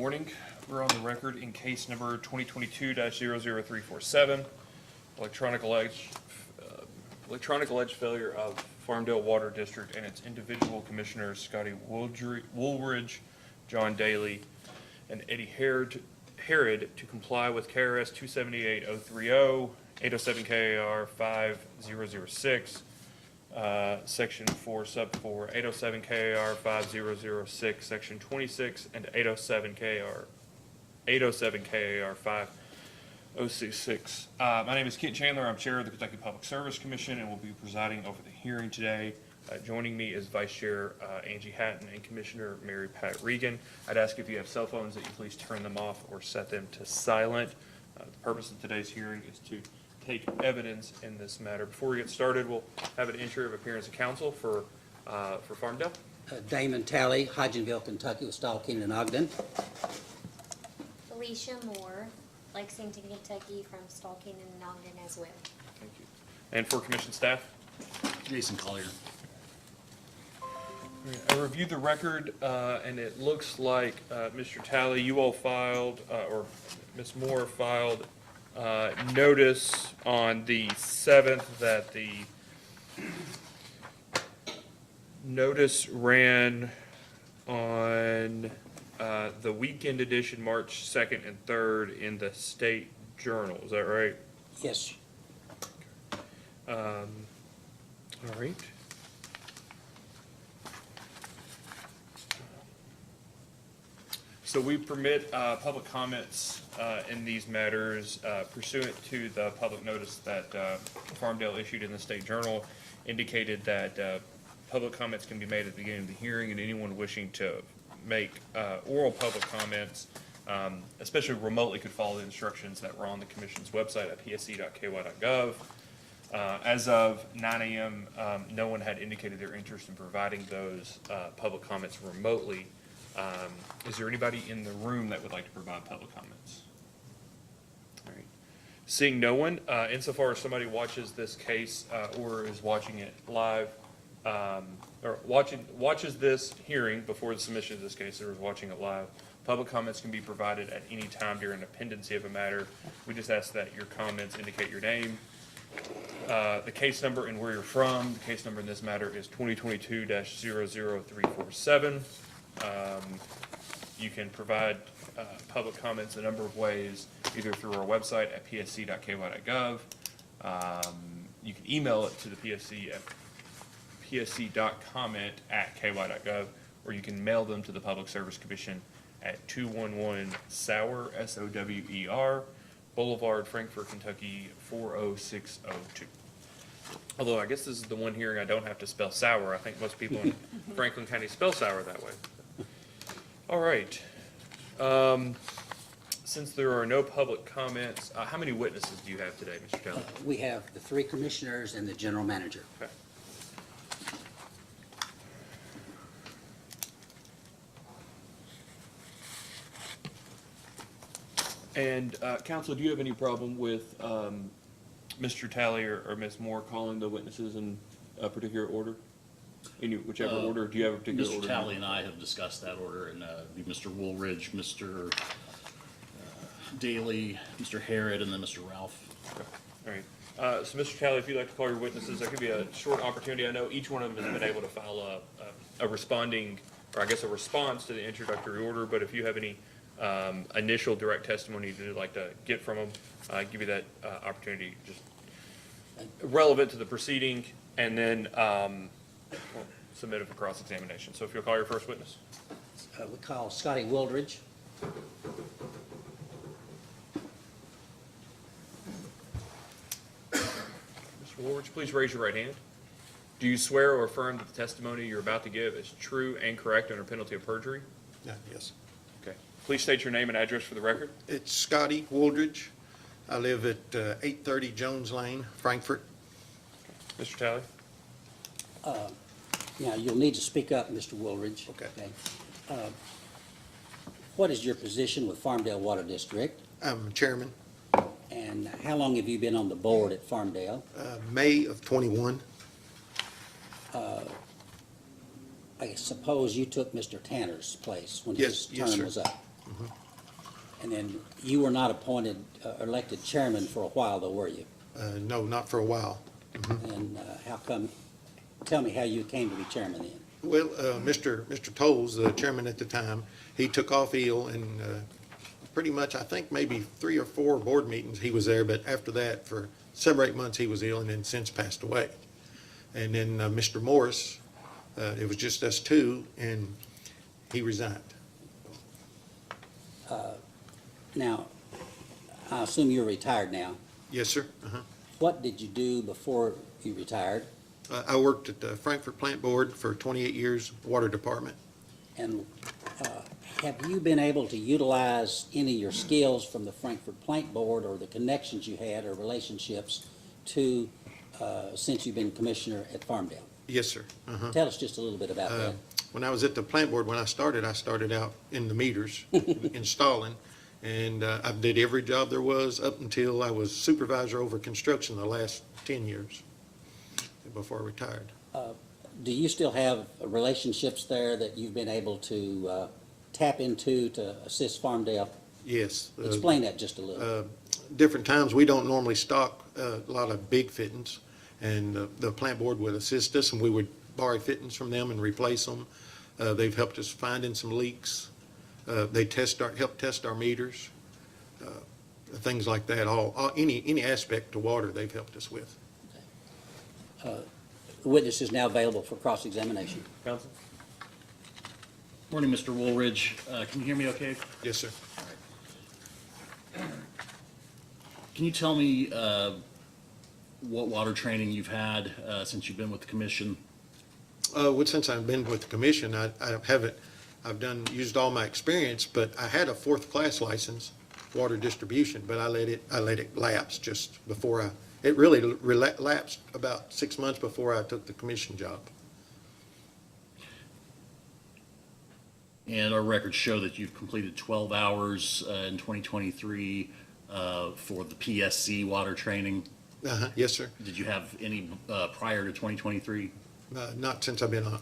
morning. We're on the record in case number 2022-00347, electronic alleged failure of Farmdale Water District and its individual commissioners, Scotty Woolridge, John Daly, and Eddie Herod to comply with KRS 278030, 807 KAR 5006, Section 4, Sub 4, 807 KAR 5006, Section 26, and 807 KAR 5066. My name is Kent Chandler. I'm Chair of the Kentucky Public Service Commission and will be presiding over the hearing today. Joining me is Vice Chair Angie Hatton and Commissioner Mary Pat Regan. I'd ask if you have cell phones that you please turn them off or set them to silent. The purpose of today's hearing is to take evidence in this matter. Before we get started, we'll have an entry of appearance of counsel for Farmdale. Damon Talley, Hodgenville, Kentucky, with Stall, Keenan, and Ogden. Felicia Moore, Lexington, Kentucky, from Stall, Keenan, and Ogden as well. Thank you. And for commission staff? Jason Collier. I reviewed the record, and it looks like, Mr. Talley, you all filed, or Ms. Moore filed notice on the 7th that the notice ran on the weekend edition, March 2nd and 3rd, in the State Journal. Is that right? Yes. All right. So we permit public comments in these matters pursuant to the public notice that Farmdale issued in the State Journal, indicated that public comments can be made at the beginning of the hearing, and anyone wishing to make oral public comments, especially remotely, could follow the instructions that were on the Commission's website at psc.ky.gov. As of 9 a.m., no one had indicated their interest in providing those public comments remotely. Is there anybody in the room that would like to provide public comments? All right. Seeing no one, insofar as somebody watches this case or is watching it live, or watches this hearing before the submission of this case, or is watching it live, public comments can be provided at any time during the pendency of a matter. We just ask that your comments indicate your name, the case number, and where you're from. The case number in this matter is 2022-00347. You can provide public comments a number of ways, either through our website at psc.ky.gov. You can email it to the PSC at psc.comment@ky.gov, or you can mail them to the Public Service Commission at 211 Sower, S-O-W-E-R, Boulevard, Frankfort, Kentucky, 40602. Although I guess this is the one hearing I don't have to spell sour. I think most people in Franklin County spell sour that way. All right. Since there are no public comments, how many witnesses do you have today, Mr. Taylor? We have the 3 commissioners and the general manager. Okay. And counsel, do you have any problem with Mr. Talley or Ms. Moore calling the witnesses in a particular order? In whichever order? Do you have a particular order? Mr. Talley and I have discussed that order, and be Mr. Woolridge, Mr. Daly, Mr. Herod, and then Mr. Ralph. Okay. All right. So, Mr. Talley, if you'd like to call your witnesses, that could be a short opportunity. I know each one of them has been able to file a responding, or I guess a response to the introductory order, but if you have any initial direct testimony you'd like to get from them, give you that opportunity, just relevant to the proceeding, and then submit it for cross-examination. So if you'll call your first witness. We call Scotty Woolridge. Mr. Woolridge, please raise your right hand. Do you swear or affirm that the testimony you're about to give is true and correct under penalty of perjury? Yes. Okay. Please state your name and address for the record. It's Scotty Woolridge. I live at 830 Jones Lane, Frankfort. Mr. Talley? Now, you'll need to speak up, Mr. Woolridge. Okay. What is your position with Farmdale Water District? I'm chairman. And how long have you been on the board at Farmdale? May of 21. I suppose you took Mr. Tanner's place when Yes, his yes, term sir. was up. And then you were not appointed, elected chairman for a while though, were you? No, not for a while. And how come, tell me how you came to be chairman then? Well, Mr. Tolles, the chairman at the time, he took off ill and pretty much, I think maybe 3 or 4 board meetings he was there, but after that, for 7 or 8 months, he was ill and then since passed away. And then Mr. Morris, it was just us two, and he resigned. Now, I assume you're retired now. Yes, sir. Uh-huh. What did you do before you retired? I worked at the Frankfurt Plant Board for 28 years, Water Department. And have you been able to utilize any of your skills from the Frankfurt Plant Board or the connections you had or relationships to, since you've been commissioner at Farmdale? Yes, sir. Uh-huh. Tell us just a little bit about that. When I was at the plant board, when I started out in the meters, installing, and I did every job there was up until I was supervisor over construction the last 10 years before I retired. Do you still have relationships there that you've been able to tap into to assist Farmdale? Yes. Explain that just a little. Different times, we don't normally stock a lot of big fittings, and the plant board would assist us, and we would borrow fittings from them and replace them. They've helped us finding some leaks. They help test our meters, things like that. Any aspect to water, they've helped us with. The witness is now available for cross-examination. Counsel? Morning, Mr. Woolridge. Can you hear me okay? Yes, sir. Can you tell me what water training you've had since you've been with the commission? Well, since I've been with the commission, I haven't. I've used all my experience, but I had a 4th class license, water distribution, but I let it lapse just before it really lapsed about 6 months before I took the commission job. And our records show that you've completed 12 hours in 2023 for the PSC water training. Yes, sir. Did you have any prior to 2023? Not since I've been on.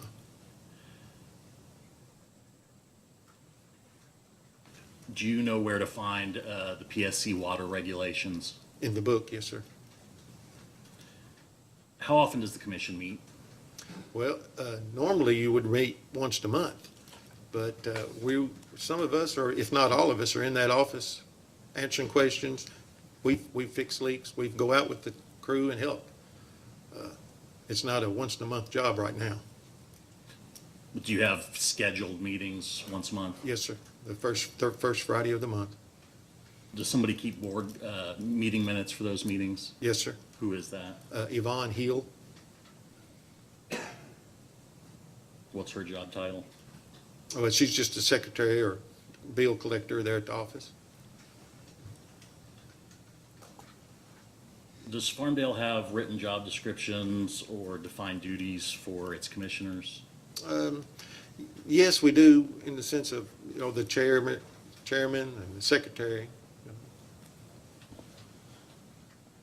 Do you know where to find the PSC water regulations? In the book, yes, sir. How often does the commission meet? Well, normally you would meet once a month, but some of us, or if not all of us, are in that office answering questions. We fix leaks. We go out with the crew and help. It's not a once a month job right now. Do you have scheduled meetings once a month? Yes, sir. The first Friday of the month. Does somebody keep board meeting minutes for those meetings? Yes, sir. Who is that? Yvonne Heel. What's her job title? Oh, she's just a secretary or bill collector there at the office. Does Farmdale have written job descriptions or defined duties for its commissioners? Yes, we do, in the sense of, the chairman and the secretary.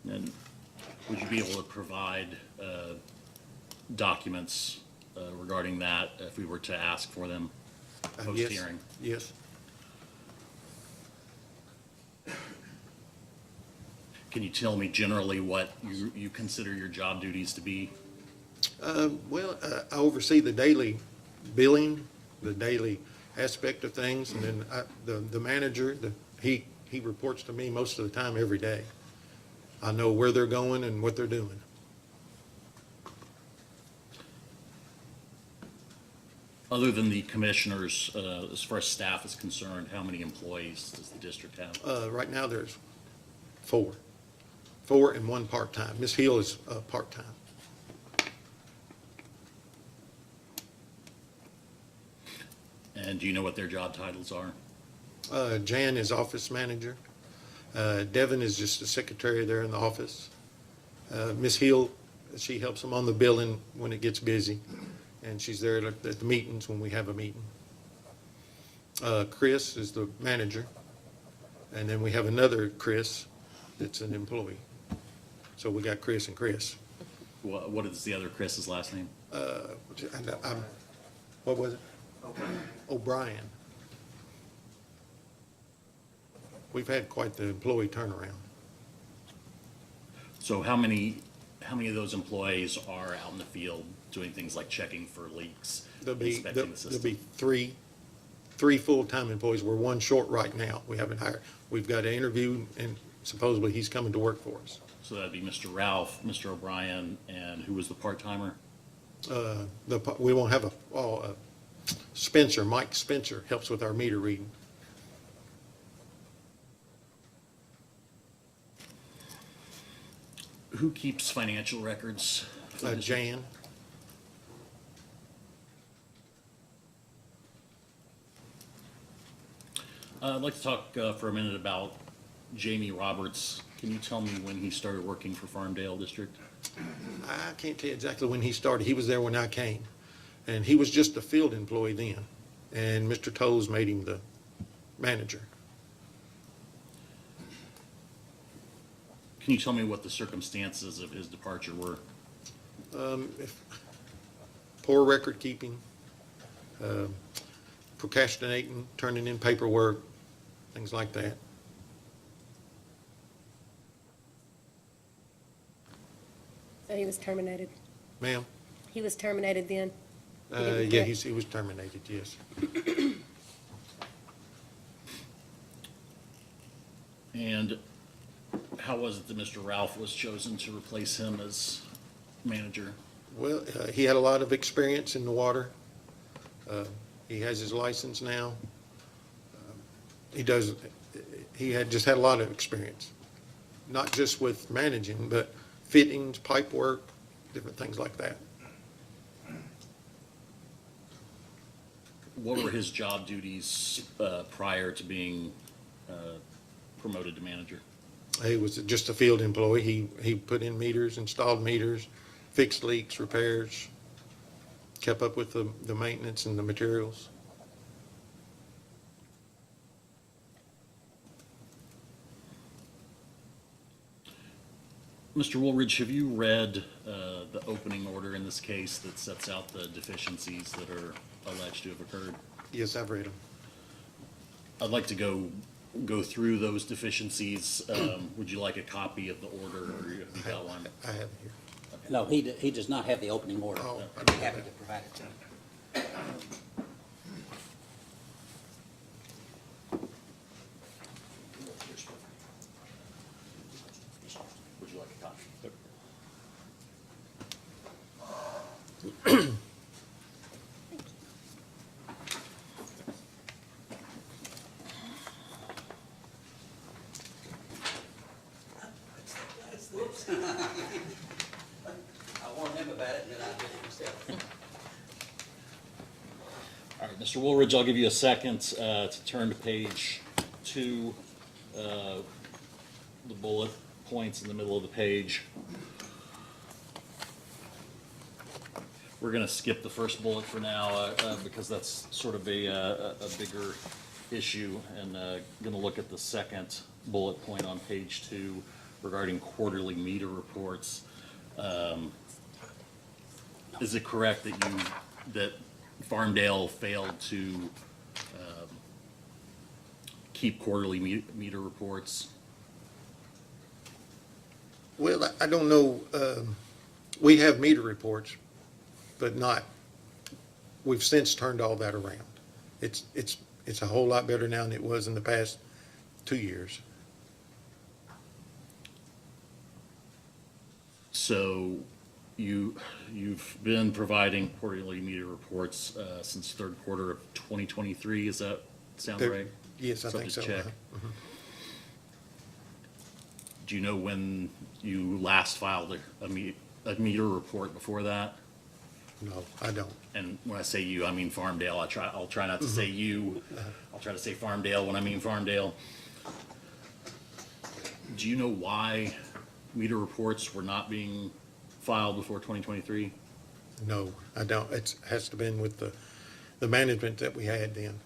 And would you be able to provide documents regarding that if we were to ask for them post-hearing? Yes. Can you tell me generally what you consider your job duties to be? Well, I oversee the daily billing, the daily aspect of things, and then the manager, he reports to me most of the time every day. I know where they're going and what they're doing. Other than the commissioners, as far as staff is concerned, how many employees does the district have? Right now, there's 4. 4 and 1 part-time. Ms. Hill is part-time. And do you know what their job titles are? Jan is office manager. Devin is just a secretary there in the office. Ms. Hill, she helps them on the billing when it gets busy, and she's there at the meetings when we have a meeting. Chris is the manager, and then we have another Chris that's an employee. So we got Chris and Chris. What is the other Chris's last name? What was it? O'Brien. we've had quite the employee turnaround. So how many of those employees are out in the field doing things like checking for leaks, inspecting the There'll be system? three full-time employees. We're one short right now. We haven't hired. We've got an interview, and supposedly he's coming to work for us. So that'd be Mr. Ralph, Mr. O'Brien, and who was the part-timer? We won't have Spencer, Mike Spencer helps with our meter reading. Who keeps financial records? for the district? Jan, I'd like to talk for a minute about Jamie Roberts. Can you tell me when he started working for Farmdale District? I can't tell you exactly when he started. He was there when I came. And he was just a field employee then. And Mr. Toles made him the manager. Can you tell me what the circumstances of his departure were? Poor record keeping, procrastinating, turning in paperwork, things like that. So he was terminated. Ma'am? He was terminated then? He didn't Yeah, quit? he was terminated, yes. And how was it that Mr. Ralph was chosen to replace him as manager? Well, he had a lot of experience in the water. He has his license now. He had just had a lot of experience, not just with managing, but fittings, pipe work, different things like that. What were his job duties prior to being promoted to manager? He was just a field employee. He put in meters, installed meters, fixed leaks, repairs, kept up with the maintenance and the materials. Mr. Woolridge, have you read the opening order in this case that sets out the deficiencies that are alleged to have occurred? Yes, I've read them. I'd like to go through those deficiencies. Would you like a copy of the order, or have you got one? I have it here. No, he does not have the opening order. Oh, I'd be happy to provide it to him. Would you like a copy? I warned him about it, and then I did it myself. All right, Mr. Woolridge, I'll give you a second to turn to page 2, the bullet points in the middle of the page. We're going to skip the first bullet for now because that's sort of a bigger issue, and going to look at the second bullet point on page 2 regarding quarterly meter reports. Is it correct that Farmdale failed to keep quarterly meter reports? Well, I don't know. We have meter reports, but we've since turned all that around. It's a whole lot better now than it was in the past 2 years. So you've been providing quarterly meter reports since third quarter of 2023, is that sound There- right? Yes, I think so. Something to check. Uh-huh. Do you know when you last filed a meter report before that? No, I don't. And when I say you, I mean Farmdale. I'll try not to say you. I'll try to say Farmdale when I mean Farmdale. Do you know why meter reports were not being filed before 2023? No, I don't. It has to have been with the management that we had then.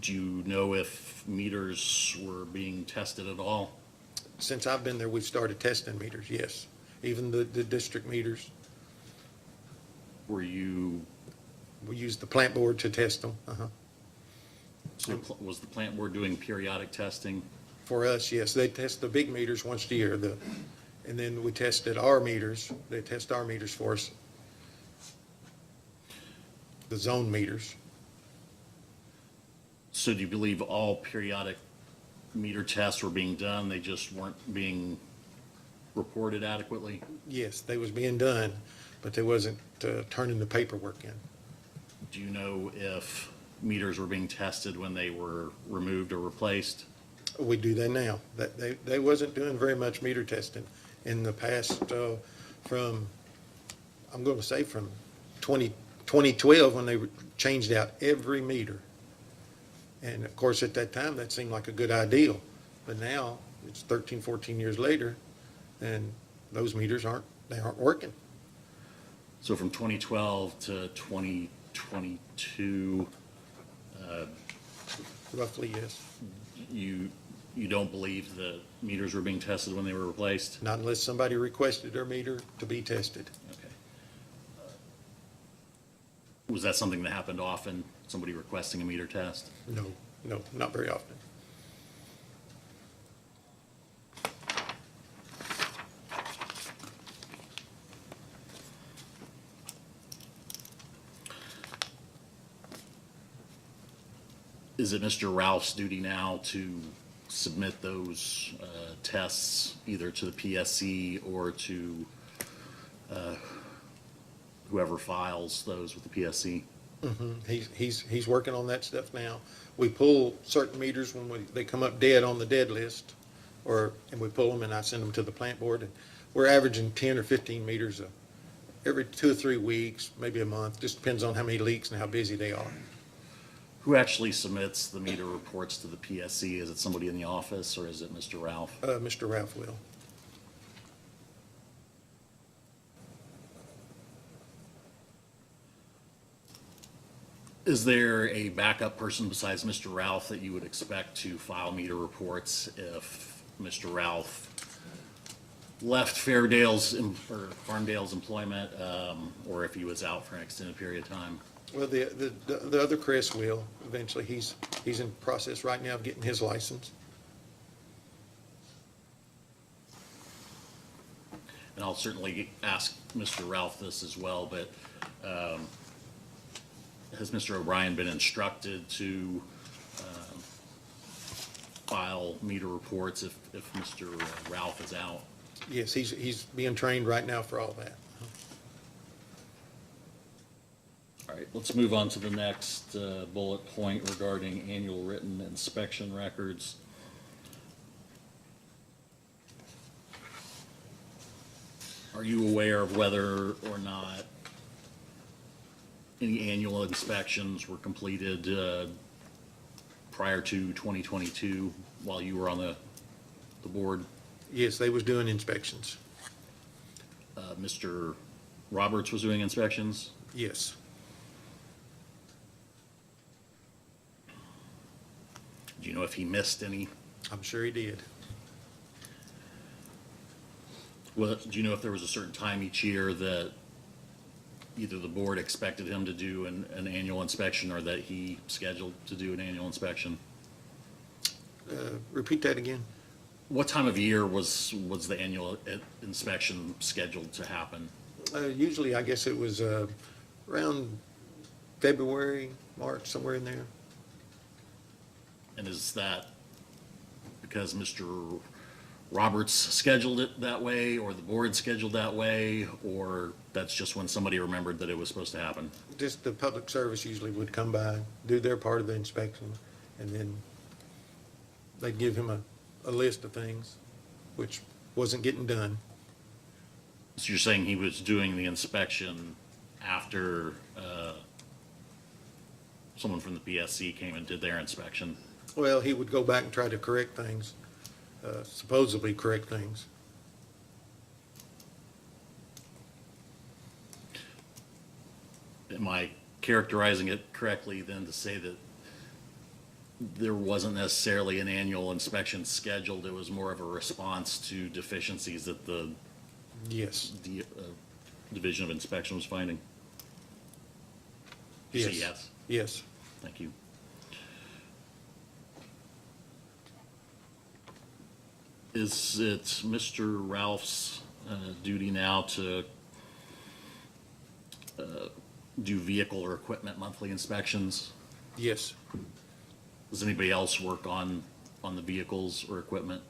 Do you know if meters were being tested at all? Since I've been there, we've started testing meters, yes. Even the district meters. Were you, We use the plant board to test them. Uh-huh. So was the plant board doing periodic testing? For us, yes, they test the big meters once a year, and then we tested our meters, they test our meters for us, the zone meters. So do you believe all periodic meter tests were being done, they just weren't being reported adequately? Yes, they was being done, but they wasn't turning the paperwork in. Do you know if meters were being tested when they were removed or replaced? We do that now. They wasn't doing very much meter testing in the past, from, I'm gonna say from 2012, when they changed out every meter. And of course, at that time, that seemed like a good idea. But now, it's 13, 14 years later, and those meters aren't working. So from 2012 to 2022, Roughly, yes. you don't believe the meters were being tested when they were replaced? Not unless somebody requested their meter to be tested. Okay. Was that something that happened often, somebody requesting a meter test? No, not very often. Is it Mr. Ralph's duty now to submit those tests either to the PSC or to whoever files those with the PSC? He's working on that stuff now. We pull certain meters when they come up dead on the dead list, and we pull them and I send them to the plant board. And we're averaging 10 or 15 meters every 2 or 3 weeks, maybe a month. Just depends on how many leaks and how busy they are. Who actually submits the meter reports to the PSC? Is it somebody in the office or is it Mr. Ralph? Mr. Ralph will. Is there a backup person besides Mr. Ralph that you would expect to file meter reports if Mr. Ralph left Farmdale's employment, or if he was out for an extended period of time? Well, the other Chris will eventually. He's in process right now of getting his license. And I'll certainly ask Mr. Ralph this as well, but has Mr. O'Brien been instructed to file meter reports if Mr. Ralph is out? Yes, he's being trained right now for all that. All right, let's move on to the next bullet point regarding annual written inspection records. Are you aware of whether or not any annual inspections were completed prior to 2022 while you were on the board? Yes, they was doing inspections. Mr. Roberts was doing inspections? Yes. Do you know if he missed any? I'm sure he did. Well, do you know if there was a certain time each year that either the board expected him to do an annual inspection or that he scheduled to do an annual inspection? Repeat that again. What time of year was the annual inspection scheduled to happen? Usually, I guess it was around February, March, somewhere in there. And is that because Mr. Roberts scheduled it that way, or the board scheduled that way, or that's just when somebody remembered that it was supposed to happen? Just the public service usually would come by, do their part of the inspection, and then they'd give him a list of things, which wasn't getting done. So you're saying he was doing the inspection after someone from the PSC came and did their inspection? Well, he would go back and try to correct things, supposedly correct things. Am I characterizing it correctly then to say that there wasn't necessarily an annual inspection scheduled, it was more of a response to deficiencies that the Yes. Division of Inspection was finding? You say yes? Yes. Thank you. Is it Mr. Ralph's duty now to do vehicle or equipment monthly inspections? Yes. Does anybody else work on the vehicles or equipment?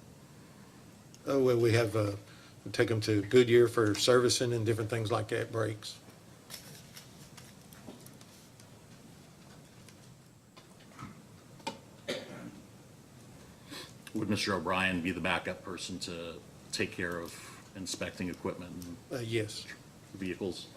Oh, well, we have, we take them to Goodyear for servicing and different things like that, brakes. Would Mr. O'Brien be the backup person to take care of inspecting equipment and Yes. vehicles?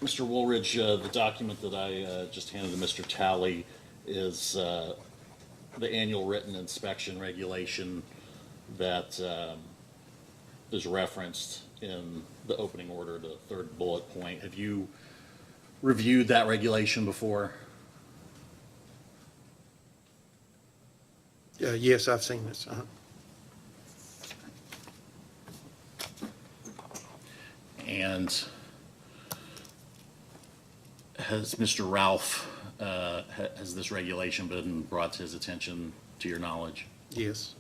Mr. Woolridge, the document that I just handed to Mr. Talley is the annual written inspection regulation that is referenced in the opening order, the third bullet point. Have you reviewed that regulation before? Yes, I've seen this. And has Mr. Ralph, has this regulation been brought to his attention, to your knowledge? Yes.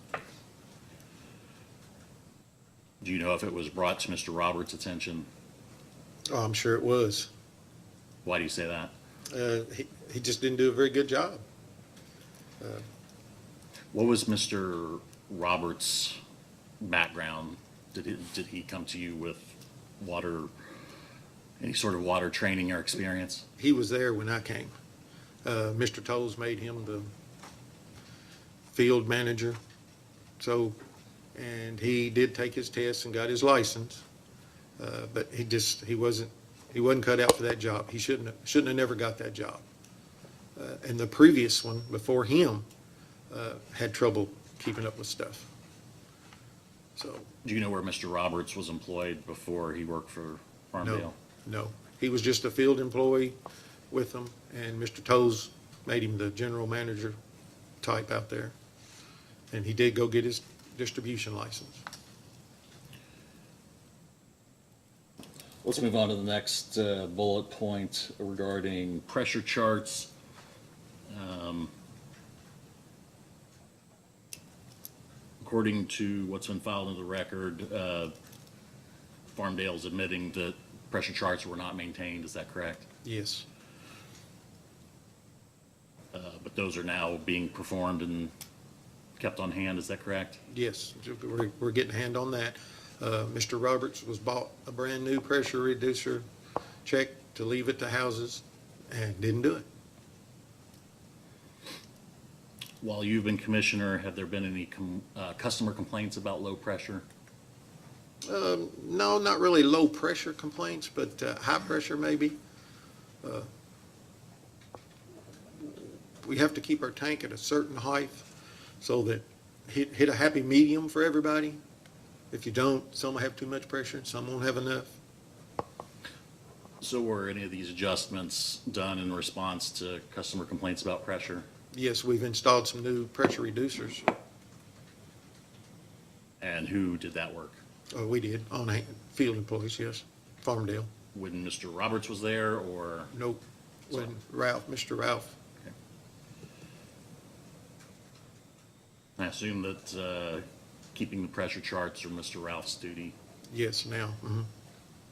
Do you know if it was brought to Mr. Roberts' attention? Oh, I'm sure it was. Why do you say that? He just didn't do a very good job. What was Mr. Roberts' background? Did he come to you with water, any sort of water training or experience? He was there when I came. Mr. Tolles made him the field manager. So, and he did take his test and got his license. But he wasn't cut out for that job. He shouldn't have never got that job. And the previous one before him had trouble keeping up with stuff. So, Do you know where Mr. Roberts was employed before he worked for Farmdale? no. He was just a field employee with them, and Mr. Tolles made him the general manager type out there. And he did go get his distribution license. Let's move on to the next bullet point regarding pressure charts. According to what's been filed in the record, Farmdale's admitting that pressure charts were not maintained. Is that correct? Yes. But those are now being performed and kept on hand. Is that correct? Yes, we're getting a hand on that. Mr. Roberts was bought a brand-new pressure reducer check to leave at the houses and didn't do it. While you've been commissioner, have there been any customer complaints about low pressure? No, not really low pressure complaints, but high pressure maybe. We have to keep our tank at a certain height so that hit a happy medium for everybody. If you don't, some will have too much pressure, some won't have enough. So were any of these adjustments done in response to customer complaints about pressure? Yes, we've installed some new pressure reducers. And who did that work? We did, on field employees, yes. Farmdale. When Mr. Roberts was there, or? Nope. When Mr. Ralph. Okay. I assume that keeping the pressure charts are Mr. Ralph's duty, Yes, now.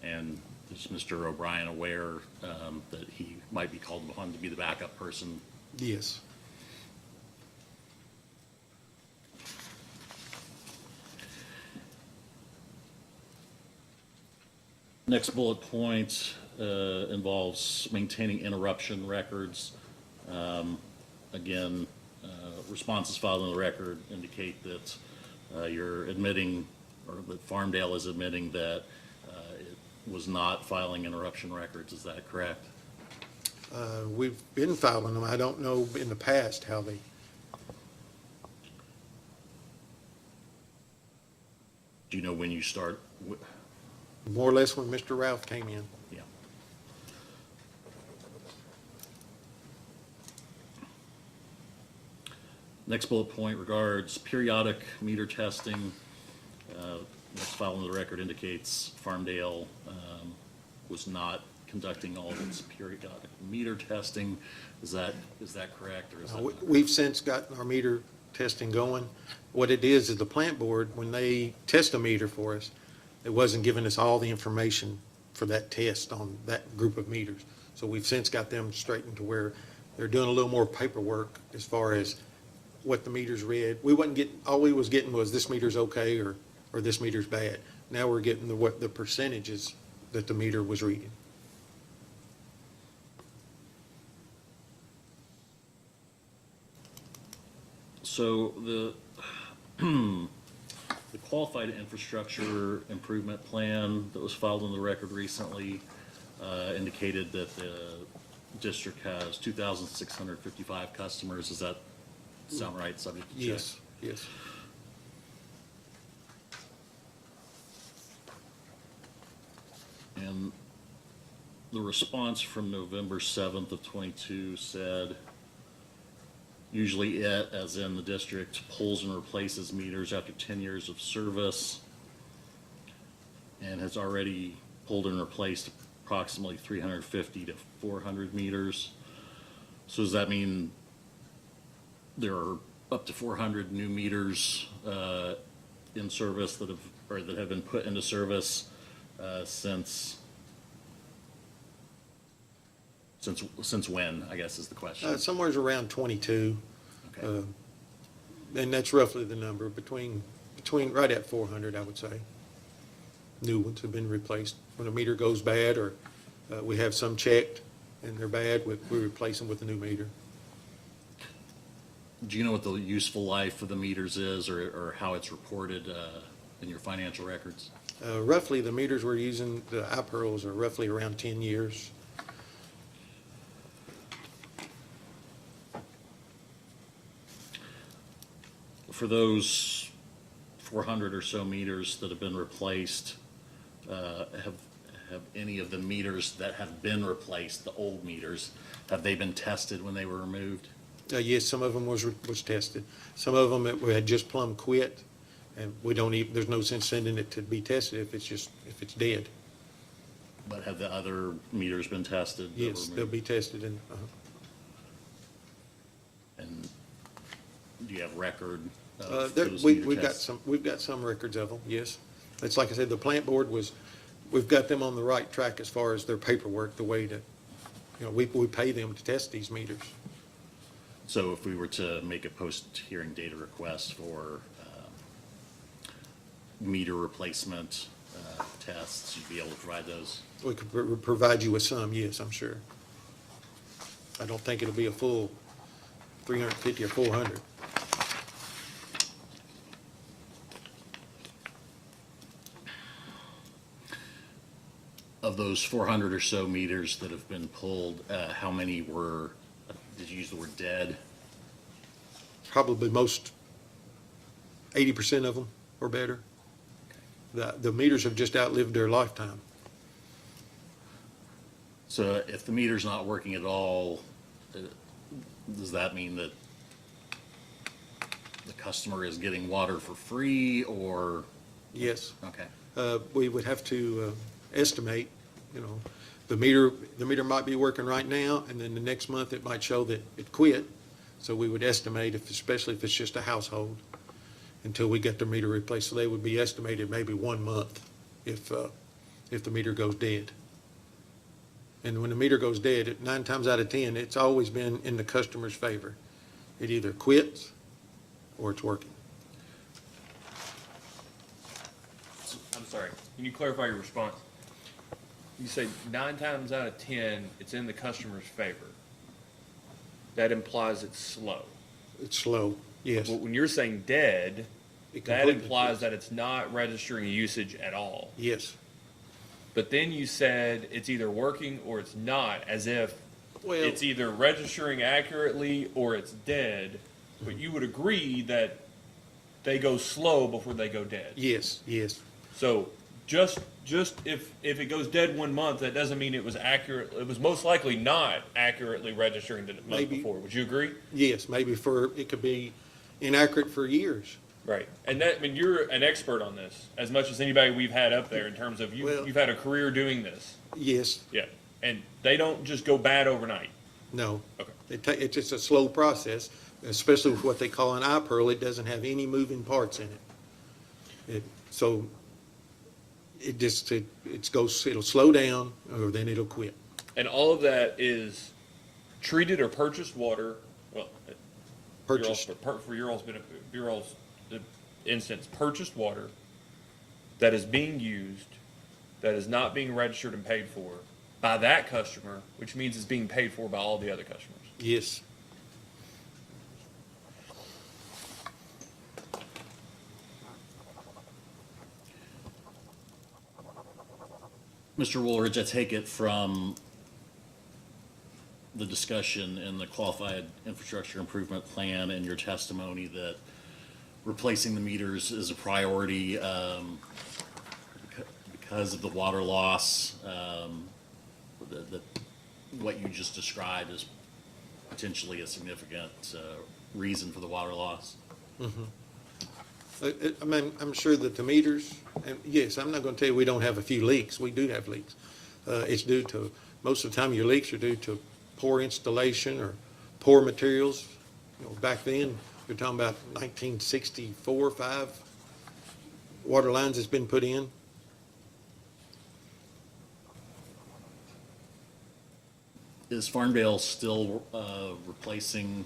and is Mr. O'Brien aware that he might be called upon to be the backup person? Yes. Next bullet point involves maintaining interruption records. Again, responses filed on the record indicate that you're admitting, or that Farmdale is admitting that it was not filing interruption records. Is that correct? We've been filing them. I don't know in the past how they, Do you know when you start? more or less when Mr. Ralph came in. Yeah. Next bullet point regards periodic meter testing. This file on the record indicates Farmdale was not conducting all of its periodic meter testing. Is that correct, or is that? We've since gotten our meter testing going. What it is the plant board, when they test a meter for us, it wasn't giving us all the information for that test on that group of meters. So we've since got them straightened to where they're doing a little more paperwork as far as what the meters read. We wasn't getting, all we was getting was this meter's okay or this meter's bad. Now we're getting what the percentages that the meter was reading. So the the qualified infrastructure improvement plan that was filed on the record recently indicated that the district has 2,655 customers. Does that sound right, subject to check? Yes, yes. And the response from November 7th of '22 said, usually it, as in the district, pulls and replaces meters after 10 years of service and has already pulled and replaced approximately 350 to 400 meters. So does that mean there are up to 400 new meters in service that have been put into service since when, I guess, is the question? Somewhere's around 22. Okay. And that's roughly the number, between right at 400, I would say. New ones have been replaced. When a meter goes bad, or we have some checked and they're bad, we replace them with a new meter. Do you know what the useful life of the meters is, or how it's reported in your financial records? Roughly, the meters we're using, the iPearls, are roughly around 10 years. For those 400 or so meters that have been replaced, have any of the meters that have been replaced, the old meters, have they been tested when they were removed? Yes, some of them was tested. Some of them we had just plumb quit, and we don't even, there's no sense sending it to be tested if it's dead. But have the other meters been tested? that Yes, were they'll removed? be tested, and And do you have record of those we've meter got tests? we've got some records of them, yes. It's like I said, the plant board we've got them on the right track as far as their paperwork, the way to, we pay them to test these meters. So if we were to make a post-hearing data request for meter replacement tests, you'd be able to provide those? We could provide you with some, yes, I'm sure. I don't think it'll be a full 350 or 400. Of those 400 or so meters that have been pulled, how many were, did you use the word dead? Probably 80% of them or better. The meters have just outlived their lifetime. So if the meter's not working at all, does that mean that the customer is getting water for free, or? Yes. Okay. We would have to estimate, the meter might be working right now, and then the next month it might show that it quit. So we would estimate, especially if it's just a household, until we get the meter replaced. So they would be estimated maybe 1 month if the meter goes dead. And when the meter goes dead, 9 times out of 10, it's always been in the customer's favor. It either quits or it's working. I'm sorry, can you clarify your response? You say 9 times out of 10, it's in the customer's favor. That implies it's slow. It's slow. Yes. But when you're saying dead, It that completely implies quits. that it's not registering usage at all. Yes. But then you said it's either working or it's not, as if Well- it's either registering accurately or it's dead. But you would agree that they go slow before they go dead. Yes, yes. So just if it goes dead 1 month, that doesn't mean it was accurate. It was most likely not accurately registering the month Maybe. before. Would you agree? Yes, maybe it could be inaccurate for years. Right. And that, I mean, you're an expert on this as much as anybody we've had up there in terms of Well- you've had a career doing this. Yes, Yeah. And they don't just go bad overnight. no. Okay. It's just a slow process, especially with what they call an iPearl. It doesn't have any moving parts in it. So it'll slow down or then it'll quit. And all of that is treated or purchased water. Well, Purchased. for your all's instance, purchased water that is being used, that is not being registered and paid for by that customer, which means it's being paid for by all the other customers. Yes. Mr. Woolridge, I take it from the discussion in the Qualified Infrastructure Improvement Plan and your testimony that replacing the meters is a priority because of the water loss, that what you just described is potentially a significant reason for the water loss? I mean, I'm sure that the meters, and yes, I'm not going to tell you we don't have a few leaks. We do have leaks. It's due to, most of the time your leaks are due to poor installation or poor materials. You know, back then, you're talking about 1964, 5 water lines that's been put in. Is Farmdale still replacing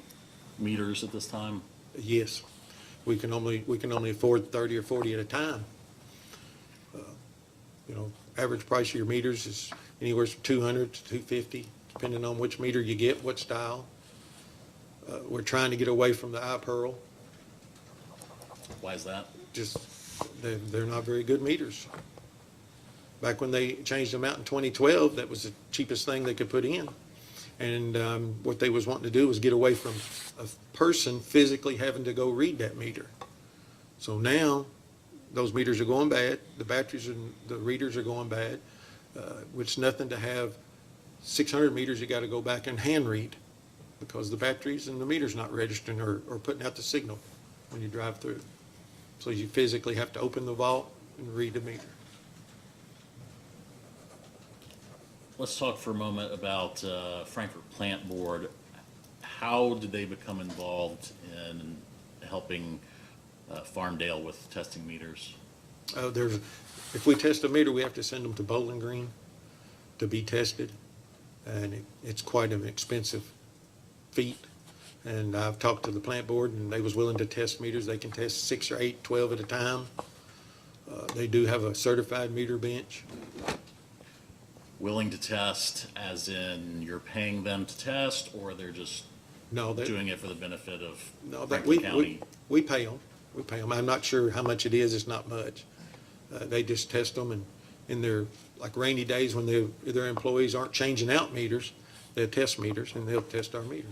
meters at this time? Yes, we can only afford 30 or 40 at a time. You know, average price of your meters is anywhere from 200 to 250, depending on which meter you get, what style. We're trying to get away from the iPearl. Why is that? Just, they're not very good meters. Back when they changed them out in 2012, that was the cheapest thing they could put in. And what they was wanting to do was get away from a person physically having to go read that meter. So now, those meters are going bad, the batteries and the readers are going bad, which nothing to have 600 meters you got to go back and hand read because the batteries and the meters not registering or putting out the signal when you drive through. So you physically have to open the vault and read the meter. Let's talk for a moment about Frankfurt Plant Board. How did they become involved in helping Farmdale with testing meters? If we test a meter, we have to send them to Bowling Green to be tested, and it's quite an expensive feat. And I've talked to the plant board, and they was willing to test meters. They can test 6 or 8, 12 at a time. They do have a certified meter bench. Willing to test, as in you're paying them to test, or they're just No, they, doing it for the benefit of no, that Franklin County? we pay them. We pay them. I'm not sure how much it is. It's not much. They just test them, and in their, like rainy days when their employees aren't changing out meters, they'll test meters, and they'll test our meters.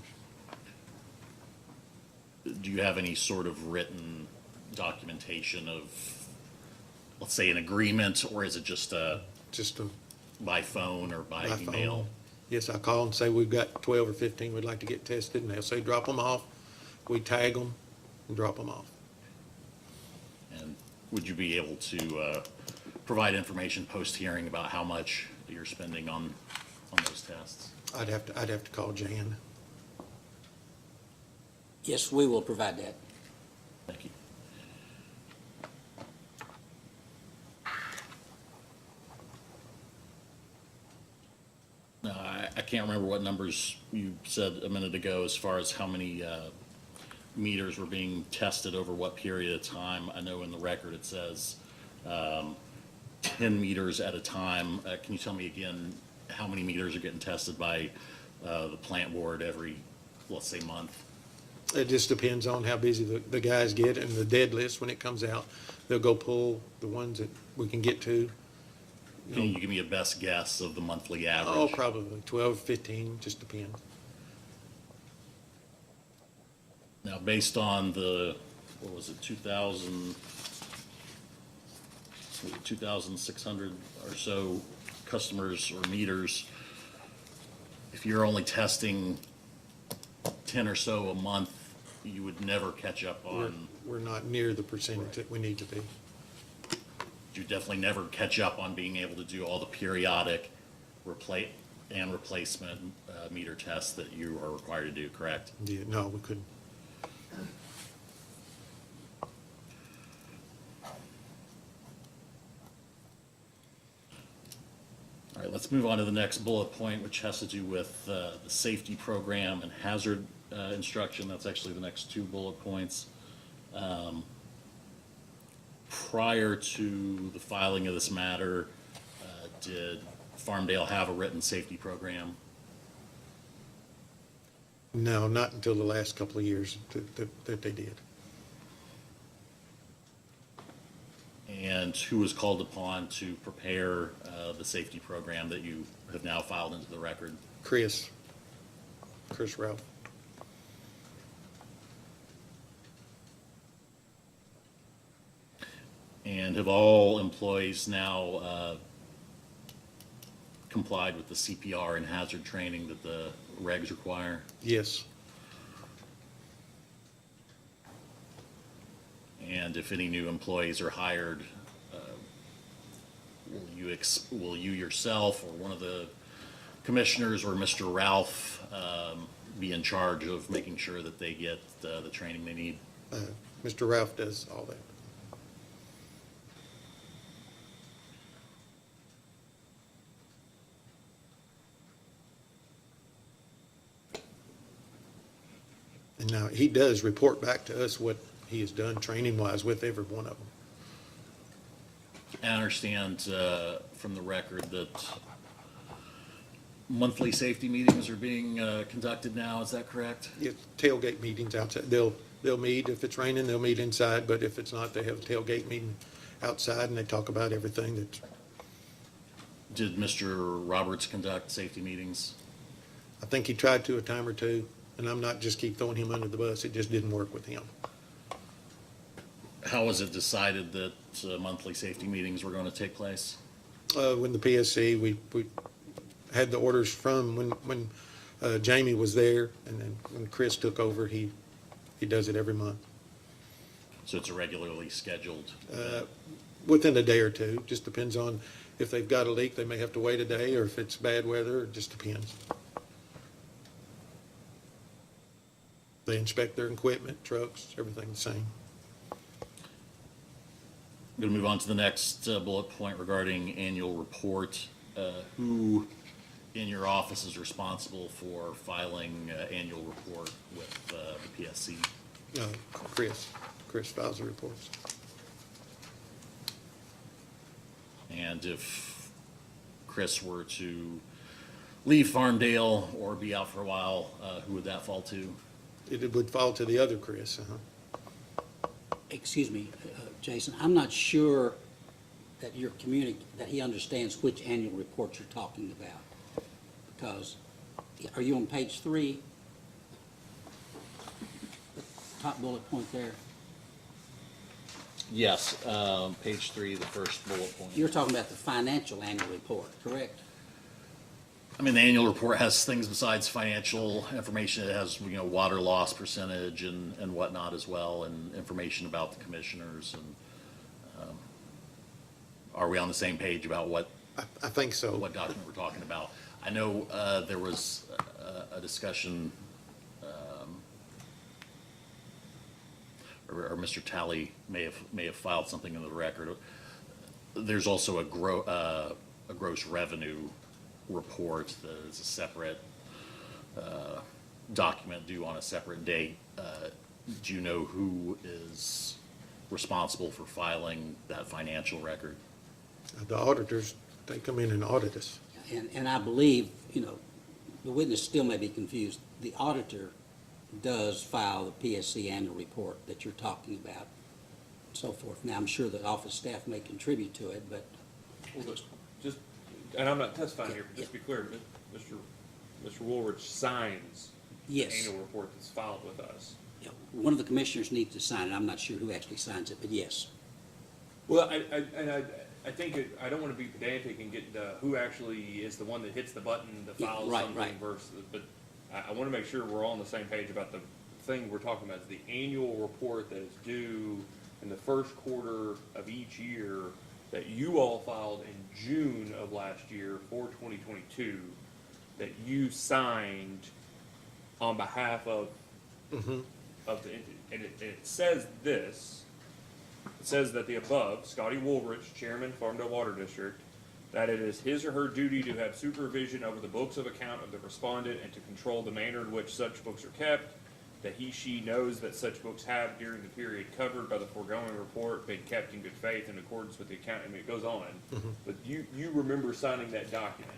Do you have any sort of written documentation of, let's say, an agreement, or is it just Just a by phone or by by phone. email? Yes, I call and say we've got 12 or 15 we'd like to get tested, and they'll say drop them off. We tag them and drop them off. And would you be able to provide information post-hearing about how much you're spending on those tests? I'd have to call Jan. Yes, we will provide that. Thank you. I can't remember what numbers you said a minute ago as far as how many meters were being tested over what period of time. I know in the record it says 10 meters at a time. Can you tell me again how many meters are getting tested by the plant board every, let's say, month? It just depends on how busy the guys get and the dead list when it comes out. They'll go pull the ones that we can get to. Can you give me a best guess of the monthly average? Oh, probably 12, 15, just depends. Now, based on the, what was it, 2,600 or so customers or meters, if you're only testing 10 or so a month, you would never catch up on, We're not near the percentage that we need to be. you definitely never catch up on being able to do all the periodic replacement meter tests that you are required to do, correct? Yeah, no, we couldn't. All right, let's move on to the next bullet point, which has to do with the safety program and hazard instruction. That's actually the next two bullet points. Prior to the filing of this matter, did Farmdale have a written safety program? No, not until the last couple of years that they did. And who was called upon to prepare the safety program that you have now filed into the record? Chris Ralph. And have all employees now complied with the CPR and hazard training that the regs require? Yes. And if any new employees are hired, will you yourself or one of the commissioners or Mr. Ralph be in charge of making sure that they get the training they need? Mr. Ralph does all that. And now he does report back to us what he has done training-wise with every one of them. I understand from the record that monthly safety meetings are being conducted now, is that correct? Yeah, tailgate meetings outside. They'll meet, if it's raining, they'll meet inside, but if it's not, they have a tailgate meeting outside and they talk about everything that's, Did Mr. Roberts conduct safety meetings? I think he tried to a time or two, and I'm not just keep throwing him under the bus, it just didn't work with him. How was it decided that monthly safety meetings were going to take place? When the PSC, we had the orders from when Jamie was there, and then when Chris took over, he does it every month. So it's a regularly scheduled? Within a day or two, just depends on if they've got a leak, they may have to wait a day, or if it's bad weather, it just depends. They inspect their equipment, trucks, everything the same. I'm going to move on to the next bullet point regarding annual report. Who in your office is responsible for filing annual report with the PSC? Chris files the reports. And if Chris were to leave Farmdale or be out for a while, who would that fall to? It would fall to the other Chris, Excuse me, Jason, I'm not sure that that he understands which annual report you're talking about. Because, are you on page 3? The top bullet point there? Yes, page 3, the first bullet point. You're talking about the financial annual report, correct? I mean, the annual report has things besides financial information. It has, water loss percentage and whatnot as well, and information about the commissioners. And are we on the same page about what I think so. document we're talking about? I know there was a discussion, or Mr. Talley may have filed something in the record. There's also a gross revenue report that is a separate document due on a separate date. Do you know who is responsible for filing that financial record? The auditors, they come in and audit us. And I believe, the witness still may be confused. The auditor does file the PSC annual report that you're talking about, and so forth. Now, I'm sure the office staff may contribute to it, but Well, just, and I'm not testifying here, but just to be clear, Mr. Woolridge signs the yes. annual report that's filed with us. Yeah, one of the commissioners needs to sign it. I'm not sure who actually signs it, but yes. Well, I think I don't want to be pedantic and get who actually is the one that hits the button to Yeah, file right, something right. versus, but I want to make sure we're all on the same page about the thing we're talking about, is the annual report that is due in the first quarter of each year that you all filed in June of last year for 2022, that you signed on behalf of of the entity. And it says this, it says that the above, Scotty Woolridge, Chairman, Farmdale Water District, that it is his or her duty to have supervision over the books of account of the respondent and to control the manner in which such books are kept, that he/she knows that such books have, during the period covered by the foregoing report, been kept in good faith in accordance with the account. I mean, it goes on. But you remember signing that document?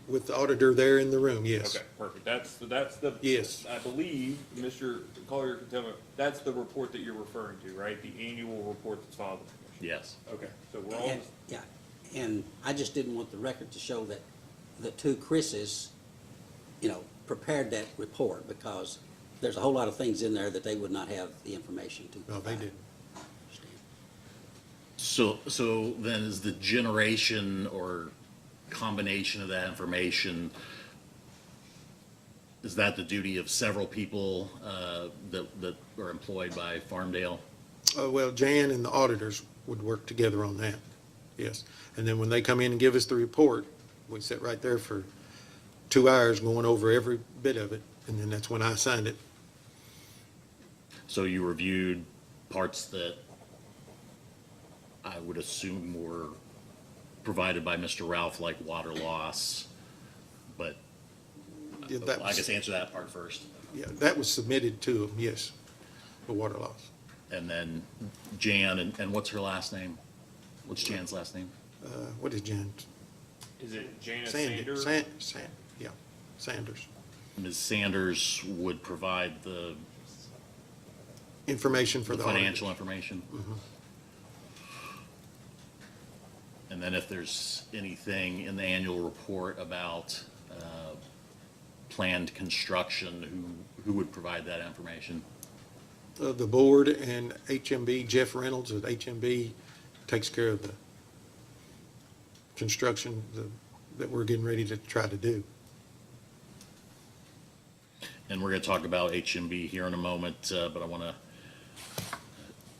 With the auditor there in the room, yes. Okay, perfect. That's the. Yes. I believe, Mr. Collier can tell me, that's the report that you're referring to, right? The annual report that's filed with the commission? Yes. Okay, so we're all, And, yeah, and I just didn't want the record to show that the two Chris's, prepared that report, because there's a whole lot of things in there that they would not have the information to. No, they provide. didn't. So then is the generation or combination of that information, is that the duty of several people that are employed by Farmdale? Well, Jan and the auditors would work together on that, yes. And then when they come in and give us the report, we sit right there for 2 hours going over every bit of it, and then that's when I signed it. So you reviewed parts that I would assume were provided by Mr. Ralph, like water loss, but Yeah, that I was- guess answer that part first. Yeah, that was submitted to them, yes, the water loss. And then Jan, and what's her last name? What's Jan's last name? What is Jan? is it Janice Sandy. Sanders? Yeah, Sanders. Ms. Sanders would provide the Information for the auditors. financial information. And then if there's anything in the annual report about planned construction, who would provide that information? The board and HMB, Jeff Reynolds at HMB takes care of the construction that we're getting ready to try to do. And we're going to talk about HMB here in a moment, but I want to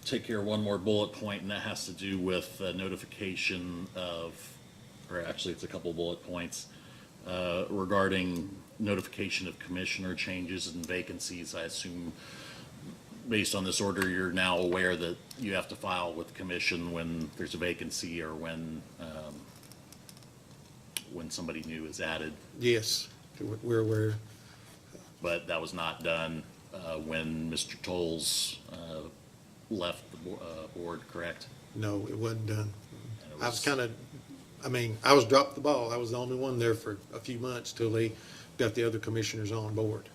take care of one more bullet point, and that has to do with notification of, or actually it's a couple bullet points, regarding notification of commissioner changes and vacancies. I assume, based on this order, you're now aware that you have to file with the commission when there's a vacancy or when somebody new is added. Yes, we're aware. But that was not done when Mr. Tolles left the board, correct? No, it wasn't done. And it I was I was dropped the ball. I was the only one there for a few months till they got the other commissioners on board.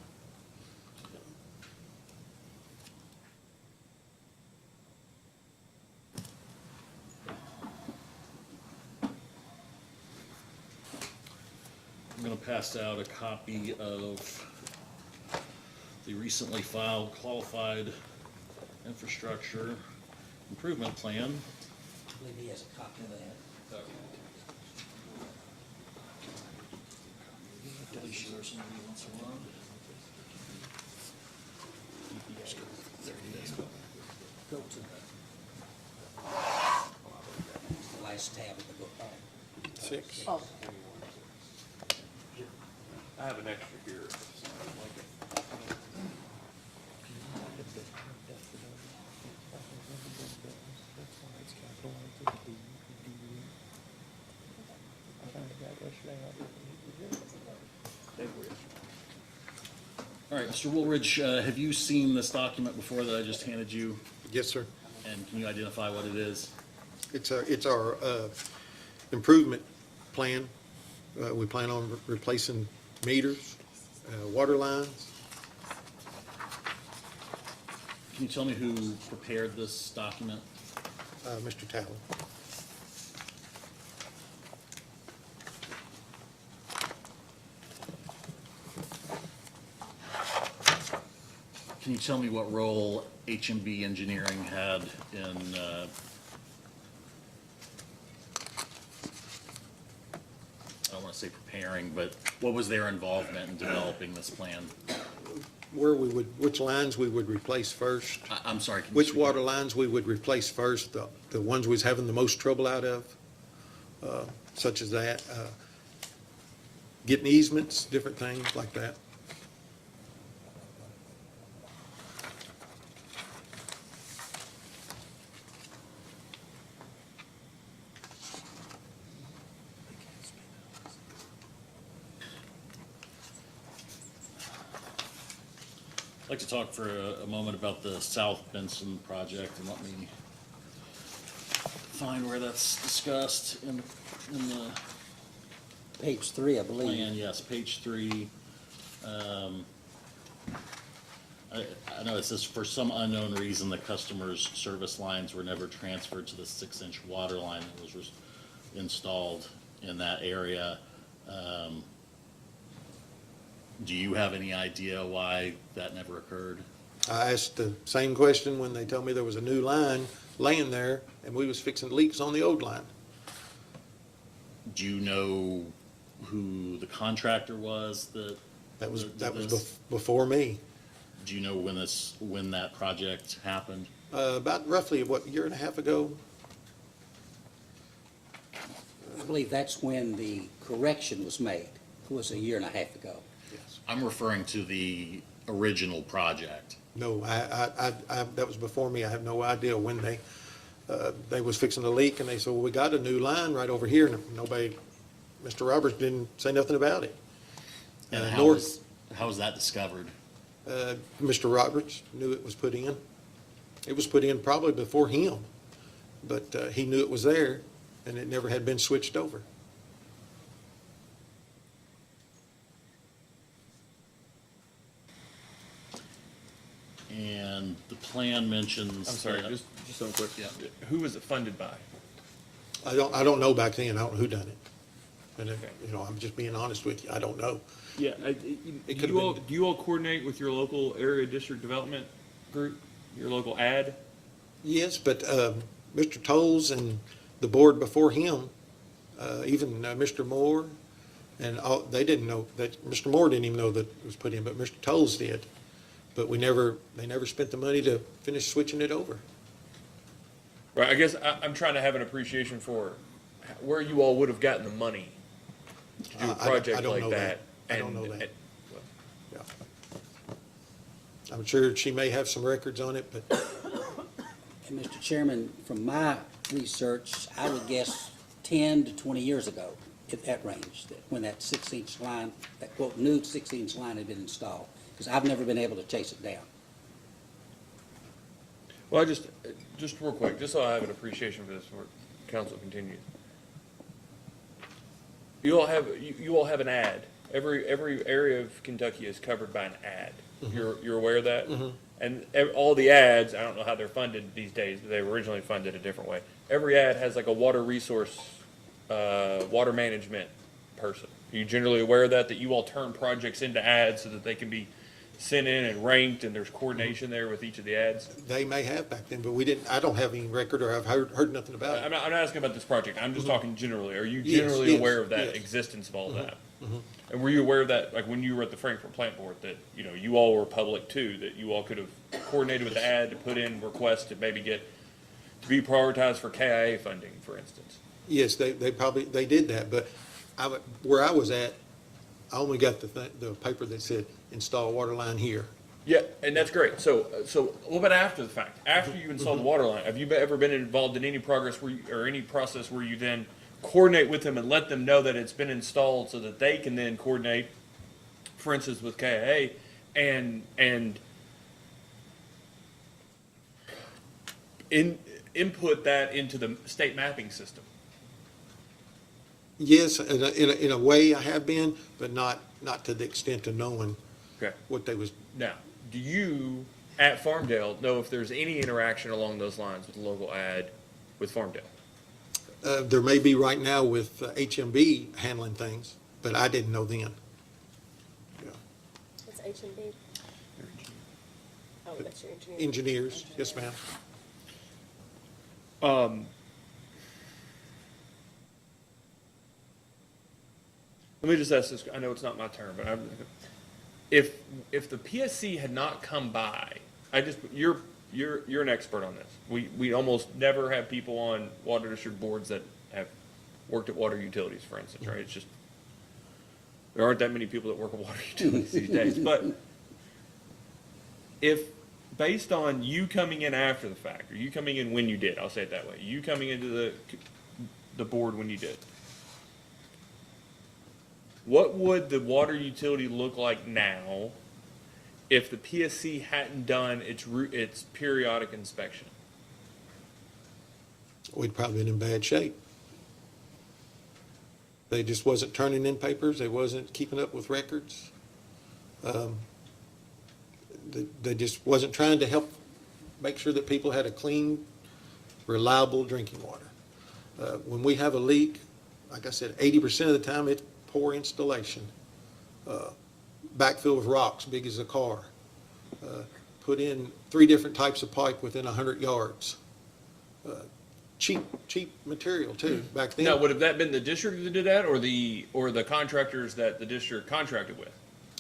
I'm going to pass out a copy of the recently filed Qualified Infrastructure Improvement Plan. I believe he has a copy of that. Go to the last tab of the book. 6. Oh, I have an extra here. All right, Mr. Woolridge, have you seen this document before that I just handed you? Yes, sir. And can you identify what it is? It's our improvement plan. We plan on replacing meters, water lines, Can you tell me who prepared this document? Mr. Talley. Can you tell me what role H&B Engineering had in, I don't want to say preparing, but what was their involvement in developing this plan? Which lines we would replace first, I'm sorry. Can you which speak water up? lines we would replace first, the ones we was having the most trouble out of, such as that, getting easements, different things like that. I'd like to talk for a moment about the South Benson project, and let me find where that's discussed in the Page 3, I plan. believe. Yes, page 3. I know it says, for some unknown reason, the customer's service lines were never transferred to the 6-inch water line that was installed in that area. Do you have any idea why that never occurred? I asked the same question when they told me there was a new line laying there, and we was fixing leaks on the old line. Do you know who the contractor was that? That was this? before me. Do you know when that project happened? About roughly, what, a year and a half ago? I believe that's when the correction was made. It was a year and a half ago. Yes. I'm referring to the original project. No, that was before me. I have no idea when they was fixing a leak, and they said, well, we got a new line right over here, and nobody, Mr. Roberts didn't say nothing about it. And Nor- how was that discovered? Mr. Roberts knew it was put in. It was put in probably before him, but he knew it was there, and it never had been switched over. And the plan mentions. I'm sorry, that- just so quick. Yeah. Who was it funded by? I don't know back then. I don't know who done it. And, Okay. I'm just being honest with you. I don't know. Yeah, It do could've been- you all coordinate with your local area district development group, your local ad? Yes, but Mr. Tolles and the board before him, even Mr. Moore, and all, they didn't know, that Mr. Moore didn't even know that it was put in, but Mr. Tolles did. But they never spent the money to finish switching it over. Right, I guess I'm trying to have an appreciation for where you all would have gotten the money to do a I project don't like know that. that. I don't and- know that. and- Yeah. I'm sure she may have some records on it, but And Mr. Chairman, from my research, I would guess 10 to 20 years ago, at that range, when that 6-inch line, that quote, new 6-inch line had been installed, because I've never been able to chase it down. Well, just real quick, just so I have an appreciation for this, before council continues. You all have an ad. Every area of Kentucky is covered by an ad. You're aware of that? And all the ads, I don't know how they're funded these days, but they were originally funded a different way. Every ad has like a water resource, water management person. Are you generally aware of that you all turn projects into ads so that they can be sent in and ranked, and there's coordination there with each of the ads? they may have back then, but we didn't, I don't have any record, or I've heard nothing about I'm it. not asking about this project, I'm just talking generally. Are you Yes, generally yes, aware of that yes. existence of all that? And were you aware of that, like when you were at the Frankfurt Plant Board, that, you all were public too, that you all could have coordinated with the ad to put in requests to maybe get, to be prioritized for KIA funding, for instance? Yes, they did that, but where I was at, I only got the paper that said, install water line here. Yeah, and that's great. So what about after the fact? After you install the water line, have you ever been involved in any progress or any process where you then coordinate with them and let them know that it's been installed so that they can then coordinate, for instance, with KIA and input that into the state mapping system? Yes, in a way I have been, but not to the extent of knowing Okay. what they was, Now, do you at Farmdale know if there's any interaction along those lines with the local ad with Farmdale. There may be right now with HMB handling things, but I didn't know then. Yeah. It's H&B. Oh, that's your engineer. Engineers, yes, ma'am. Let me just ask this, I know it's not my turn, but if the PSC had not come by, you're an expert on this. We almost never have people on water district boards that have worked at water utilities, for instance, right? It's just, there aren't that many people that work at water utilities these days. But if, based on you coming in after the fact, or you coming in when you did, I'll say it that way, you coming into the board when you did, what would the water utility look like now if the PSC hadn't done its periodic inspection? We'd probably been in bad shape. They just wasn't turning in papers. They wasn't keeping up with records. They just wasn't trying to help make sure that people had a clean, reliable drinking water. When we have a leak, like I said, 80% of the time it's poor installation. Backfill with rocks big as a car. Put in 3 different types of pipe within 100 yards. Cheap material too, back then. Now, would have that been the district that did that, or the contractors that the district contracted with?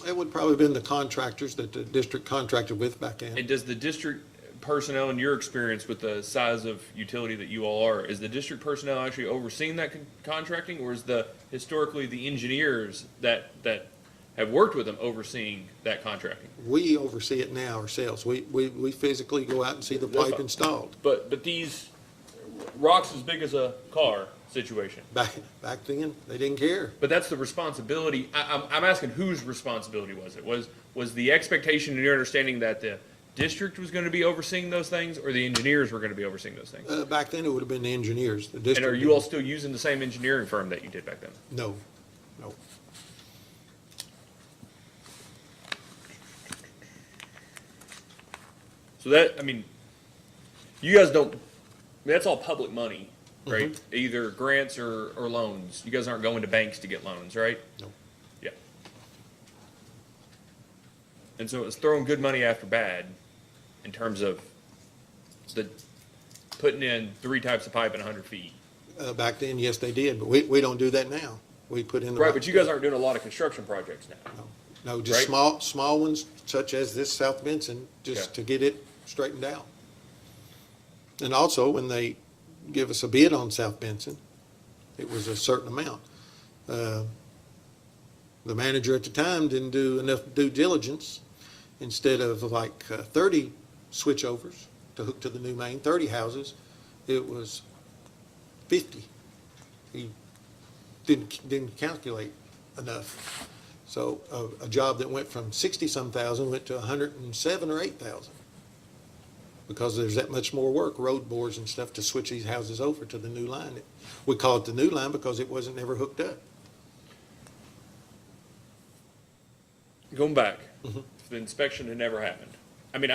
It would probably have been the contractors that the district contracted with back then. And does the district personnel, in your experience with the size of utility that you all are, is the district personnel actually overseeing that contracting, or is historically the engineers that have worked with them overseeing that contracting? We oversee it now ourselves. We physically go out and see the pipe installed. But these rocks as big as a car situation. Back then, they didn't care. But that's the responsibility. I'm asking whose responsibility was it? Was the expectation in your understanding that the district was going to be overseeing those things, or the engineers were going to be overseeing those things? Back then, it would have been the engineers. The And district. are you all still using the same engineering firm that you did back then? No. So that, I mean, you guys don't, that's all public money, right? Either grants or loans. You guys aren't going to banks to get loans, right? No. Yeah. And so it's throwing good money after bad in terms of putting in 3 types of pipe in 100 feet. Back then, yes, they did, but we don't do that now. We put in the. Right, but you guys aren't doing a lot of construction projects now. No, just right? small ones such as this South Benson, just Yeah. to get it straightened out. And also, when they give us a bid on South Benson, it was a certain amount. The manager at the time didn't do enough due diligence. Instead of like 30 switchovers to hook to the new main, 30 houses, it was 50. He didn't calculate enough. So a job that went from 60-some thousand went to 107 or 8,000. Because there's that much more work, road bores and stuff, to switch these houses over to the new line. We call it the new line because it wasn't ever hooked up. Going back, if the inspection had never happened. I mean,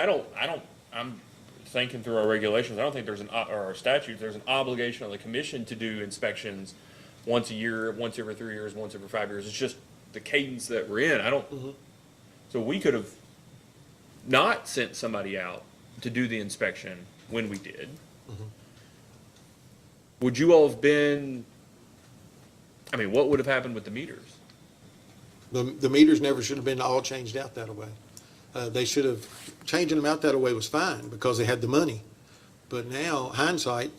I'm thinking through our regulations, I don't think there's or our statutes, there's an obligation on the commission to do inspections once a year, once every 3 years, once every 5 years. It's just the cadence that we're in. So we could have not sent somebody out to do the inspection when we did. Would you all have been, I mean, what would have happened with the meters? The meters never should have been all changed out that way. They should have, changing them out that way was fine because they had the money. But now, hindsight,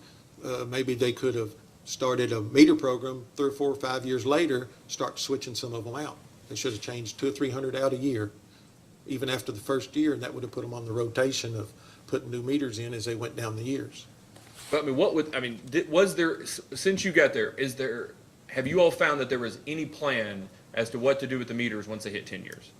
maybe they could have started a meter program 3 or 4 or 5 years later, start switching some of them out. They should have changed 200 or 300 out a year, even after the first year, and that would have put them on the rotation of putting new meters in as they went down the years. But I mean, was there, since you got there, have you all found that there was any plan as to what to do with the meters once they hit 10 years?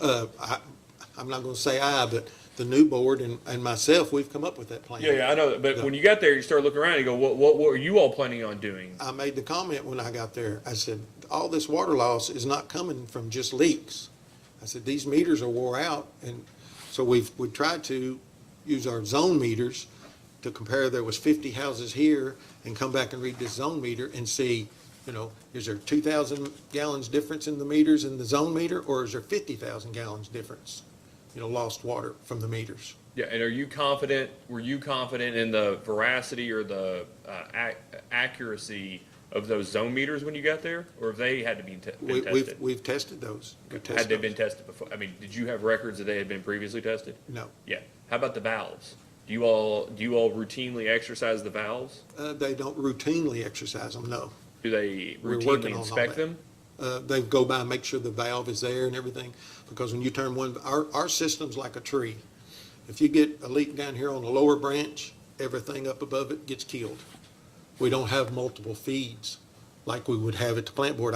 I'm not going to say but the new board and myself, we've come up with that plan. Yeah, I know that. But when you got there, you start looking around and you go, what were you all planning on doing? I made the comment when I got there. I said, all this water loss is not coming from just leaks. I said, these meters are wore out, and So we tried to use our zone meters to compare, there was 50 houses here, and come back and read this zone meter and see, is there 2,000 gallons difference in the meters in the zone meter, or is there 50,000 gallons difference, lost water from the meters? Yeah, and were you confident in the veracity or the accuracy of those zone meters when you got there? Or have they had to been tested? We've tested those. Had they been tested before? I mean, did you have records that they had been previously tested? No. Yeah. How about the valves? Do you all routinely exercise the valves? They don't routinely exercise them, no. Do they We're working routinely on all inspect that. them? They go by and make sure the valve is there and everything, because when you turn our system's like a tree. If you get a leak down here on the lower branch, everything up above it gets killed. We don't have multiple feeds like we would have at the plant board.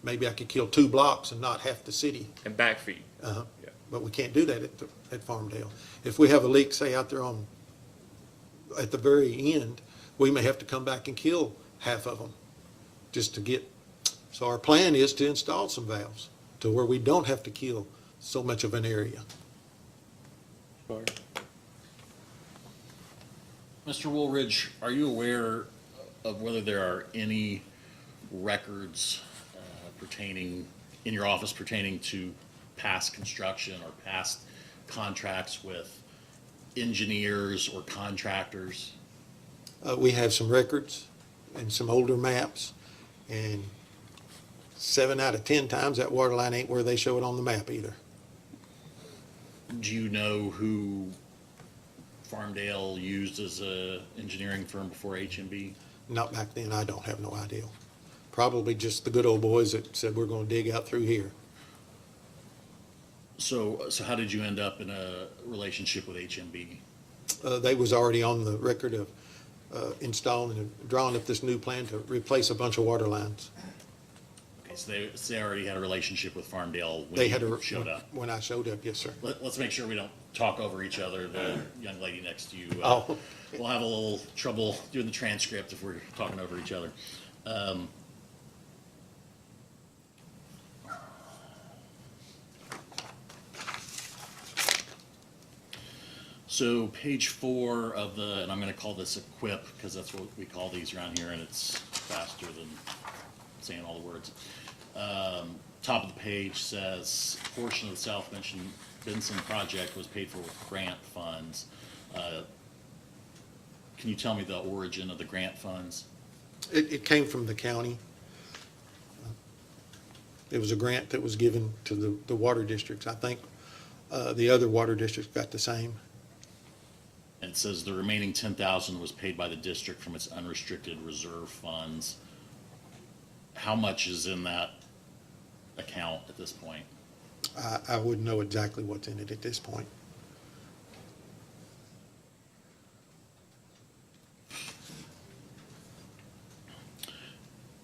Maybe I could kill 2 blocks and not half the city. And backfeed? Uh-huh. Yeah. But we can't do that at Farmdale. If we have a leak, say, out there at the very end, we may have to come back and kill half of them just to get. So our plan is to install some valves to where we don't have to kill so much of an area. Mr. Woolridge, are you aware of whether there are any records in your office pertaining to past construction or past contracts with engineers or contractors? We have some records and some older maps, and 7 out of 10 times that water line ain't where they show it on the map either. Do you know who Farmdale used as a engineering firm before HMB? Not back then, I don't have no idea. Probably just the good old boys that said, we're gonna dig out through here. So how did you end up in a relationship with HMB? They was already on the record of installing and drawing up this new plan to replace a bunch of water lines. Okay, so they already had a relationship with Farmdale They when had you showed up. When I showed up, yes, sir. Let's make sure we don't talk over each other. The young lady next to you, Oh. we'll have a little trouble doing the transcript if we're talking over each other. So page 4 of and I'm gonna call this a quip, because that's what we call these around here, and it's faster than saying all the words. Top of the page says, portion of the South Benson project was paid for with grant funds. Can you tell me the origin of the grant funds? It came from the county. It was a grant that was given to the water districts. I think the other water districts got the same. And it says the remaining 10,000 was paid by the district from its unrestricted reserve funds. How much is in that account at this point? I wouldn't know exactly what's in it at this point.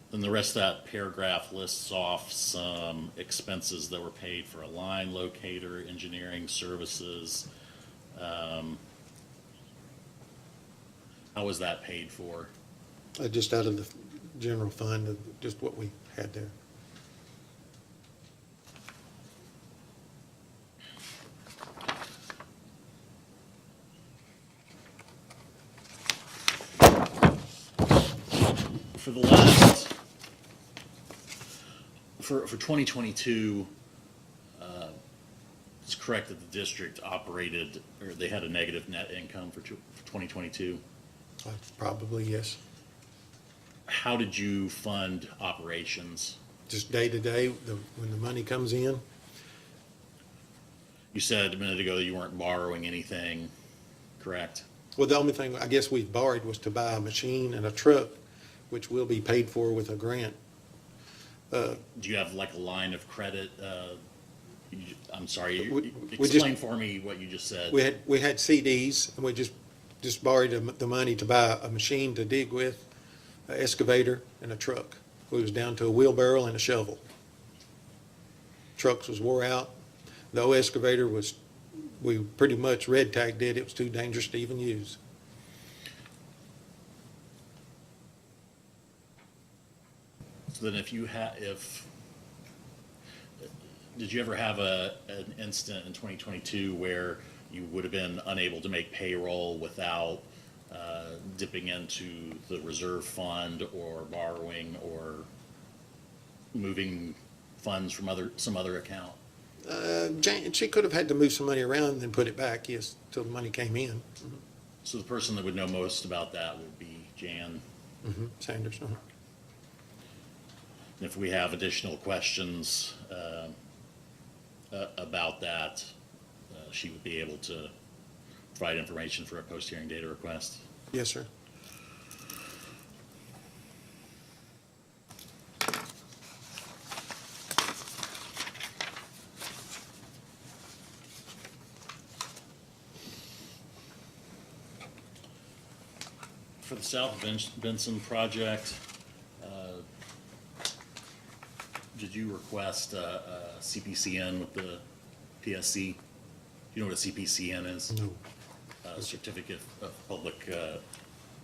Then the rest of that paragraph lists off some expenses that were paid for a line locator, engineering services. How was that paid for? Just out of the general fund, of just what we had there. For the last, for 2022, it's correct that the district operated, or they had a negative net income for 2022. Probably, yes. How did you fund operations? Just day to day, when the money comes in. You said a minute ago that you weren't borrowing anything, correct? Well, the only thing I guess we borrowed was to buy a machine and a truck, which will be paid for with a grant. Do you have like a line of credit? I'm sorry, We explain for me what you just said. We had CDs, and we just borrowed the money to buy a machine to dig with, an excavator, and a truck. We was down to a wheelbarrow and a shovel. Trucks was wore out. The old excavator we pretty much red tagged it. It was too dangerous to even use. So then if Did you ever have an incident in 2022 where you would have been unable to make payroll without dipping into the reserve fund or borrowing or moving funds from some other account? She could have had to move some money around and then put it back, yes, till the money came in. So the person that would know most about that would be Jan. Sanders. And if we have additional questions about that, she would be able to provide information for a post-hearing data request. Yes, sir. For the South Benson project, did you request a CPCN with the PSC? Do you know what a CPCN is? No. Certificate of Public,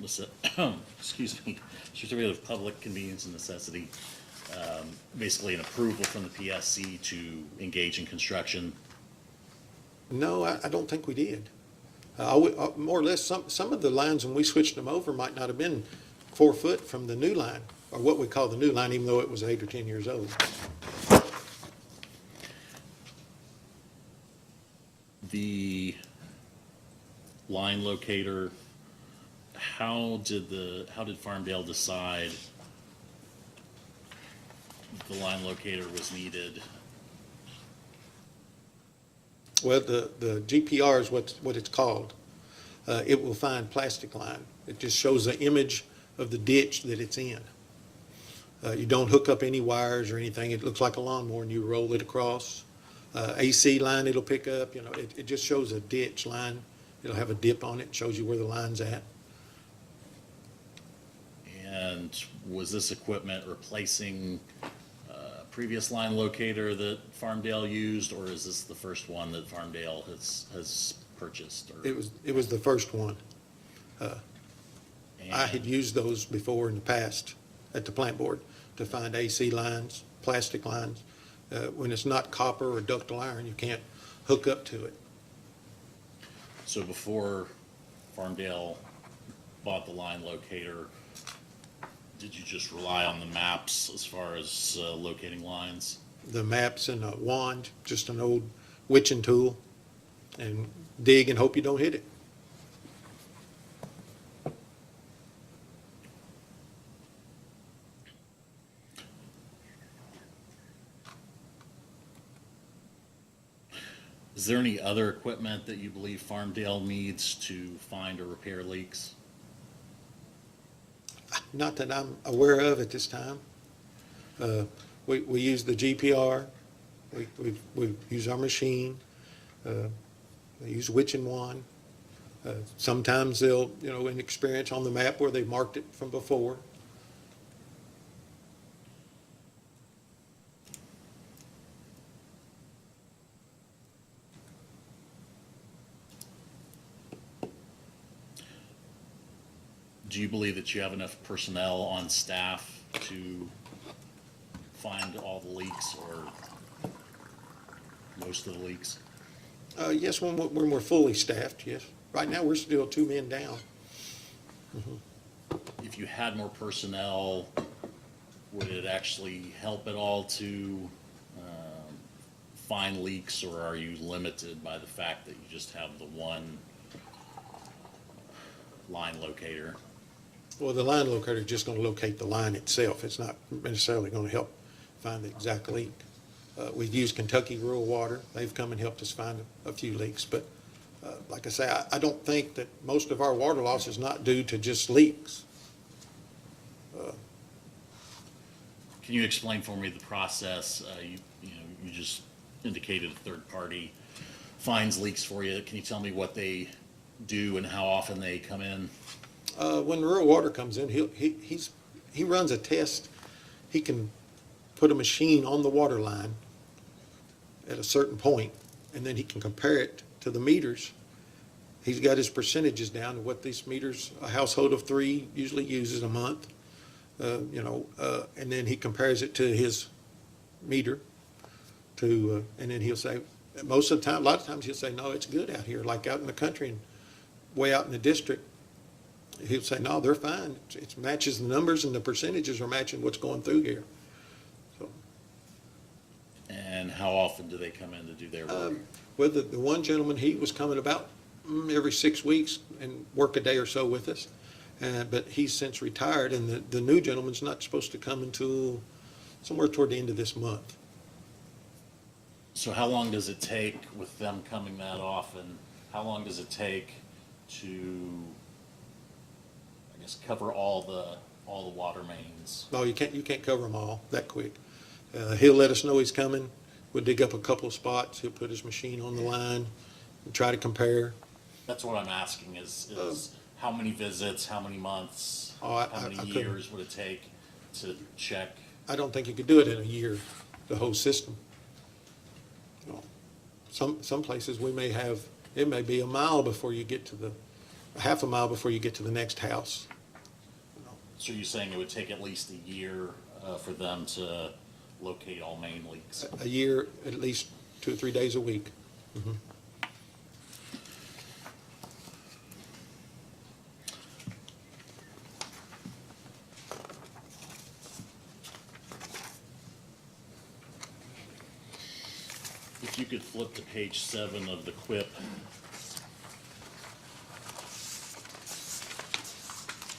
excuse me, Certificate of Public Convenience and Necessity. Basically an approval from the PSC to engage in construction. No, I don't think we did. More or less, some of the lines, when we switched them over, might not have been 4 foot from the new line, or what we call the new line, even though it was 8 or 10 years old. The line locator, how did Farmdale decide the line locator was needed? Well, the GPR is what it's called. It will find plastic line. It just shows the image of the ditch that it's in. You don't hook up any wires or anything. It looks like a lawnmower and you roll it across. AC line it'll pick up, it just shows a ditch line. It'll have a dip on it, shows you where the line's at. And was this equipment replacing previous line locator that Farmdale used, or is this the first one that Farmdale has purchased? Or? It was the first one. I had used those before in the past at the plant board to find AC lines, plastic lines. When it's not copper or ductile iron, you can't hook up to it. So before Farmdale bought the line locator, did you just rely on the maps as far as locating lines? The maps and a wand, just an old witching tool, and dig and hope you don't hit it. Is there any other equipment that you believe Farmdale needs to find or repair leaks? Not that I'm aware of at this time. We use the GPR, we use our machine, we use witching wand. Sometimes they'll, in experience on the map where they've marked it from before. Do you believe that you have enough personnel on staff to find all the leaks or most of the leaks? Yes, when we're fully staffed, yes. Right now, we're still 2 men down. If you had more personnel, would it actually help at all to find leaks, or are you limited by the fact that you just have the one line locator? Well, the line locator is just going to locate the line itself. It's not necessarily going to help find the exact leak. We've used Kentucky Rural Water. They've come and helped us find a few leaks. But like I say, I don't think that most of our water loss is not due to just leaks. Can you explain for me the process? You just indicated a third party finds leaks for you. Can you tell me what they do and how often they come in? When rural water comes in, he runs a test. He can put a machine on the water line at a certain point, and then he can compare it to the meters. He's got his percentages down to what these meters, a household of 3 usually uses a month, and then he compares it to his meter, and then he'll say, most of the time, a lot of times he'll say, no, it's good out here, like out in the country and way out in the district. He'll say, no, they're fine. It matches the numbers and the percentages are matching what's going through here. So, And how often do they come in to do their work? well, the one gentleman, he was coming about every 6 weeks and work a day or so with us. But he's since retired, and the new gentleman's not supposed to come until somewhere toward the end of this month. So how long does it take with them coming that often? How long does it take to, I guess, cover all the water mains? No, you can't cover them all that quick. He'll let us know he's coming. We'll dig up a couple of spots. He'll put his machine on the line and try to compare. That's what I'm asking is how many visits, how many months, Oh, how many I couldn't- years would it take to check? I don't think you could do it in a year, the whole system. You know, some places we may have, it may be a mile before you get to half a mile before you get to the next house. So you're saying it would take at least a year for them to locate all main leaks? A year, at least 2 or 3 days a week. If you could flip to page 7 of the quip,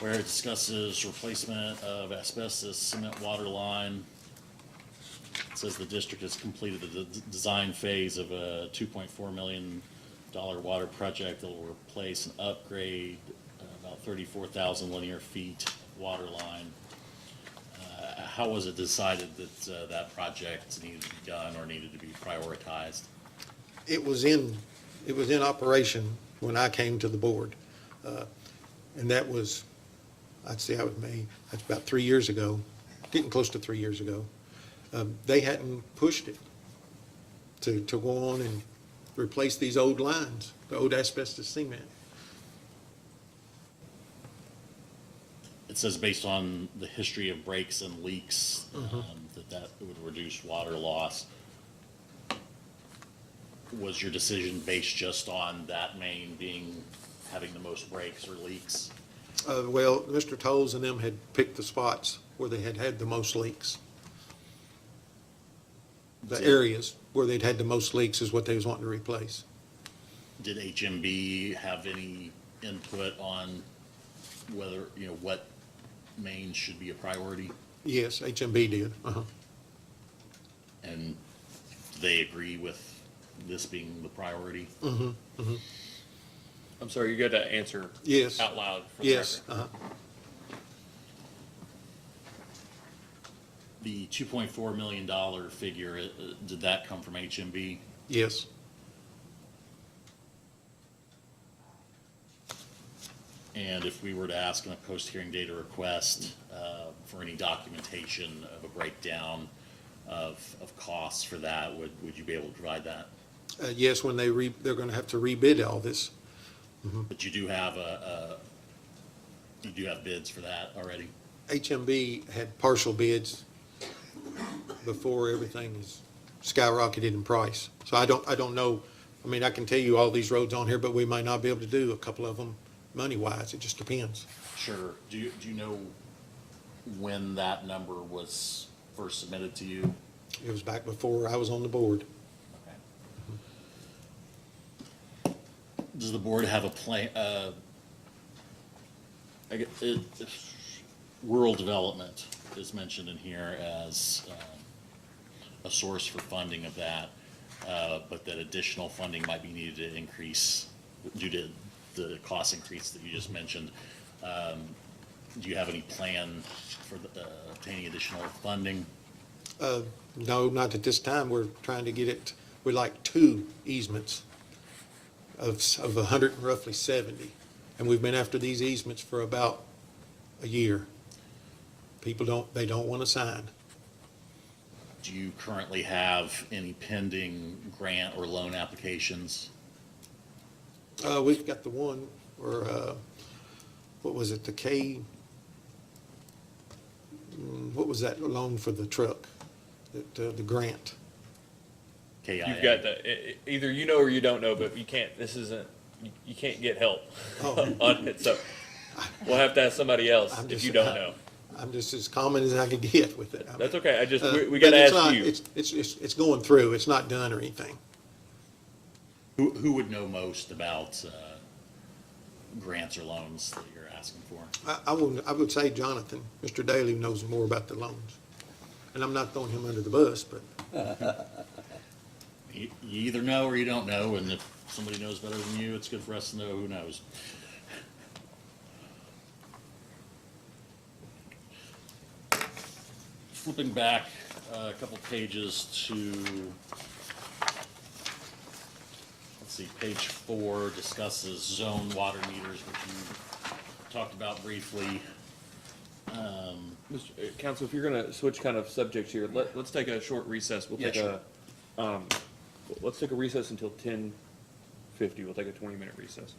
where it discusses replacement of asbestos cement water line. It says the district has completed the design phase of a $2.4 million water project that will replace and upgrade about 34,000 linear feet water line. How was it decided that that project needed to be done or needed to be prioritized? It was in operation when I came to the board. And that was, I'd say that's about 3 years ago, getting close to 3 years ago. They hadn't pushed it to go on and replace these old lines, the old asbestos cement. It says based on the history of breaks and leaks, that would reduce water loss. Was your decision based just on that main having the most breaks or leaks? Well, Mr. Tolles and them had picked the spots where they had the most leaks. The areas where they'd had the most leaks is what they was wanting to replace. Did HMB have any input on whether, what mains should be a priority? Yes, HMB did. And do they agree with this being the priority? I'm sorry, you got to answer Yes. out loud. For the Yes. record. The $2.4 million figure, did that come from HMB? Yes. And if we were to ask in a post-hearing data request for any documentation of a breakdown of costs for that, would you be able to provide that? Yes, when they're going to have to rebid all this. But you do have bids for that already? HMB had partial bids before everything is skyrocketed in price. So I don't know. I mean, I can tell you all these roads on here, but we might not be able to do a couple of them money-wise. It just depends. Sure. Do you know when that number was first submitted to you? It was back before I was on the board. Okay. Does the board have a plan, rural development is mentioned in here as a source for funding of that, but that additional funding might be needed to increase due to the cost increase that you just mentioned. Do you have any plan for obtaining additional funding? No, not at this time. We're trying to get it, we're like 2 easements of 100 and roughly 70. And we've been after these easements for about a year. People they don't want to sign. Do you currently have any pending grant or loan applications? We've got the one where, what was it, what was that loan for the truck? The grant? KIA. You've got either you know or you don't know, but you can't, this isn't, you can't get help Oh. on it, so we'll have to ask somebody else I'm if just- you don't know. I'm just as common as I can get with it. I mean, That's okay, we but gotta it's ask not- you. It's going through, it's not done or anything. Who would know most about grants or loans that you're asking for? I would say Jonathan, Mr. Daly knows more about the loans. And I'm not throwing him under the bus, but You either know or you don't know, and if somebody knows better than you, it's good for us to know who knows. Flipping back a couple pages to, let's see, page 4 discusses zone water meters, which you talked about briefly. Council, if you're gonna switch kind of subjects here, let's take a short recess. We'll Yeah, take let's take a recess until 10:50. We'll take a 20-minute recess.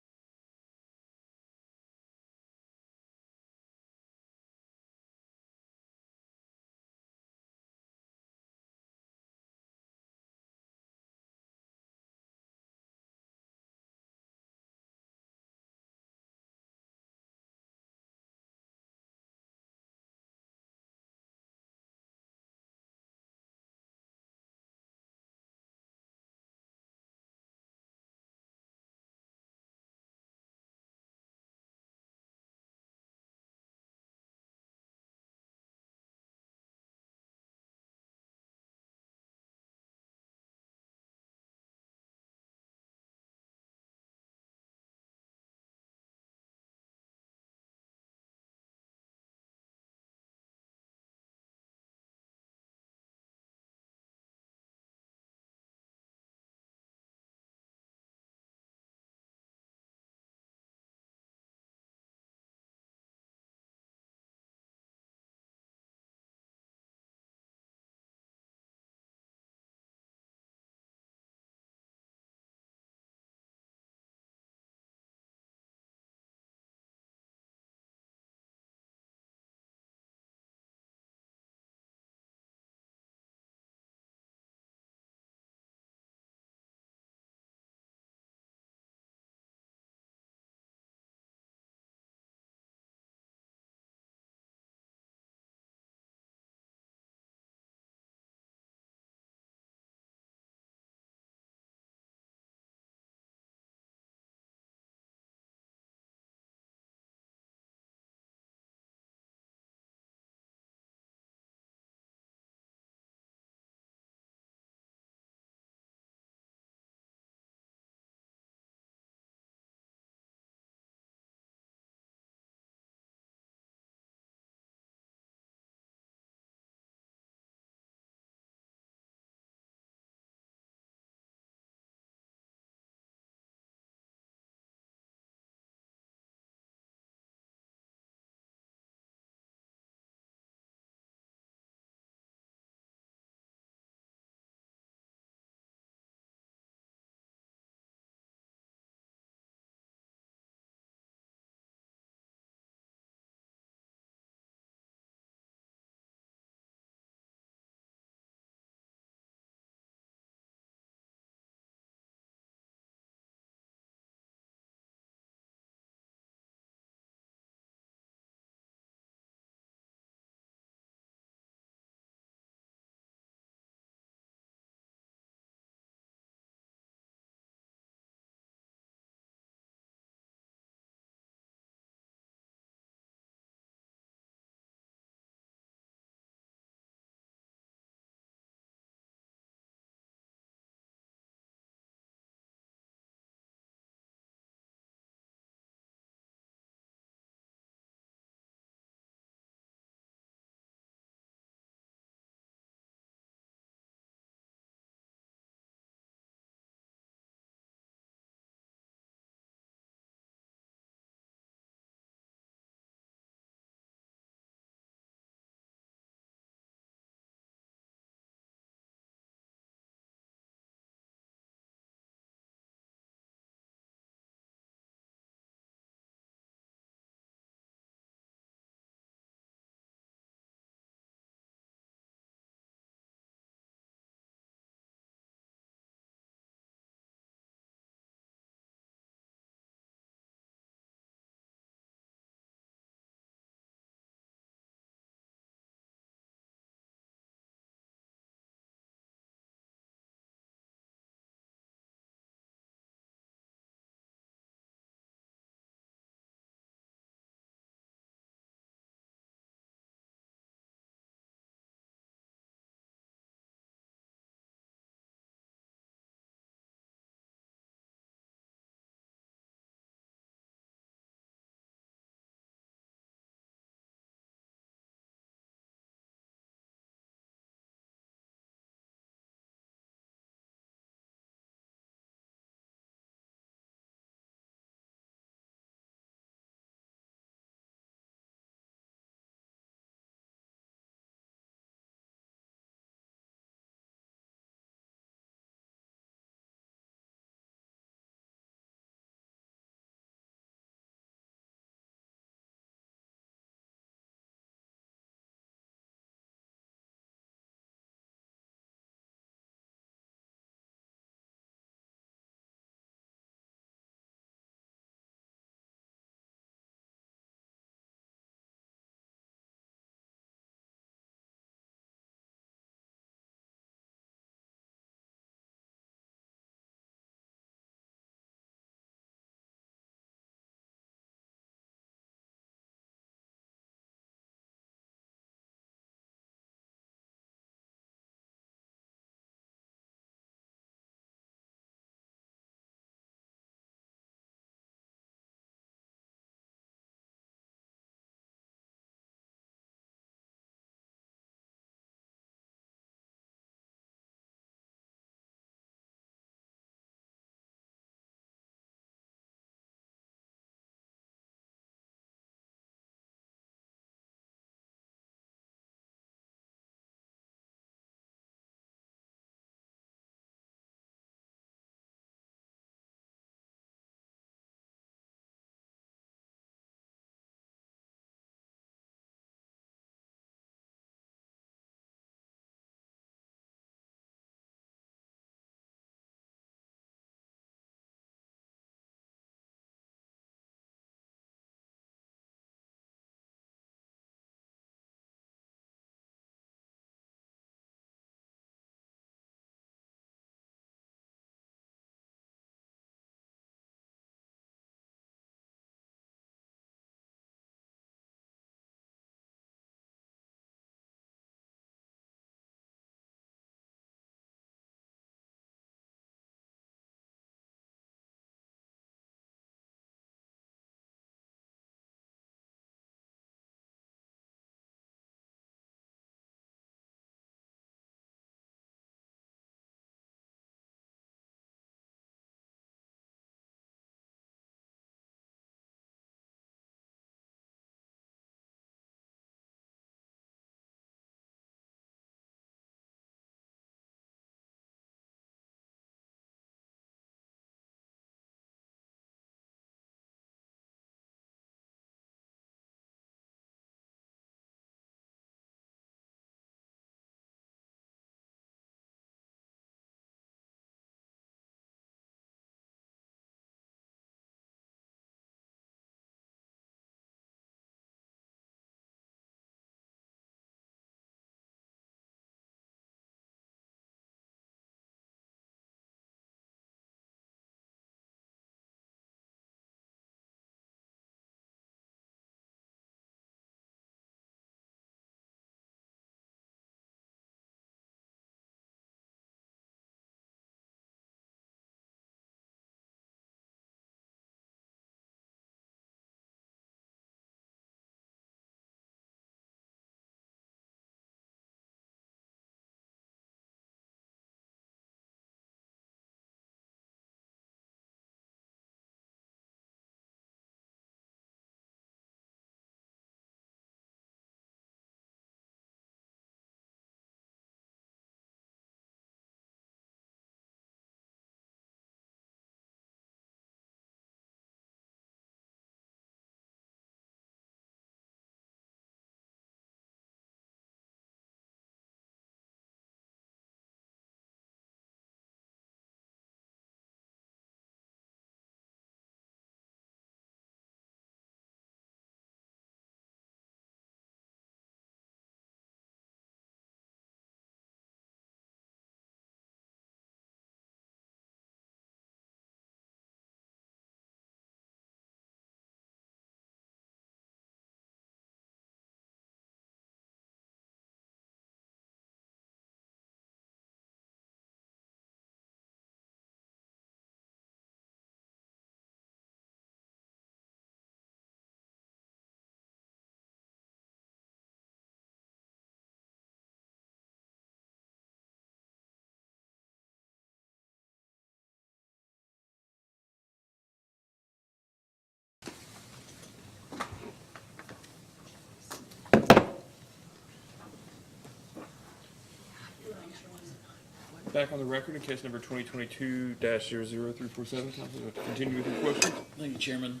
Back on the record in case number 2022-00347. Council, to continue with your questions. Thank you, Chairman.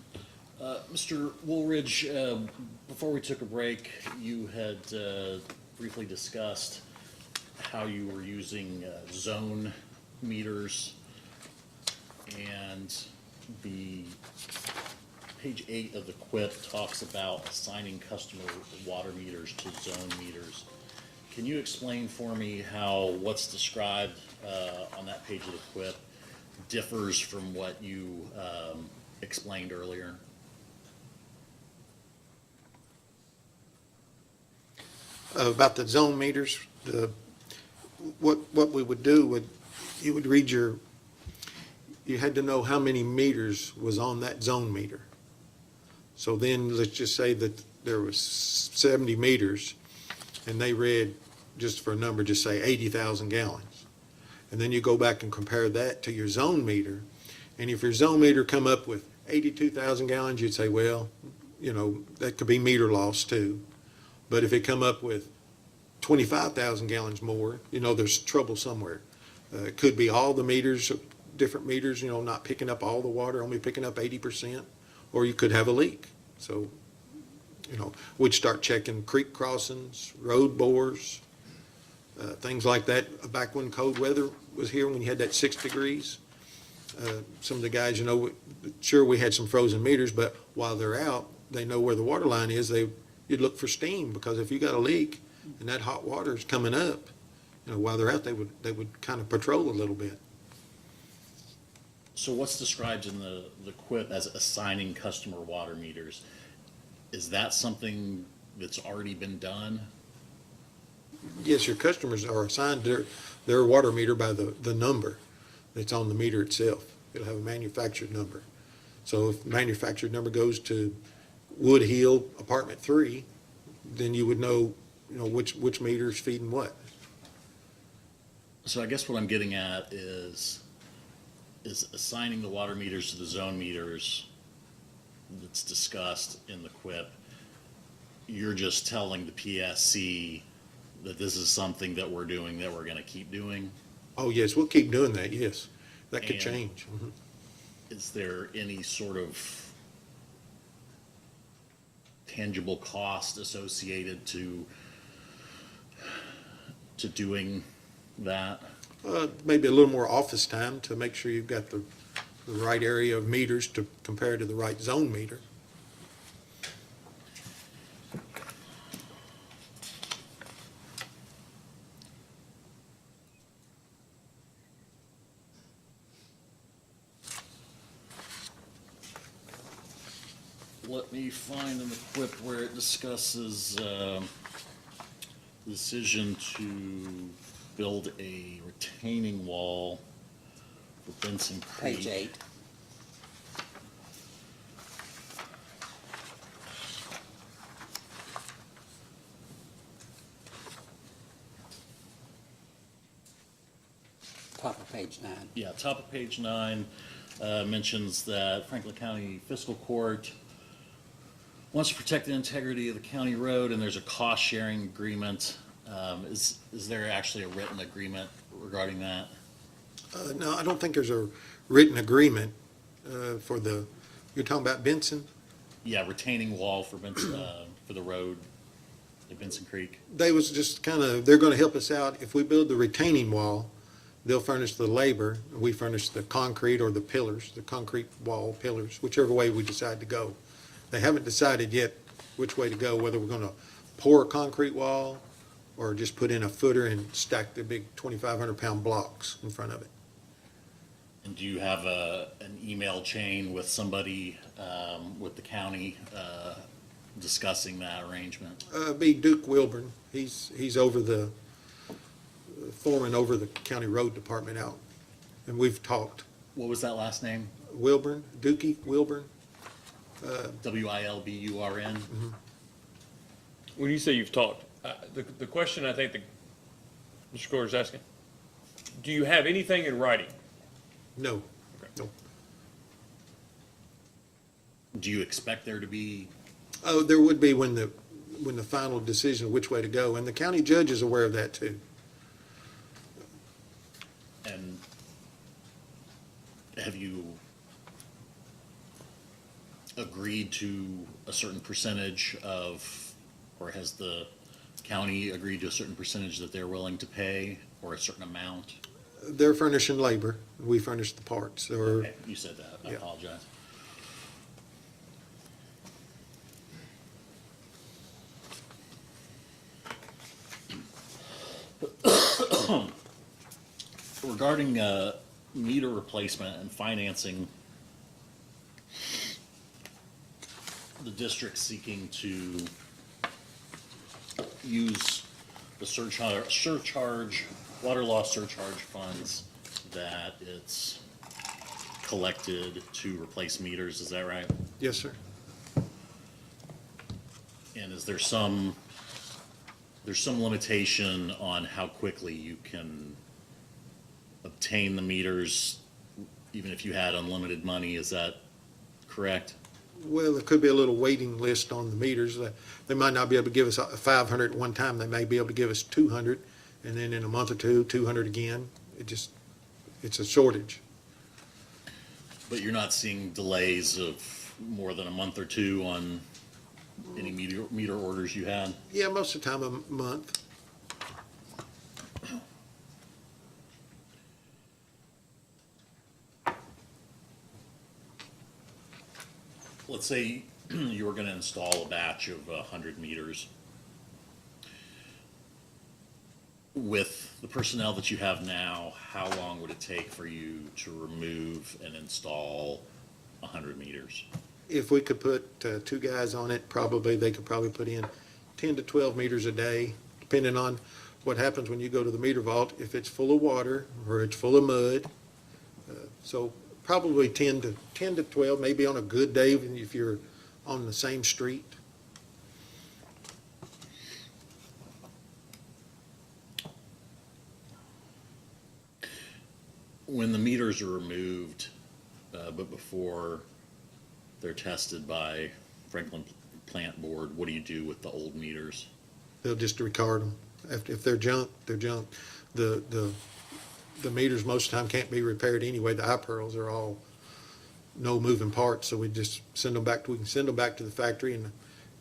Mr. Woolridge, before we took a break, you had briefly discussed how you were using zone meters, and the page 8 of the QUIP talks about assigning customer water meters to zone meters. Can you explain for me how what's described on that page of the QUIP differs from what you explained earlier? About the zone meters, what we would do you would read you had to know how many meters was on that zone meter. So then, let's just say that there was 70 meters, and they read, just for a number, just say 80,000 gallons. And then you go back and compare that to your zone meter, and if your zone meter come up with 82,000 gallons, you'd say, well, that could be meter loss too. But if it come up with 25,000 gallons more, there's trouble somewhere. It could be all the meters, different meters, not picking up all the water, only picking up 80%, or you could have a leak. So, we'd start checking creek crossings, road bores, things like that. Back when cold weather was here, when you had that 6 degrees, some of the guys, sure, we had some frozen meters, but while they're out, they know where the water line is. You'd look for steam, because if you got a leak and that hot water is coming up, while they're out, they would kind of patrol a little bit. So what's described in the QUIP as assigning customer water meters? Is that something that's already been done? Yes, your customers are assigned their water meter by the number that's on the meter itself. It'll have a manufactured number. So if the manufactured number goes to Wood Hill Apartment 3, then you would know, which meter is feeding what. So I guess what I'm getting at is assigning the water meters to the zone meters that's discussed in the QUIP. You're just telling the PSC that this is something that we're doing, that we're going to keep doing? Oh, yes, we'll keep doing that, yes. That could And change. Mhm. Is there any sort of tangible cost associated to doing that? Maybe a little more office time to make sure you've got the right area of meters to compare to the right zone meter. Let me find in the QUIP where it discusses the decision to build a retaining wall for Benson Creek. Page 8. Top of page 9. Yeah, top of page 9 mentions that Franklin County Fiscal Court wants to protect the integrity of the county road, and there's a cost-sharing agreement. Is there actually a written agreement regarding that? No, I don't think there's a written agreement you're talking about Benson? Yeah, retaining wall for Benson, for the road at Benson Creek. They was just they're gonna help us out. If we build the retaining wall, they'll furnish the labor, and we furnish the concrete or the pillars, the concrete wall pillars, whichever way we decide to go. They haven't decided yet which way to go, whether we're gonna pour a concrete wall or just put in a footer and stack the big 2,500-pound blocks in front of it. And do you have an email chain with somebody with the county discussing that arrangement? Be Duke Wilburn. He's over the foreman over the county road department out, and we've talked. What was that last name? Wilburn, Dookie Wilburn. Wilburn? When you say you've talked, the question I think that Mr. Schooler is asking, do you have anything in writing? No, no. Do you expect there to be? Oh, there would be when the final decision of which way to go, and the county judge is aware of that too. And have you agreed to a certain percentage of, or has the county agreed to a certain percentage that they're willing to pay, or a certain amount? They're furnishing labor, we furnish the parts, or, Okay, you said that, I Yeah. apologize. Regarding meter replacement and financing, the district seeking to use the surcharge, water loss surcharge funds that it's collected to replace meters, is that right? yes, sir. And is there some limitation on how quickly you can obtain the meters, even if you had unlimited money, is that correct? Well, there could be a little waiting list on the meters. They might not be able to give us 500 at one time. They may be able to give us 200, and then in a month or two, 200 again. It's a shortage. But you're not seeing delays of more than a month or two on any meter orders you had? Yeah, most of the time a month. Let's say you were gonna install a batch of 100 meters. With the personnel that you have now, how long would it take for you to remove and install 100 meters? If we could put two guys on it, they could probably put in 10 to 12 meters a day, depending on what happens when you go to the meter vault, if it's full of water or it's full of mud. So probably 10 to 12, maybe on a good day if you're on the same street. When the meters are removed, but before they're tested by Franklin Plant Board, what do you do with the old meters? They'll just recard them. If they're junk, they're junk. The meters most of the time can't be repaired anyway. The eye pearls are all no moving parts, so we just we can send them back to the factory, and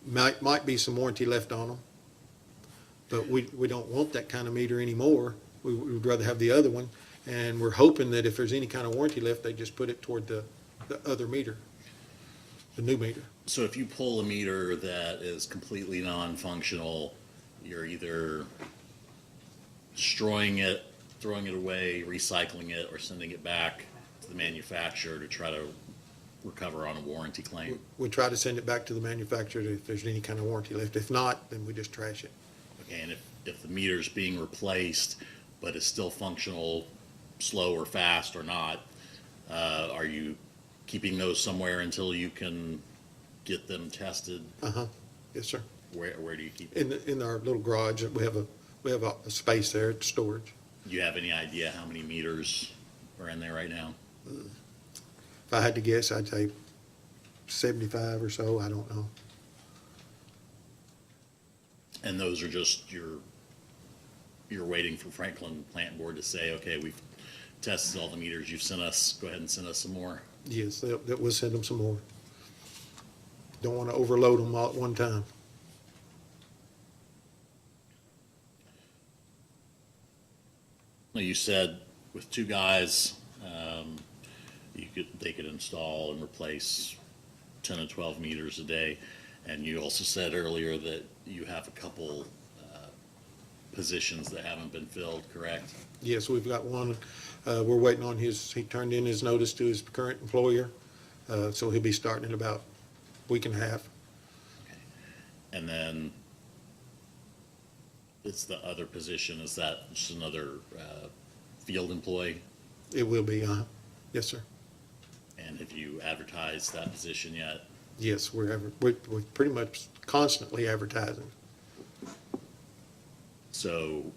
might be some warranty left on them. But we don't want that kind of meter anymore. We'd rather have the other one, and we're hoping that if there's any kind of warranty left, they just put it toward the other meter, the new meter. So if you pull a meter that is completely non-functional, you're either destroying it, throwing it away, recycling it, or sending it back to the manufacturer to try to recover on a warranty claim. We try to send it back to the manufacturer if there's any kind of warranty left. If not, then we just trash it. Okay, and if the meter's being replaced, but is still functional, slow or fast or not, are you keeping those somewhere until you can get them tested? Yes, sir. Where do you keep them? In our little garage, we have a space there, it's storage. Do you have any idea how many meters are in there right now? If I had to guess, I'd say 75 or so, I don't know. And those are just you're waiting for Franklin Plant Board to say, okay, we've tested all the meters you've sent us, go ahead and send us some more. Yes, we'll send them some more. Don't want to overload them all at one time. Now, you said with two guys, they could install and replace 10 to 12 meters a day. And you also said earlier that you have a couple positions that haven't been filled, correct? Yes, we've got one, we're waiting on he turned in his notice to his current employer, so he'll be starting in about a week and a half. And then it's the other position, is that just another field employee? It will be, yes, sir. And have you advertised that position yet? Yes, we're pretty much constantly advertising. So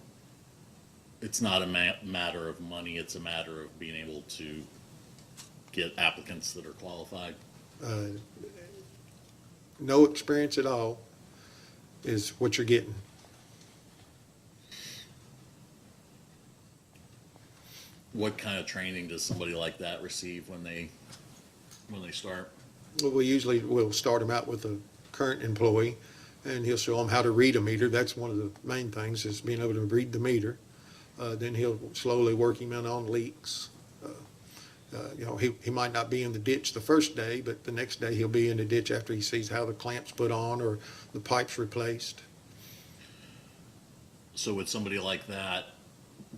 it's not a matter of money, it's a matter of being able to get applicants that are qualified? No experience at all is what you're getting. What kind of training does somebody like that receive when they start? Well, we usually will start them out with a current employee, and he'll show them how to read a meter. That's one of the main things, is being able to read the meter. Then he'll slowly work him in on leaks. You know, he might not be in the ditch the first day, but the next day he'll be in the ditch after he sees how the clamp's put on or the pipe's replaced. So would somebody like that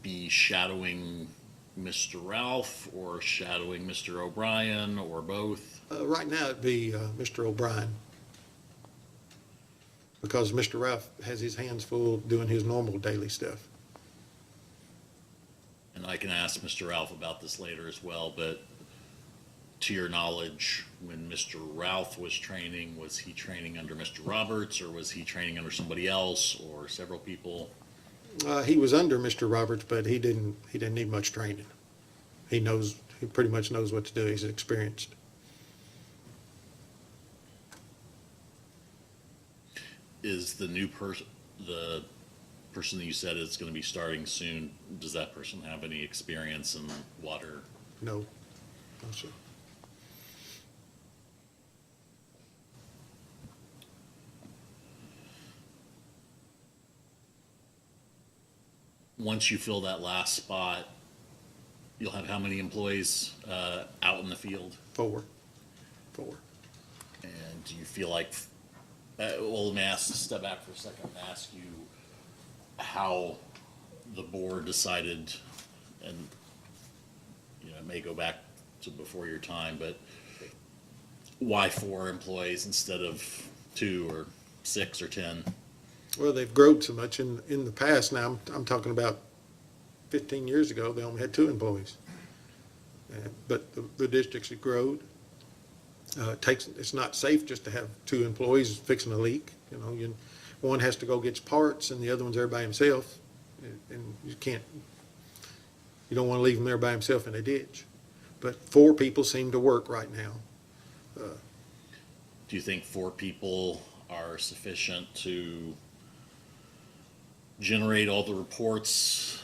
be shadowing Mr. Ralph or shadowing Mr. O'Brien or both? Right now it'd be Mr. O'Brien, because Mr. Ralph has his hands full doing his normal daily stuff. And I can ask Mr. Ralph about this later as well, but to your knowledge, when Mr. Ralph was training, was he training under Mr. Roberts, or was he training under somebody else or several people? He was under Mr. Roberts, but he didn't need much training. He pretty much knows what to do. He's experienced. Is the new person, the person that you said is going to be starting soon, does that person have any experience in water? No, no, sir. Once you fill that last spot, you'll have how many employees out in the field? Four. And do you feel like, well, let me step back for a second and ask you how the board decided, and, you know, it may go back to before your time, but why 4 employees instead of 2 or 6 or 10? Well, they've grown so much in the past. Now, I'm talking about 15 years ago, they only had 2 employees. But the districts have grown. It's not safe just to have 2 employees fixing a leak. You know, one has to go get parts and the other one's there by himself. And you don't want to leave him there by himself in a ditch. But 4 people seem to work right now. Do you think 4 people are sufficient to generate all the reports,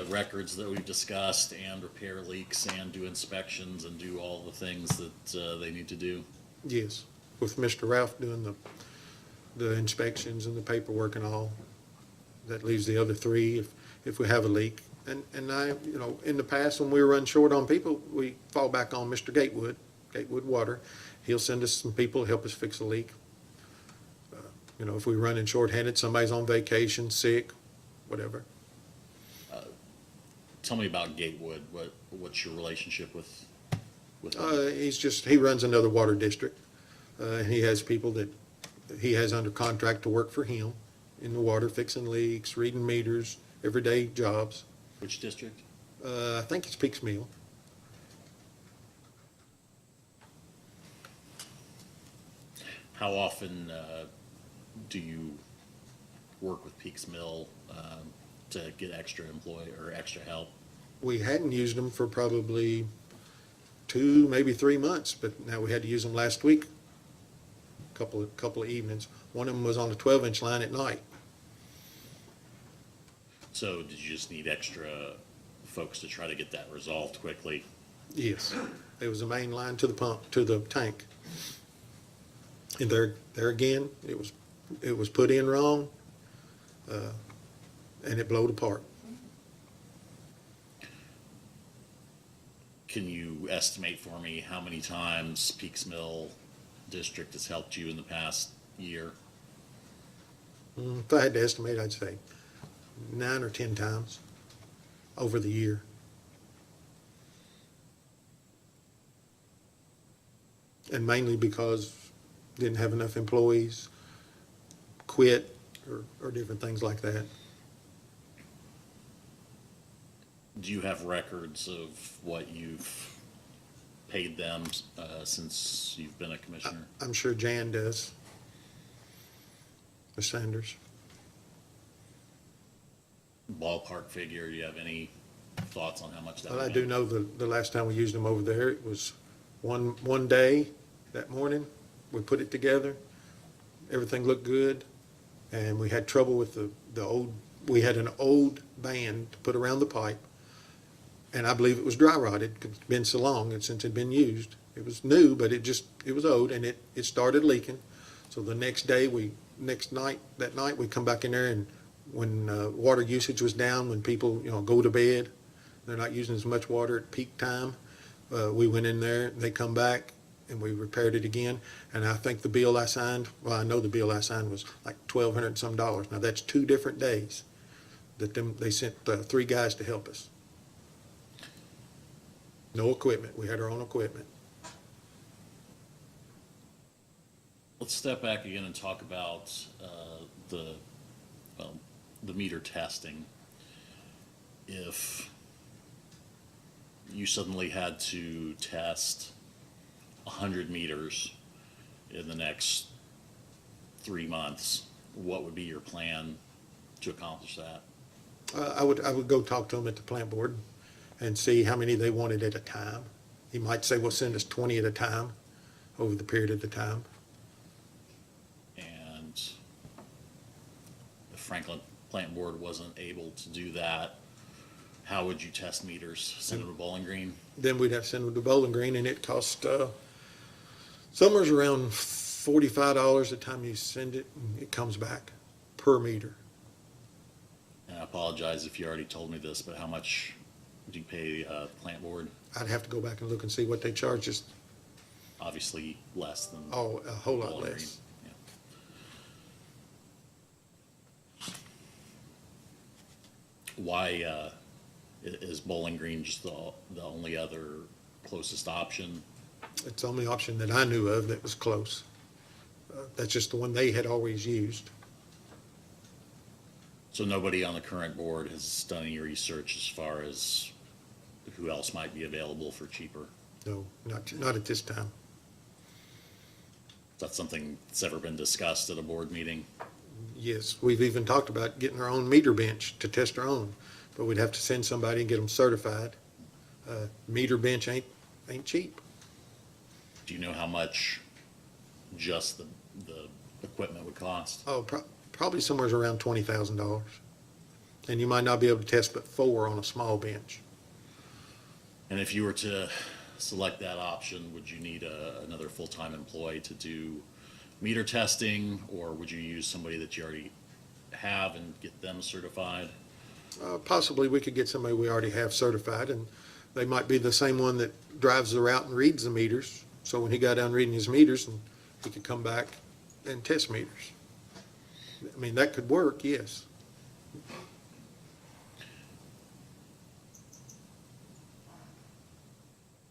records that we've discussed, and repair leaks and do inspections and do all the things that they need to do? Yes, with Mr. Ralph doing the inspections and the paperwork and all. That leaves the other 3 if we have a leak. And you know, in the past when we were running short on people, we fall back on Mr. Gatewood Water. He'll send us some people to help us fix a leak. You know, if we're running short-handed, somebody's on vacation, sick, whatever. Tell me about Gatewood. What's your relationship with him? He runs another water district. And he has people that he has under contract to work for him in the water, fixing leaks, reading meters, everyday jobs. Which district? I think it's Peaks Mill. How often do you work with Peaks Mill to get extra employee or extra help? We hadn't used them for probably 2, maybe 3 months, but now we had to use them last week. Couple of evenings. One of them was on a 12-inch line at night. So did you just need extra folks to try to get that resolved quickly? Yes, it was a main line to the pump, to the tank. And there again, it was put in wrong, and it blowed apart. Can you estimate for me how many times Peaks Mill District has helped you in the past year? If I had to estimate, I'd say 9 or 10 times over the year. And mainly because didn't have enough employees, quit, or different things like that. Do you have records of what you've paid them since you've been a commissioner? I'm sure Jan does. Ms. Sanders. Ballpark figure, do you have any thoughts on how much that Well, I would do be? know the last time we used them over there, it was one day that morning. We put it together. Everything looked good. And we had trouble with we had an old band to put around the pipe. and I believe it was dry rotted, 'cause it's been so long and since it'd been used. It was new, but it was old, and it started leaking. So the next night, we come back in there, and when water usage was down, when people, go to bed, they're not using as much water at peak time, we went in there, they come back, and we repaired it again. And I think the bill I signed, I know the bill I signed was like $1,200 and some dollars. Now, that's 2 different days that they sent 3 guys to help us. No equipment. We had our own equipment. Let's step back again and talk about the meter testing. If you suddenly had to test 100 meters in the next 3 months, what would be your plan to accomplish that? I would go talk to them at the plant board and see how many they wanted at a time. He might say, well, send us 20 at a time over the period of the time. And if Franklin Plant Board wasn't able to do that, how would you test meters? Send them to Bowling Green? Then we'd have to send them to Bowling Green, and it cost, somewhere's around $45 the time you send it, and it comes back per meter. And I apologize if you already told me this, but how much do you pay Plant Board? I'd have to go back and look and see what they charge us. Obviously less than. Oh, a whole lot Bowling less. Green. Yeah. Why is Bowling Green just the only other closest option? It's the only option that I knew of that was close. That's just the one they had always used. So nobody on the current board has done any research as far as who else might be available for cheaper? No, not at this time. Is that something that's ever been discussed at a board meeting? Yes, we've even talked about getting our own meter bench to test our own, but we'd have to send somebody and get them certified. Meter bench ain't cheap. Do you know how much just the equipment would cost? Oh, probably somewhere around $20,000. And you might not be able to test but 4 on a small bench. And if you were to select that option, would you need another full-time employee to do meter testing, or would you use somebody that you already have and get them certified? Possibly we could get somebody we already have certified, and they might be the same one that drives the route and reads the meters. So when he got down reading his meters, and he could come back and test meters. I mean, that could work, yes.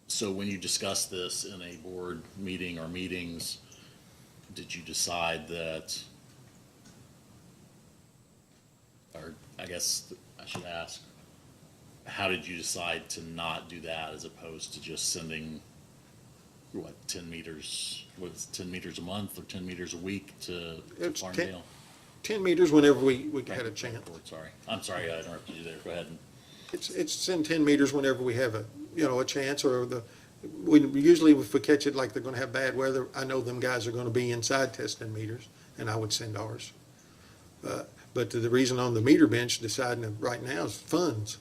So when you discussed this in a board meeting or meetings, did you decide that, or I guess I should ask, how did you decide to not do that as opposed to just sending, 10 meters, 10 meters a month or 10 meters a week to It's 10, 10 meters whenever we had a chance. Sorry, I'm sorry I interrupted you there, go ahead. It's send 10 meters whenever we have a chance, or usually if we catch it like they're gonna have bad weather, I know them guys are gonna be inside testing meters, and I would send ours. But the reason on the meter bench deciding right now is funds.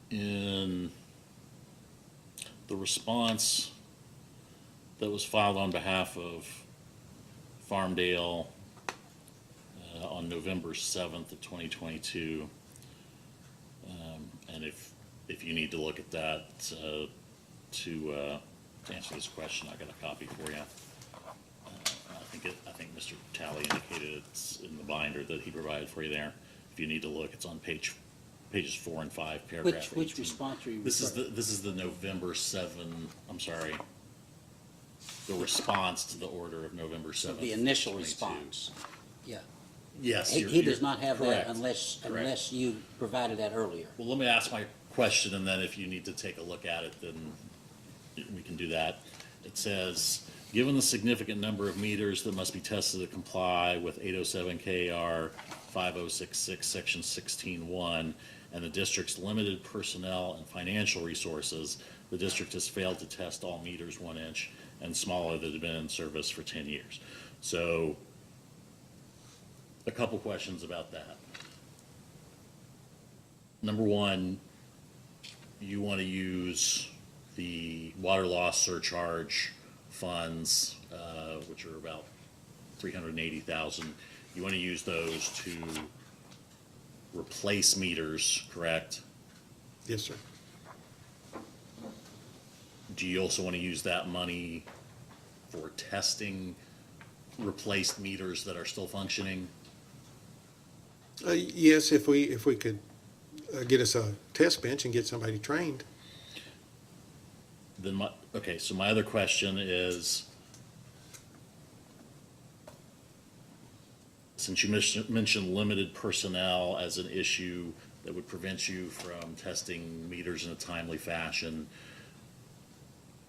In the response that was filed on behalf of Farmdale on November 7th of 2022, and if you need to look at that to answer this question, I got a copy for you. I think Mr. Talley indicated it's in the binder that he provided for you there. If you need to look, it's on pages 4 and 5, paragraph 18. Which response are you This referring? is the November 7, I'm sorry, the response to the order of November 7th. The initial 22. response, yeah. Yes. He does not have that correct, unless correct. you provided that earlier. Well, let me ask my question, and then if you need to take a look at it, then we can do that. It says, given the significant number of meters that must be tested to comply with 807 KR 5066, section 16.1, and the district's limited personnel and financial resources, the district has failed to test all meters 1 inch and smaller that have been in service for 10 years. So a couple questions about that. Number one, you want to use the water loss surcharge funds, which are about 380,000. You want to use those to replace meters, correct? Yes, sir. Do you also want to use that money for testing replaced meters that are still functioning? Yes, if we could get us a test bench and get somebody trained. Then okay, so my other question is, since you mentioned limited personnel as an issue that would prevent you from testing meters in a timely fashion,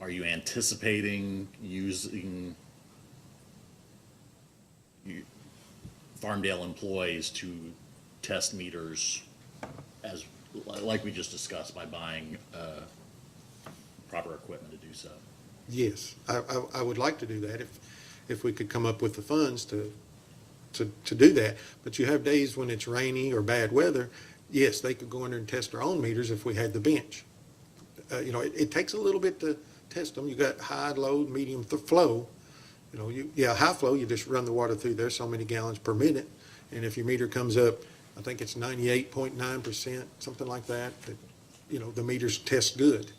are you anticipating using Farmdale employees to test meters as, like we just discussed, by buying proper equipment to do so? Yes, I would like to do that if we could come up with the funds to do that. But you have days when it's rainy or bad weather. Yes, they could go in there and test their own meters if we had the bench. It takes a little bit to test them. You got high load, medium flow. High flow, you just run the water through there so many gallons per minute. And if your meter comes up, I think it's 98.9%, something like that, the meters test good.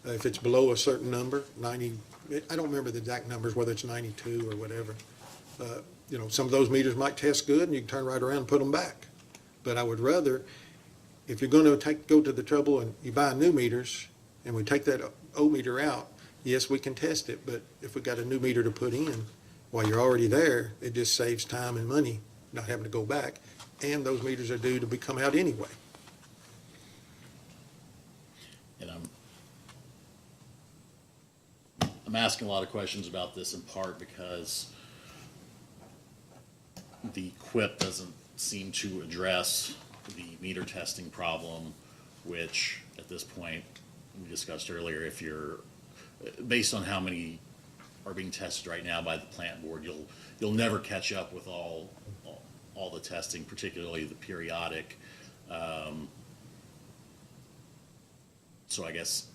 If it's below a certain number, 90, I don't remember the exact numbers, whether it's 92 or whatever. Some of those meters might test good and you can turn right around and put them back. But I would rather, if you're going to go to the trouble and you buy new meters and we take that old meter out, yes, we can test it, but if we got a new meter to put in while you're already there, it just saves time and money not having to go back. And those meters are due to come out anyway. And I'm asking a lot of questions about this in part because the QIP doesn't seem to address the meter testing problem, which at this point, we discussed earlier, if you're, based on how many are being tested right now by the plant board, you'll never catch up with all the testing, particularly the periodic. So I guess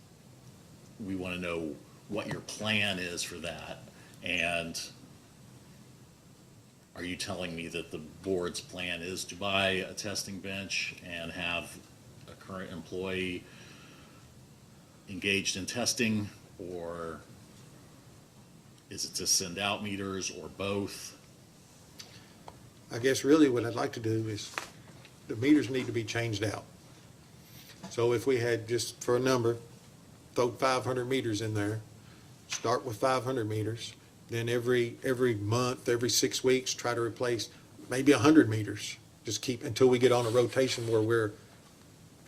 we want to know what your plan is for that. And are you telling me that the board's plan is to buy a testing bench and have a current employee engaged in testing, or is it to send out meters, or both? I guess really what I'd like to do is the meters need to be changed out. So if we had, just for a number, throw 500 meters in there, start with 500 meters, then every month, every 6 weeks, try to replace maybe 100 meters. Just keep until we get on a rotation where we're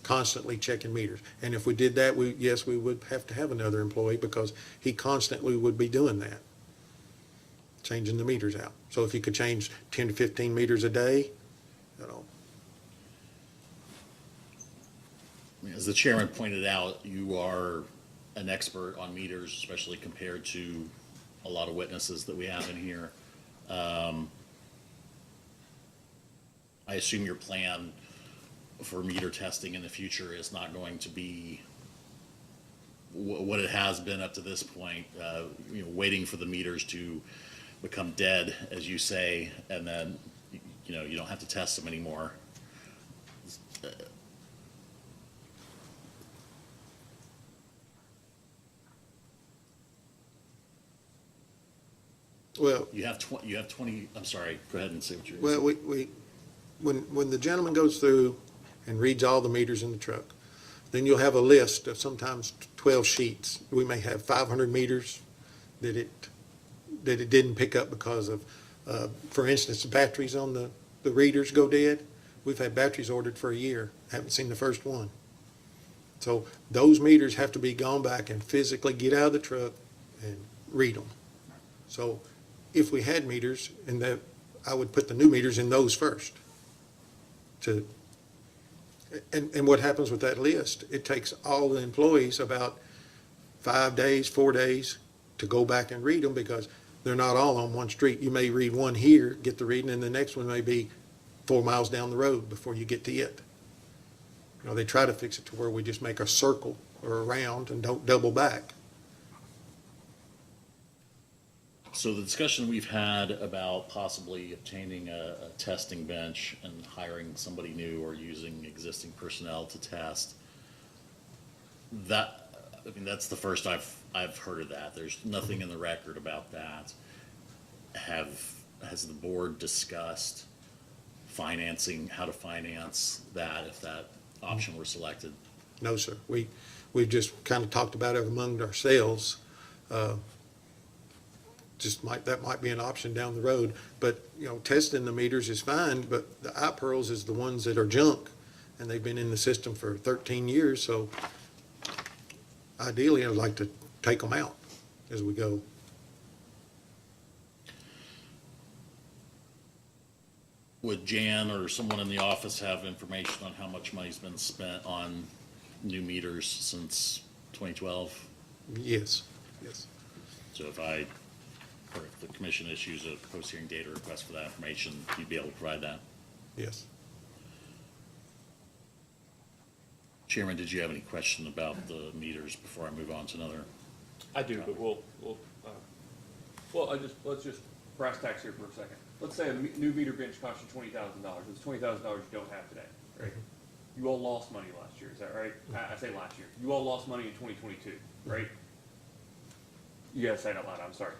constantly checking meters. And if we did that, we would have to have another employee because he constantly would be doing that, changing the meters out. So if you could change 10 to 15 meters a day, As the chairman pointed out, you are an expert on meters, especially compared to a lot of witnesses that we have in here. I assume your plan for meter testing in the future is not going to be what it has been up to this point, waiting for the meters to become dead, as you say, and then, you don't have to test them anymore. well, You have 20, I'm sorry, go ahead and say what you're well, when the gentleman goes through and reads all the meters in the truck, then you'll have a list of sometimes 12 sheets. We may have 500 meters that it didn't pick up because of, for instance, the batteries on the readers go dead. We've had batteries ordered for a year, haven't seen the first one. So those meters have to be gone back and physically get out of the truck and read them. So if we had meters, I would put the new meters in those first. And what happens with that list? It takes all the employees about 5 days, 4 days to go back and read them because they're not all on one street. You may read one here, get the reading, and the next one may be 4 miles down the road before you get to it. You know, they try to fix it to where we just make a circle or a round and don't double back. So the discussion we've had about possibly obtaining a testing bench and hiring somebody new or using existing personnel to test, that's the first I've heard of that. There's nothing in the record about that. Has the board discussed financing, how to finance that if that option were selected? No, sir. We've just kind of talked about it among ourselves. That might be an option down the road. But, you know, testing the meters is fine, but the iPearls is the ones that are junk, and they've been in the system for 13 years, so ideally, I'd like to take them out as we go. Would Jan or someone in the office have information on how much money's been spent on new meters since 2012? Yes. So if the commission issues a post-hearing data request for that information, you'd be able to provide that? Yes. Chairman, did you have any question about the meters before I move on to another? I do, but let's just brass tacks here for a second. Let's say a new meter bench costs you $20,000. It's $20,000 you don't have today, right? You all lost money last year, is that right? I say last year. You all lost money in 2022, right? You gotta say it out loud, I'm sorry.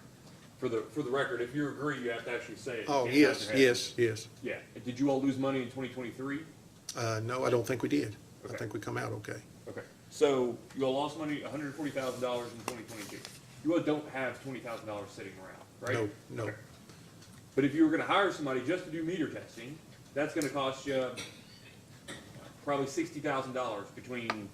For the record, if you agree, you have to actually say it. Oh, You can't raise your hand. yes. Yeah. Did you all lose money in 2023? No, I don't think we did. I Okay. think we come out okay. Okay. So you all lost money, $140,000 in 2022. You all don't have $20,000 sitting around, right? No. Okay. But if you were gonna hire somebody just to do meter testing, that's gonna cost you probably $60,000 between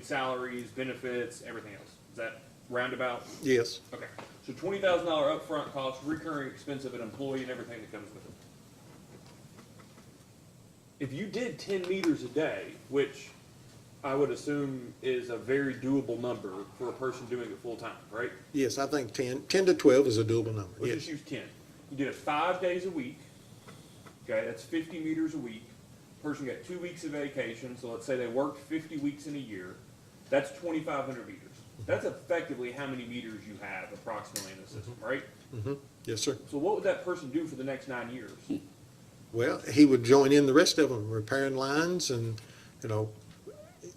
salaries, benefits, everything else. Is that roundabout? Yes. Okay. So $20,000 upfront cost, recurring expense of an employee and everything that comes with it. If you did 10 meters a day, which I would assume is a very doable number for a person doing it full time, right? Yes, I think 10 to 12 is a doable number. Let's Yes. just use 10. You did it 5 days a week. Okay, that's 50 meters a week. Person got 2 weeks of vacation, so let's say they worked 50 weeks in a year. That's 2,500 meters. That's effectively how many meters you have approximately in the system, right? Yes, sir. So what would that person do for the next 9 years? Well, he would join in the rest of them, repairing lines and,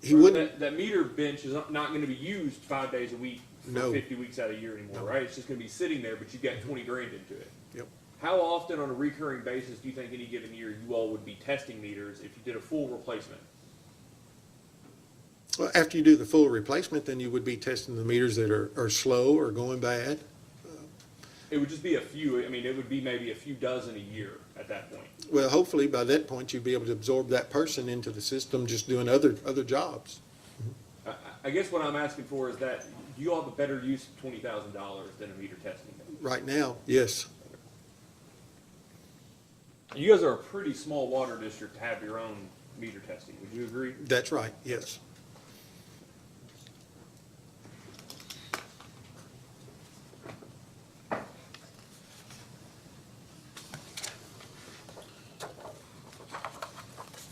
he wouldn't, That meter bench is not going to be used 5 days a week for No. 50 weeks out of the year anymore, No. right? It's just going to be sitting there, but you've got 20 grand into it. Yep. How often on a recurring basis do you think any given year you all would be testing meters if you did a full replacement? Well, after you do the full replacement, then you would be testing the meters that are slow or going bad. It would just be a few. I mean, it would be maybe a few dozen a year at that point. Well, hopefully by that point, you'd be able to absorb that person into the system, just doing other jobs. I guess what I'm asking for is that you all have a better use of $20,000 than a meter testing. Right now, yes. You guys are a pretty small water district to have your own meter testing. Would you agree? That's right, yes.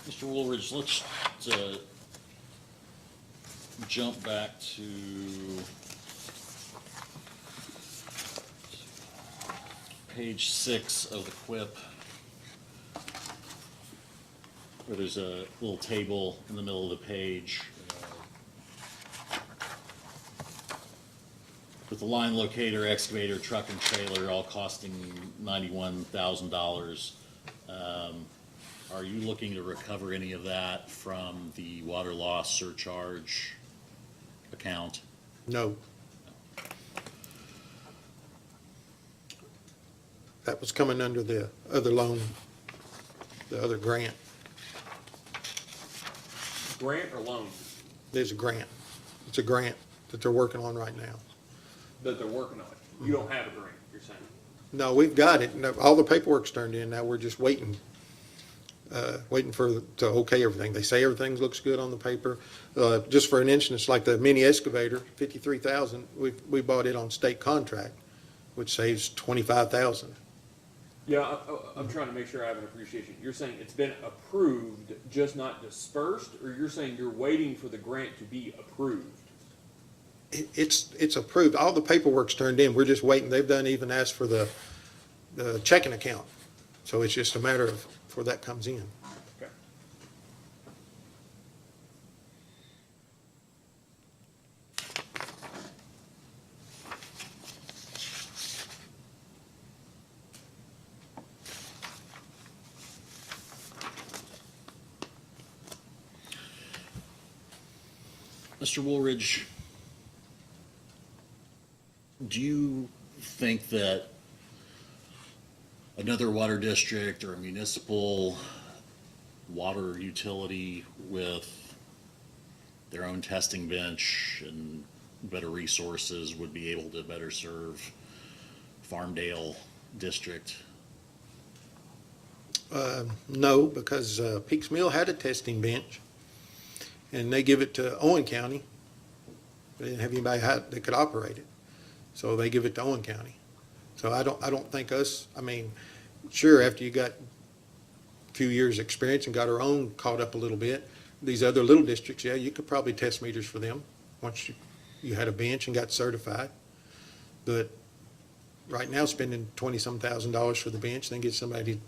Mr. Woolridge, let's jump back to page 6 of the QUIP, where there's a little table in the middle of the page with the line locator, excavator, truck, and trailer all costing $91,000. Are you looking to recover any of that from the water loss surcharge account? No. That was coming under the other loan, the other grant. Grant or loan There's a grant. It's a grant that they're working on right now. that they're working on? You don't have a grant, you're saying? No, we've got it. No, all the paperwork's turned in. Now we're just waiting. waiting to okay everything. They say everything looks good on the paper. Just for an instance, like the mini excavator, 53,000, we bought it on state contract, which saves 25,000. Yeah, I'm trying to make sure I have an appreciation. You're saying it's been approved, just not dispersed, or you're saying you're waiting for the grant to be approved? It's approved. All the paperwork's turned in. We're just waiting. They've even asked for the checking account. So it's just a matter of before that comes in. Okay. Mr. Woolridge, do you think that another water district or a municipal water utility with their own testing bench and better resources would be able to better serve Farmdale district? No, because Peaks Mill had a testing bench, and they give it to Owen County. They didn't have anybody that could operate it, so they give it to Owen County. So I don't think us. I mean, sure, after you got a few years' experience and got our own caught up a little bit, these other little districts, yeah, you could probably test meters for them once you had a bench and got certified. But right now, spending $20-some thousand for the bench, then get somebody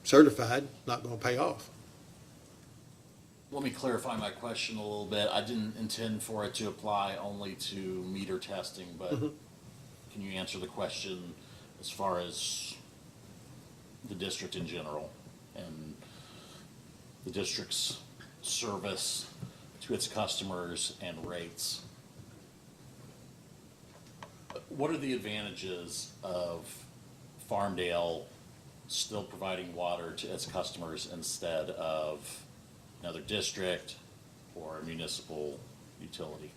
certified, not going to pay off. Let me clarify my question a little bit. I didn't intend for it to apply only to meter testing, but can you answer the question as far as the district in general and the district's service to its customers and rates? What are the advantages of Farmdale still providing water to its customers instead of another district or a municipal utility?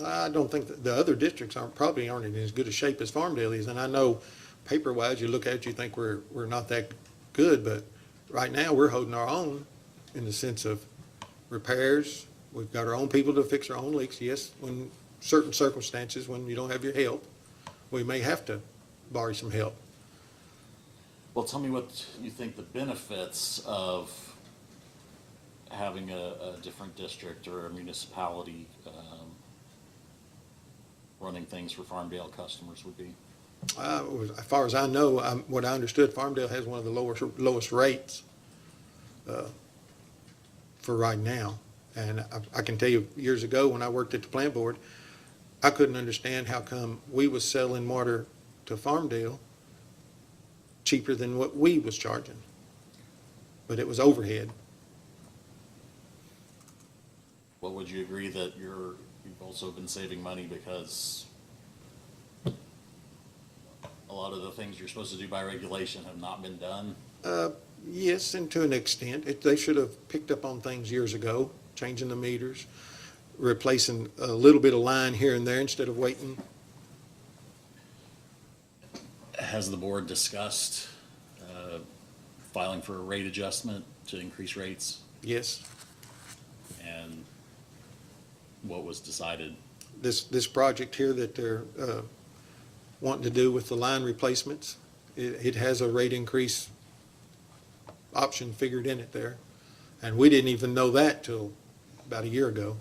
I don't think that the other districts probably aren't in as good a shape as Farmdale is. And I know paper-wise, you look at it, you think we're not that good, but right now we're holding our own in the sense of repairs. We've got our own people to fix our own leaks. Yes, when certain circumstances, when you don't have your help, we may have to borrow some help. Well, tell me what you think the benefits of having a different district or a municipality running things for Farmdale customers would be. As far as I know, what I understood, Farmdale has one of the lowest rates for right now. And I can tell you, years ago when I worked at the plant board, I couldn't understand how come we was selling water to Farmdale cheaper than what we was charging. But it was overhead. Well, would you agree that you've also been saving money because a lot of the things you're supposed to do by regulation have not been done? Yes, and to an extent. They should have picked up on things years ago, changing the meters, replacing a little bit of line here and there instead of waiting. Has the board discussed filing for a rate adjustment to increase rates? Yes. And what was decided? This project here that they're wanting to do with the line replacements, it has a rate increase option figured in it there. And we didn't even know that till about a year ago.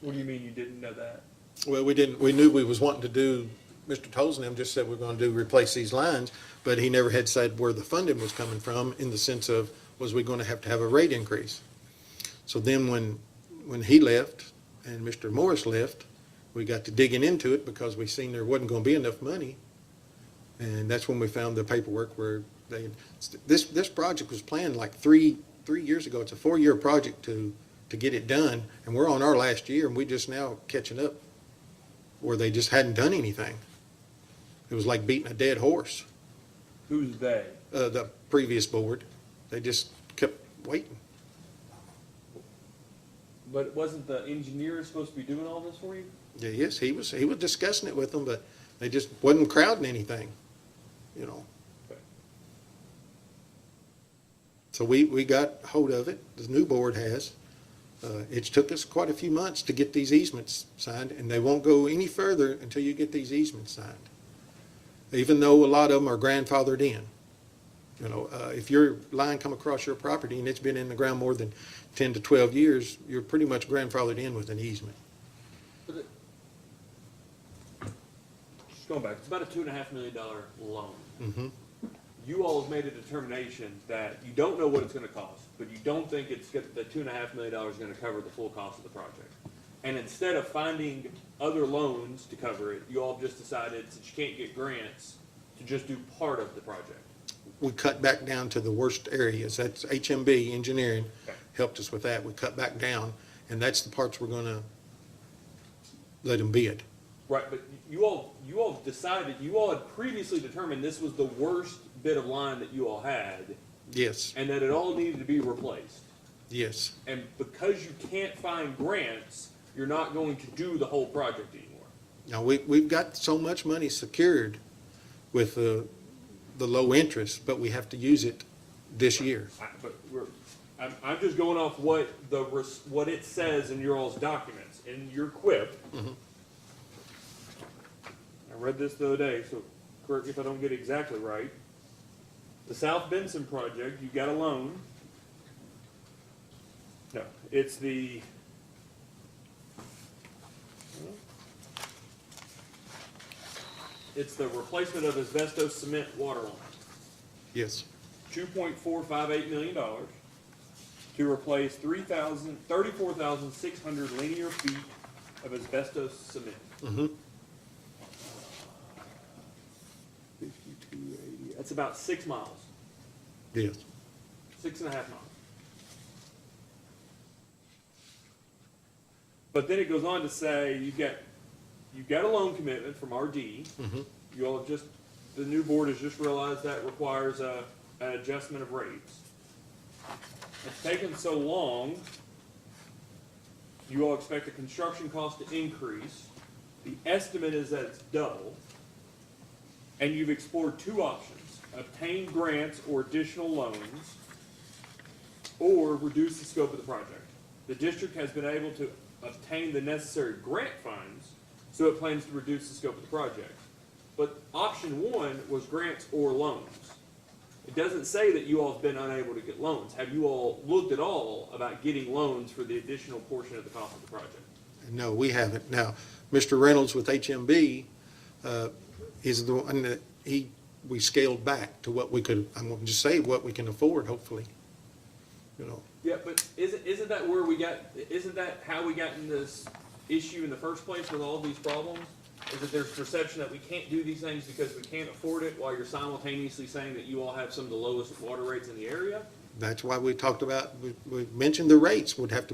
What do you mean you didn't know that? Well, we didn't. We knew we was wanting to do. Mr. Tolson just said we're going to replace these lines, but he never had said where the funding was coming from in the sense of was we going to have a rate increase. So then when he left and Mr. Morris left, we got to digging into it because we seen there wasn't going to be enough money, and that's when we found the paperwork where this project was planned like three years ago. It's a 4-year project to get it done, and we're on our last year, and we just now catching up where they just hadn't done anything. It was like beating a dead horse. Who's they? The previous board, they just kept waiting. But wasn't the engineer supposed to be doing all this for you? Yeah, yes, he was discussing it with them, but they just wasn't crowding anything. you know. Okay. So we got hold of it, the new board has. It took us quite a few months to get these easements signed, and they won't go any further until you get these easements signed. Even though a lot of them are grandfathered in. You know, if your line come across your property and it's been in the ground more than 10 to 12 years, you're pretty much grandfathered in with an easement. Just going back, it's about a $2.5 million loan. Mhm. You all have made a determination that you don't know what it's gonna cost, but you don't think it's, the $2.5 million is gonna cover the full cost of the project. And instead of finding other loans to cover it, you all have just decided, since you can't get grants, to just do part of the project. We cut back down to the worst areas. That's HMB Engineering Okay. helped us with that. We cut back down, and that's the parts we're gonna let them bid. Right, but you all decided, you all had previously determined this was the worst bit of line that you all had, Yes, and that it all needed to be replaced. yes. And because you can't find grants, you're not going to do the whole project anymore. Now, we've got so much money secured with the low interest, but we have to use it this year. I'm just going off what what it says in your all's documents, in your QUIP. Mhm. I read this the other day, so correct me if I don't get it exactly right. The South Benson project, you got a loan. No, it's the replacement of asbestos cement water line. Yes, $2.458 million to replace 34,600 linear feet of asbestos cement. mhm, 5280. That's about 6 miles, yes. 6.5 miles. But then it goes on to say you've got a loan commitment from RD. Mhm. You all have the new board has just realized that requires an adjustment of rates. It's taken so long, you all expect the construction cost to increase. The estimate is that it's double. And you've explored two options: obtain grants or additional loans, or reduce the scope of the project. The district has been able to obtain the necessary grant funds, so it plans to reduce the scope of the project. But option one was grants or loans. It doesn't say that you all have been unable to get loans. Have you all looked at all about getting loans for the additional portion of the cost of the project? No, we haven't. Now, Mr. Reynolds with HMB is the one that we scaled back to what we could, I'm going to just say what we can afford, hopefully. You know, Yeah, but isn't that how we got in this issue in the first place with all these problems? Is that there's perception that we can't do these things because we can't afford it, while you're simultaneously saying that you all have some of the lowest water rates in the area? that's why we talked about, we mentioned the rates would have to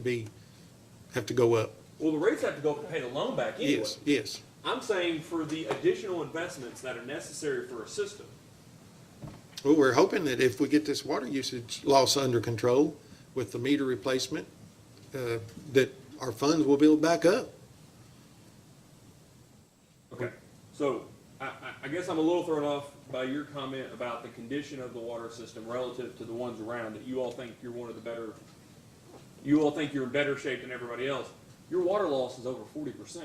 go up. Well, the rates have to go up to pay the loan back anyway. Yes, yes. I'm saying for the additional investments that are necessary for a system. Well, we're hoping that if we get this water usage loss under control with the meter replacement, that our funds will build back up. Okay. So I guess I'm a little thrown off by your comment about the condition of the water system relative to the ones around, that you all think you're in better shape than everybody else. Your water loss is over 40%.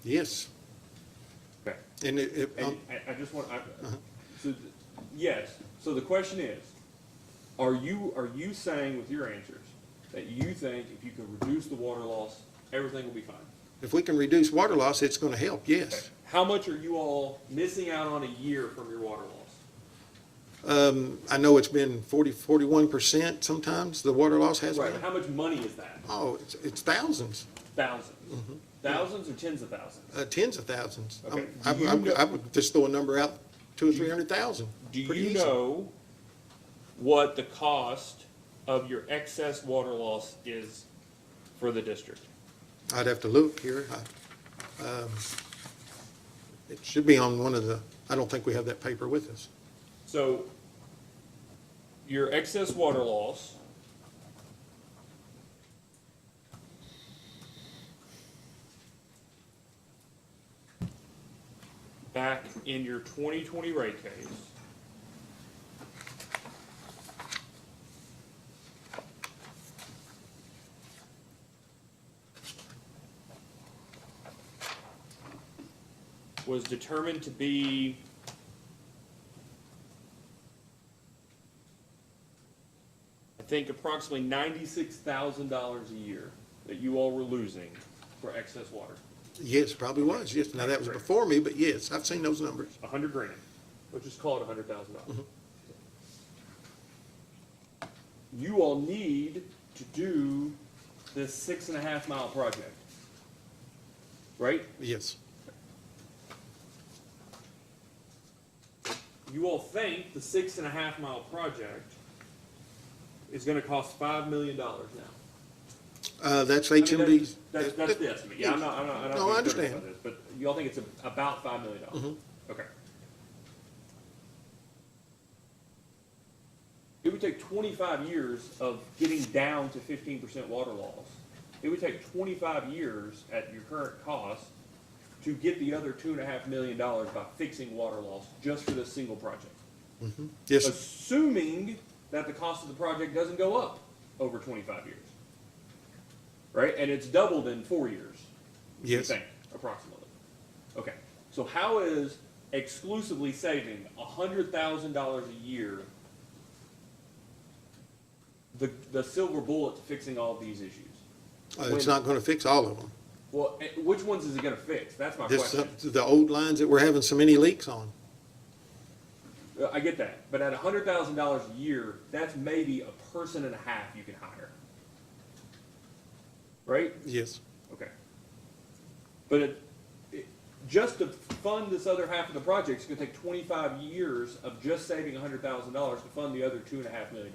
Yes. Okay. And And I just want, yes, so the question is, are you saying with your answers that you think if you can reduce the water loss, everything will be fine? if we can reduce water loss, it's going to help, yes. How much are you all missing out on a year from your water loss? I know it's been 41% sometimes, the water loss has Right, been. but how much money is that? Oh, it's thousands, Thousands. Thousands or tens of thousands? tens of thousands. Okay. I Do you know- I would just throw a number out, 200,000 or 300,000. Do Pretty you easy. know what the cost of your excess water loss is for the district? I'd have to look here. It should be on one of the, I don't think we have that paper with us. So, your excess water loss back in your 2020 rate case was determined to be I think approximately $96,000 a year that you all were losing for excess water. Yes, probably was, yes. Now, that was before me, but yes, I've seen those numbers. $100 grand. Let's just call it $100,000. You all need to do this 6.5 mile project, right? Yes. You all think the 6.5 mile project is gonna cost $5 million now. That's I mean, HMD's. That's the estimate, yeah, I'm not No, I being critical understand. about this, but you all think it's about $5 million? Okay. It would take 25 years of getting down to 15% water loss. It would take 25 years at your current cost to get the other $2.5 million by fixing water loss just for this single project. Yes, sir. Assuming that the cost of the project doesn't go up over 25 years. Right? And it's doubled in 4 years. You Yes. think, approximately. Okay. So how is exclusively saving $100,000 a year the silver bullet to fixing all of these issues? It's not gonna fix all of them. Well, which ones is it gonna fix? That's my Just question. the old lines that we're having so many leaks on. I get that, but at $100,000 a year, that's maybe a person and a half you can hire. Right? Yes. Okay. But just to fund this other half of the project, it's gonna take 25 years of just saving $100,000 to fund the other $2.5 million.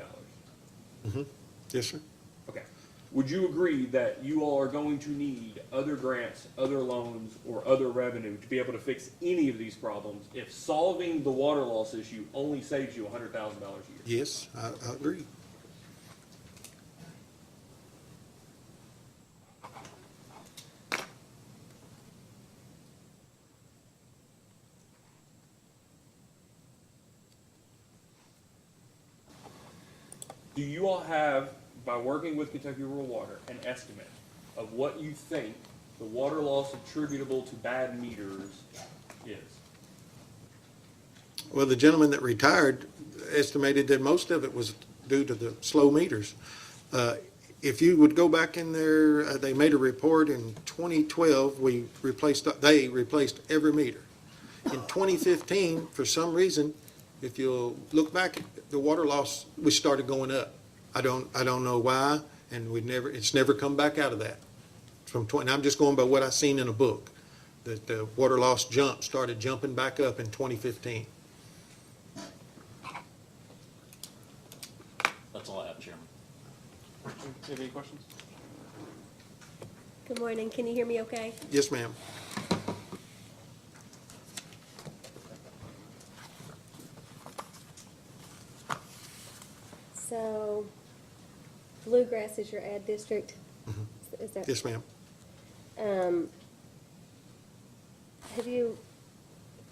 Yes, sir. Okay. Would you agree that you all are going to need other grants, other loans, or other revenue to be able to fix any of these problems if solving the water loss issue only saves you $100,000 a year? Yes, I agree. Do you all have, by working with Kentucky Rural Water, an estimate of what you think the water loss attributable to bad meters is? Well, the gentleman that retired estimated that most of it was due to the slow meters. If you would go back in there, they made a report in 2012, they replaced every meter. In 2015, for some reason, if you'll look back, the water loss, we started going up. I don't know why, and it's never come back out of that. I'm just going by what I seen in a book, that the water loss started jumping back up in 2015. That's all I have, Chairman. Have any questions? Good morning, can you hear me okay? Yes, ma'am. So, Bluegrass is your ad district? Is that? Yes, ma'am. Have you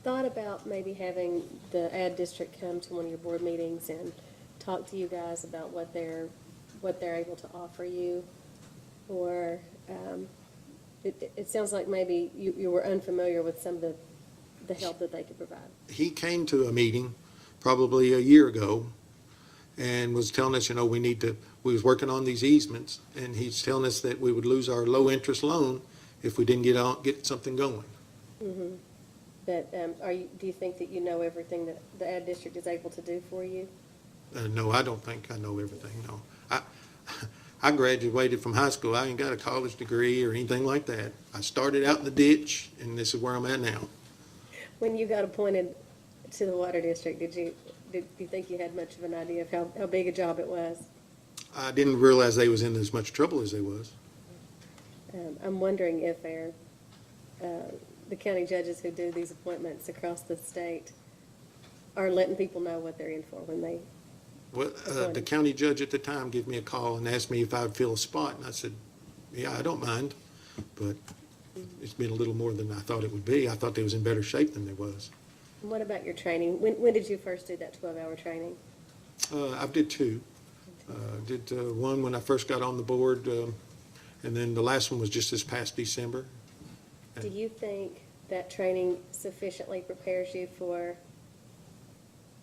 thought about maybe having the ad district come to one of your board meetings and talk to you guys about what they're able to offer you? Or, it sounds like maybe you were unfamiliar with some of the help that they could provide. He came to a meeting probably a year ago and was telling us, we was working on these easements, and he's telling us that we would lose our low-interest loan if we didn't get something going. But, do you think that you know everything that the ad district is able to do for you? No, I don't think I know everything, no. I graduated from high school. I ain't got a college degree or anything like that. I started out in the ditch, and this is where I'm at now. When you got appointed to the water district, did you think you had much of an idea of how big a job it was? I didn't realize they was in as much trouble as they was. I'm wondering if the county judges who do these appointments across the state are letting people know what they're in for when they. Well, the county judge at the time gave me a call and asked me if I would fill a spot, and I said, yeah, I don't mind, but it's been a little more than I thought it would be. I thought they was in better shape than they was. And what about your training? When did you first do that 12-hour training? I did two. Did one when I first got on the board, and then the last one was just this past December. Do you think that training sufficiently prepares you for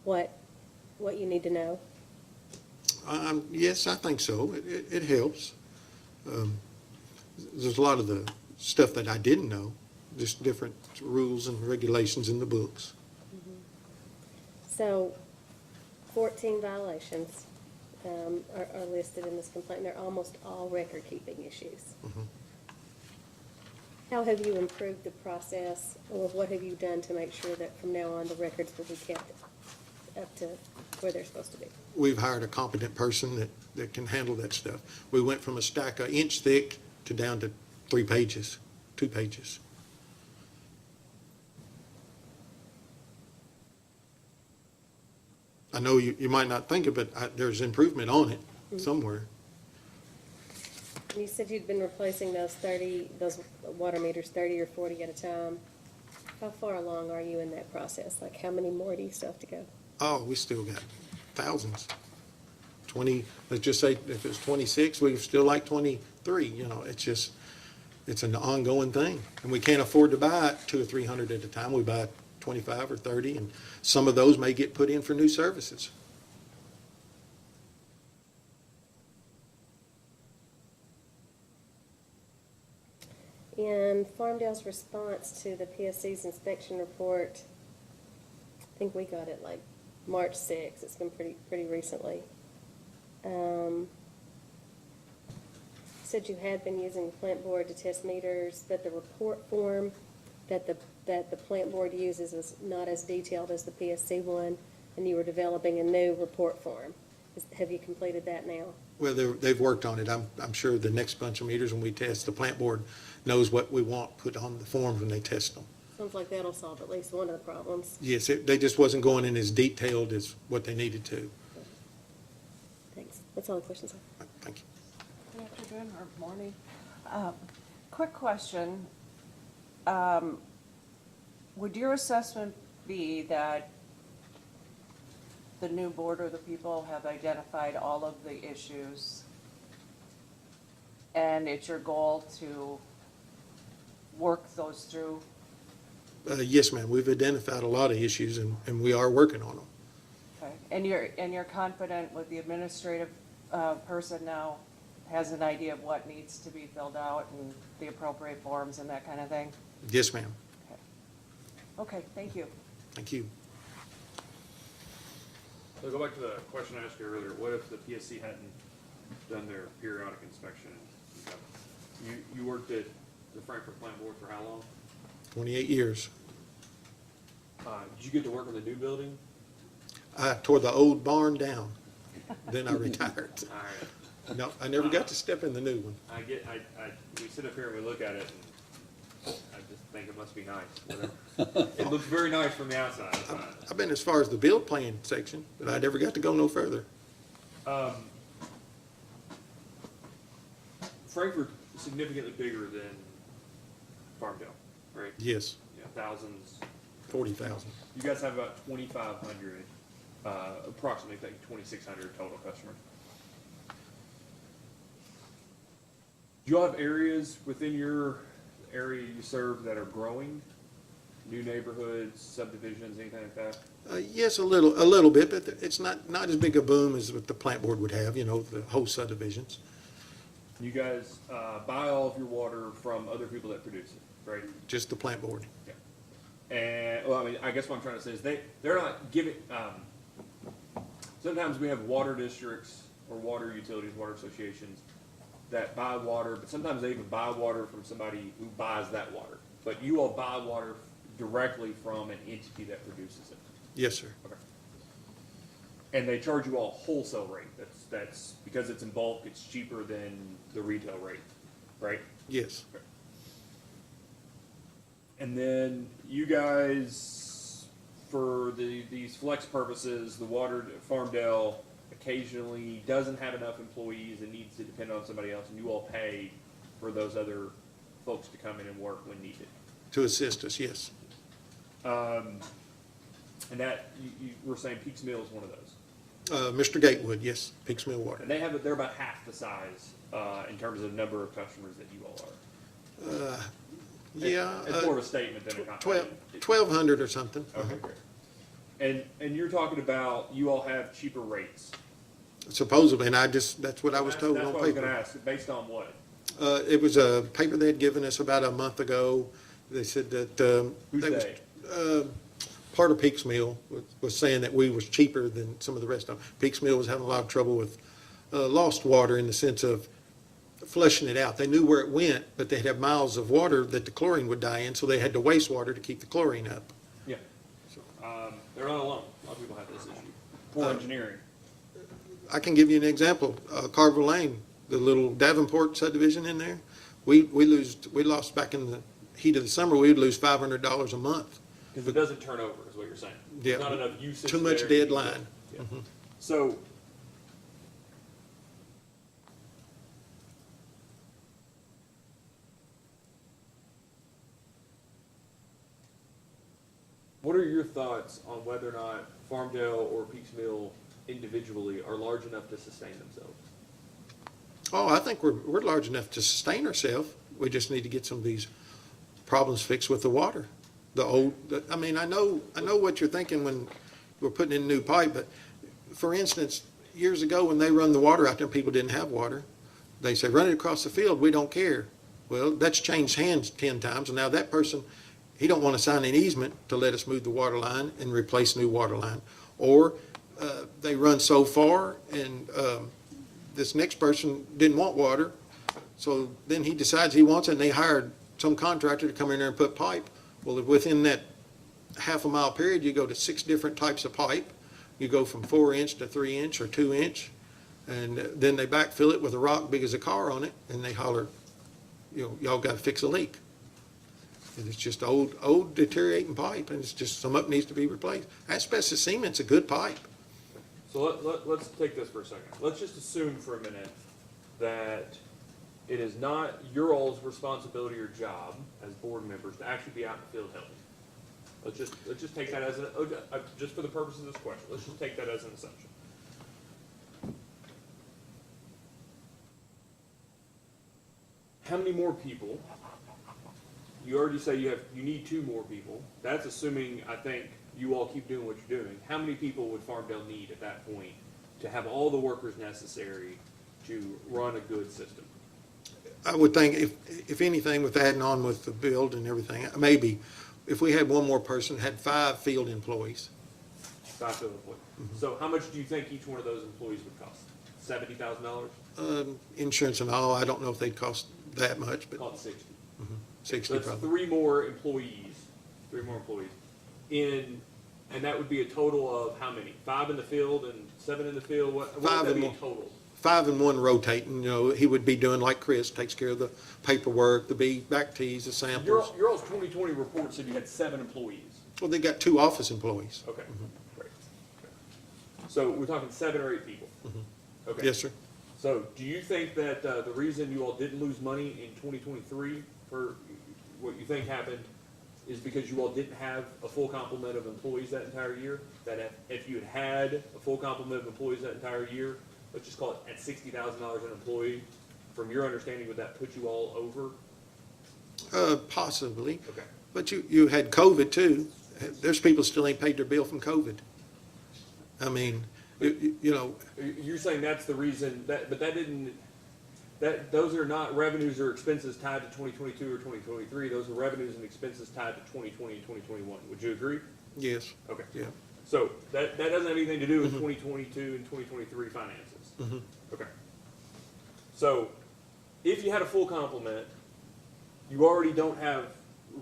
what you need to know? Yes, I think so. It helps. There's a lot of the stuff that I didn't know, just different rules and regulations in the books. So 14 violations are listed in this complaint. They're almost all record-keeping issues. How have you improved the process, or what have you done to make sure that from now on the records will be kept up to where they're supposed to be? We've hired a competent person that can handle that stuff. We went from a stack an inch thick to down to 3 pages, 2 pages. I know you might not think of it, there's improvement on it somewhere. You said you'd been replacing those water meters 30 or 40 at a time. How far along are you in that process? Like, how many more do you still have to go? Oh, we still got thousands. 20, let's just say if it's 26, we still like 23, it's an ongoing thing. And we can't afford to buy 200 or 300 at a time. We buy 25 or 30, and some of those may get put in for new services. In Farmdale's response to the PSC's inspection report, I think we got it like March 6th. It's been pretty recently. Said you had been using the plant board to test meters, but the report form that the plant board uses is not as detailed as the PSC one, and you were developing a new report form. Have you completed that now? Well, they've worked on it. I'm sure the next bunch of meters when we test, the plant board knows what we want put on the forms when they test them. Sounds like that'll solve at least one of the problems. Yes, they just wasn't going in as detailed as what they needed to. Thanks. That's all the questions I have. Thank you. Good afternoon or morning. Quick question. Would your assessment be that the new board or the people have identified all of the issues, and it's your goal to work those through? Yes, ma'am. We've identified a lot of issues, and we are working on them. Okay. And you're confident with the administrative person now has an idea of what needs to be filled out and the appropriate forms and that kind of thing? Yes, ma'am. Okay, thank you. Thank you. So go back to the question I asked you earlier, what if the PSC hadn't done their periodic inspection? You worked at the Frankfurt Plant Board for how long? 28 years. Did you get to work in the new building? I tore the old barn down, then I retired. All right. No, I never got to step in the new one. We sit up here and we look at it, and I just think it must be nice, whatever. It looks very nice from the outside. I've been as far as the build plan section, but I never got to go no further. Frankfurt is significantly bigger than Farmdale, right? Yes, Yeah, thousands. 40,000. You guys have about 2,500, approximately 2,600 total customers. Do you all have areas within your area you serve that are growing? New neighborhoods, subdivisions, anything like that? Yes, a little bit, but it's not as big a boom as what the plant board would have, the whole subdivisions. You guys buy all of your water from other people that produce it, right? Just the plant board. Yeah. And, well, I mean, I guess what I'm trying to say is they're not giving, sometimes we have water districts or water utilities, water associations that buy water, but sometimes they even buy water from somebody who buys that water. But you all buy water directly from an entity that produces it. Yes, sir. Okay. And they charge you all a wholesale rate. That's because it's in bulk, it's cheaper than the retail rate, right? Yes. Okay. And then you guys, for these flex purposes, the Farmdale occasionally doesn't have enough employees and needs to depend on somebody else, and you all pay for those other folks to come in and work when needed. To assist us, yes. And that, you were saying Peaks Mill is one of those. Mr. Gatewood, yes, Peaks Mill Water. And they're about half the size in terms of number of customers that you all are. Yeah, It's more of a statement than a comment. 1,200 or something. Okay, great. And you're talking about you all have cheaper rates. Supposedly, and that's what I was told That's on what I was gonna paper. ask, based on what? It was a paper they had given us about a month ago. They said that, Who's they was, they? part of Peaks Mill was saying that we was cheaper than some of the rest of them. Peaks Mill was having a lot of trouble with, lost water in the sense of flushing it out. They knew where it went, but they'd have miles of water that the chlorine would die in, so they had to waste water to keep the chlorine up. Yeah. They're not alone. A lot of people have this issue. Poor engineering. I can give you an example. Carver Lane, the little Davenport subdivision in there, we lost back in the heat of the summer, we would lose $500 a month. Because it doesn't turn over, is what you're saying. Yeah. There's not enough usage Too much there. dead line. Yeah. So, what are your thoughts on whether or not Farmdale or Peaks Mill individually are large enough to sustain themselves? Oh, I think we're large enough to sustain ourselves. We just need to get some of these problems fixed with the water. I mean, I know what you're thinking when we're putting in new pipe, but for instance, years ago when they run the water out there, people didn't have water. They say, run it across the field, we don't care. Well, that's changed hands 10 times, and now that person, he don't want to sign an easement to let us move the water line and replace new water line. Or they run so far, and this next person didn't want water, so then he decides he wants it, and they hired some contractor to come in there and put pipe. Well, within that half a mile period, you go to 6 different types of pipe. You go from 4-inch to 3-inch or 2-inch, and then they backfill it with a rock big as a car on it, and they holler, y'all got to fix a leak. And it's just old deteriorating pipe, and it's just some of it needs to be replaced. Asbestos cement's a good pipe. So let's take this for a second. Let's just assume for a minute that it is not your all's responsibility or job as board members to actually be out in the field helping. Let's just take that as just for the purpose of this question, let's just take that as an assumption. How many more people? You already say you need 2 more people. That's assuming, I think, you all keep doing what you're doing. How many people would Farmdale need at that point to have all the workers necessary to run a good system? I would think if anything, with adding on with the build and everything, maybe if we had one more person, had 5 field employees. 5 field employees. So how much do you think each one of those employees would cost? $70,000? Insurance and all, I don't know if they'd cost that much, but Call it 60. 60 So that's probably. 3 more employees. And that would be a total of how many? 5 in the field and 7 in the field? What would 5 that and be more. total? 5 and 1 rotating, he would be doing like Chris, takes care of the paperwork, the back tees, the samples. Your all's 2020 report said you had 7 employees. Well, they got 2 office employees. Okay, great. So we're talking 7 or 8 people? Okay. Yes, sir. So do you think that the reason you all didn't lose money in 2023 for what you think happened is because you all didn't have a full complement of employees that entire year? That if you had a full complement of employees that entire year, let's just call it at $60,000 an employee, from your understanding, would that put you all over? Possibly. Okay. But you had COVID too. There's people still ain't paid their bill from COVID. I mean, You're saying that's the reason, but those are not revenues or expenses tied to 2022 or 2023. Those are revenues and expenses tied to 2020 and 2021. Would you agree? yes, Okay. yeah. So that doesn't have anything to do with 2022 and 2023 finances? Okay. So if you had a full complement, you already don't have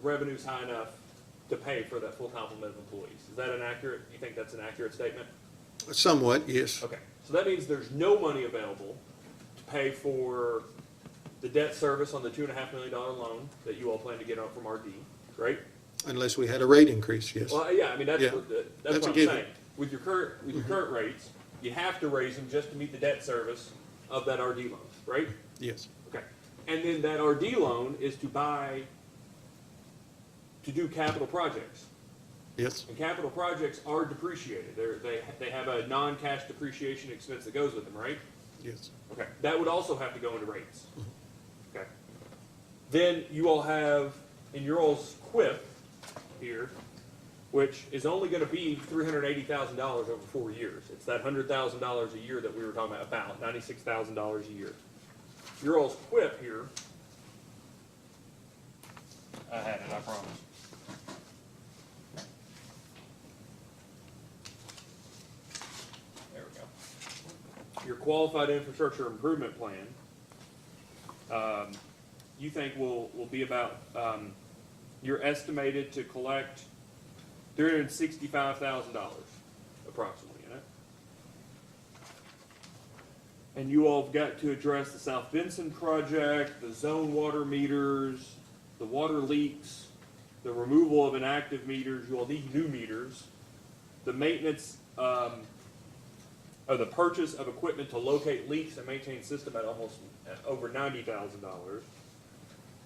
revenues high enough to pay for that full complement of employees. Is that you think that's an accurate statement? Somewhat, yes. Okay, so that means there's no money available to pay for the debt service on the $2.5 million loan that you all plan to get out from RD, right? Unless we had a rate increase, yes. Well, yeah, I mean, that's Yeah. what That's a I'm given. saying. With your current rates, you have to raise them just to meet the debt service of that RD loan, right? Yes. Okay, and then that RD loan is to do capital projects. Yes. And capital projects are depreciated. They have a non-cash depreciation expense that goes with them, right? Yes. Okay, that would also have to go into rates. Okay. Then you all have in your all's quip here, which is only gonna be $380,000 over 4 years. It's that $100,000 a year that we were talking about $96,000 a year. Your all's quip here, I had it, I promise. There we go. your qualified infrastructure improvement plan, you think will be about, you're estimated to collect $365,000 approximately in it. And you all have got to address the South Benson project, the zone water meters, the water leaks, the removal of inactive meters, you all need new meters, the maintenance, or the purchase of equipment to locate leaks and maintain system at almost over $90,000.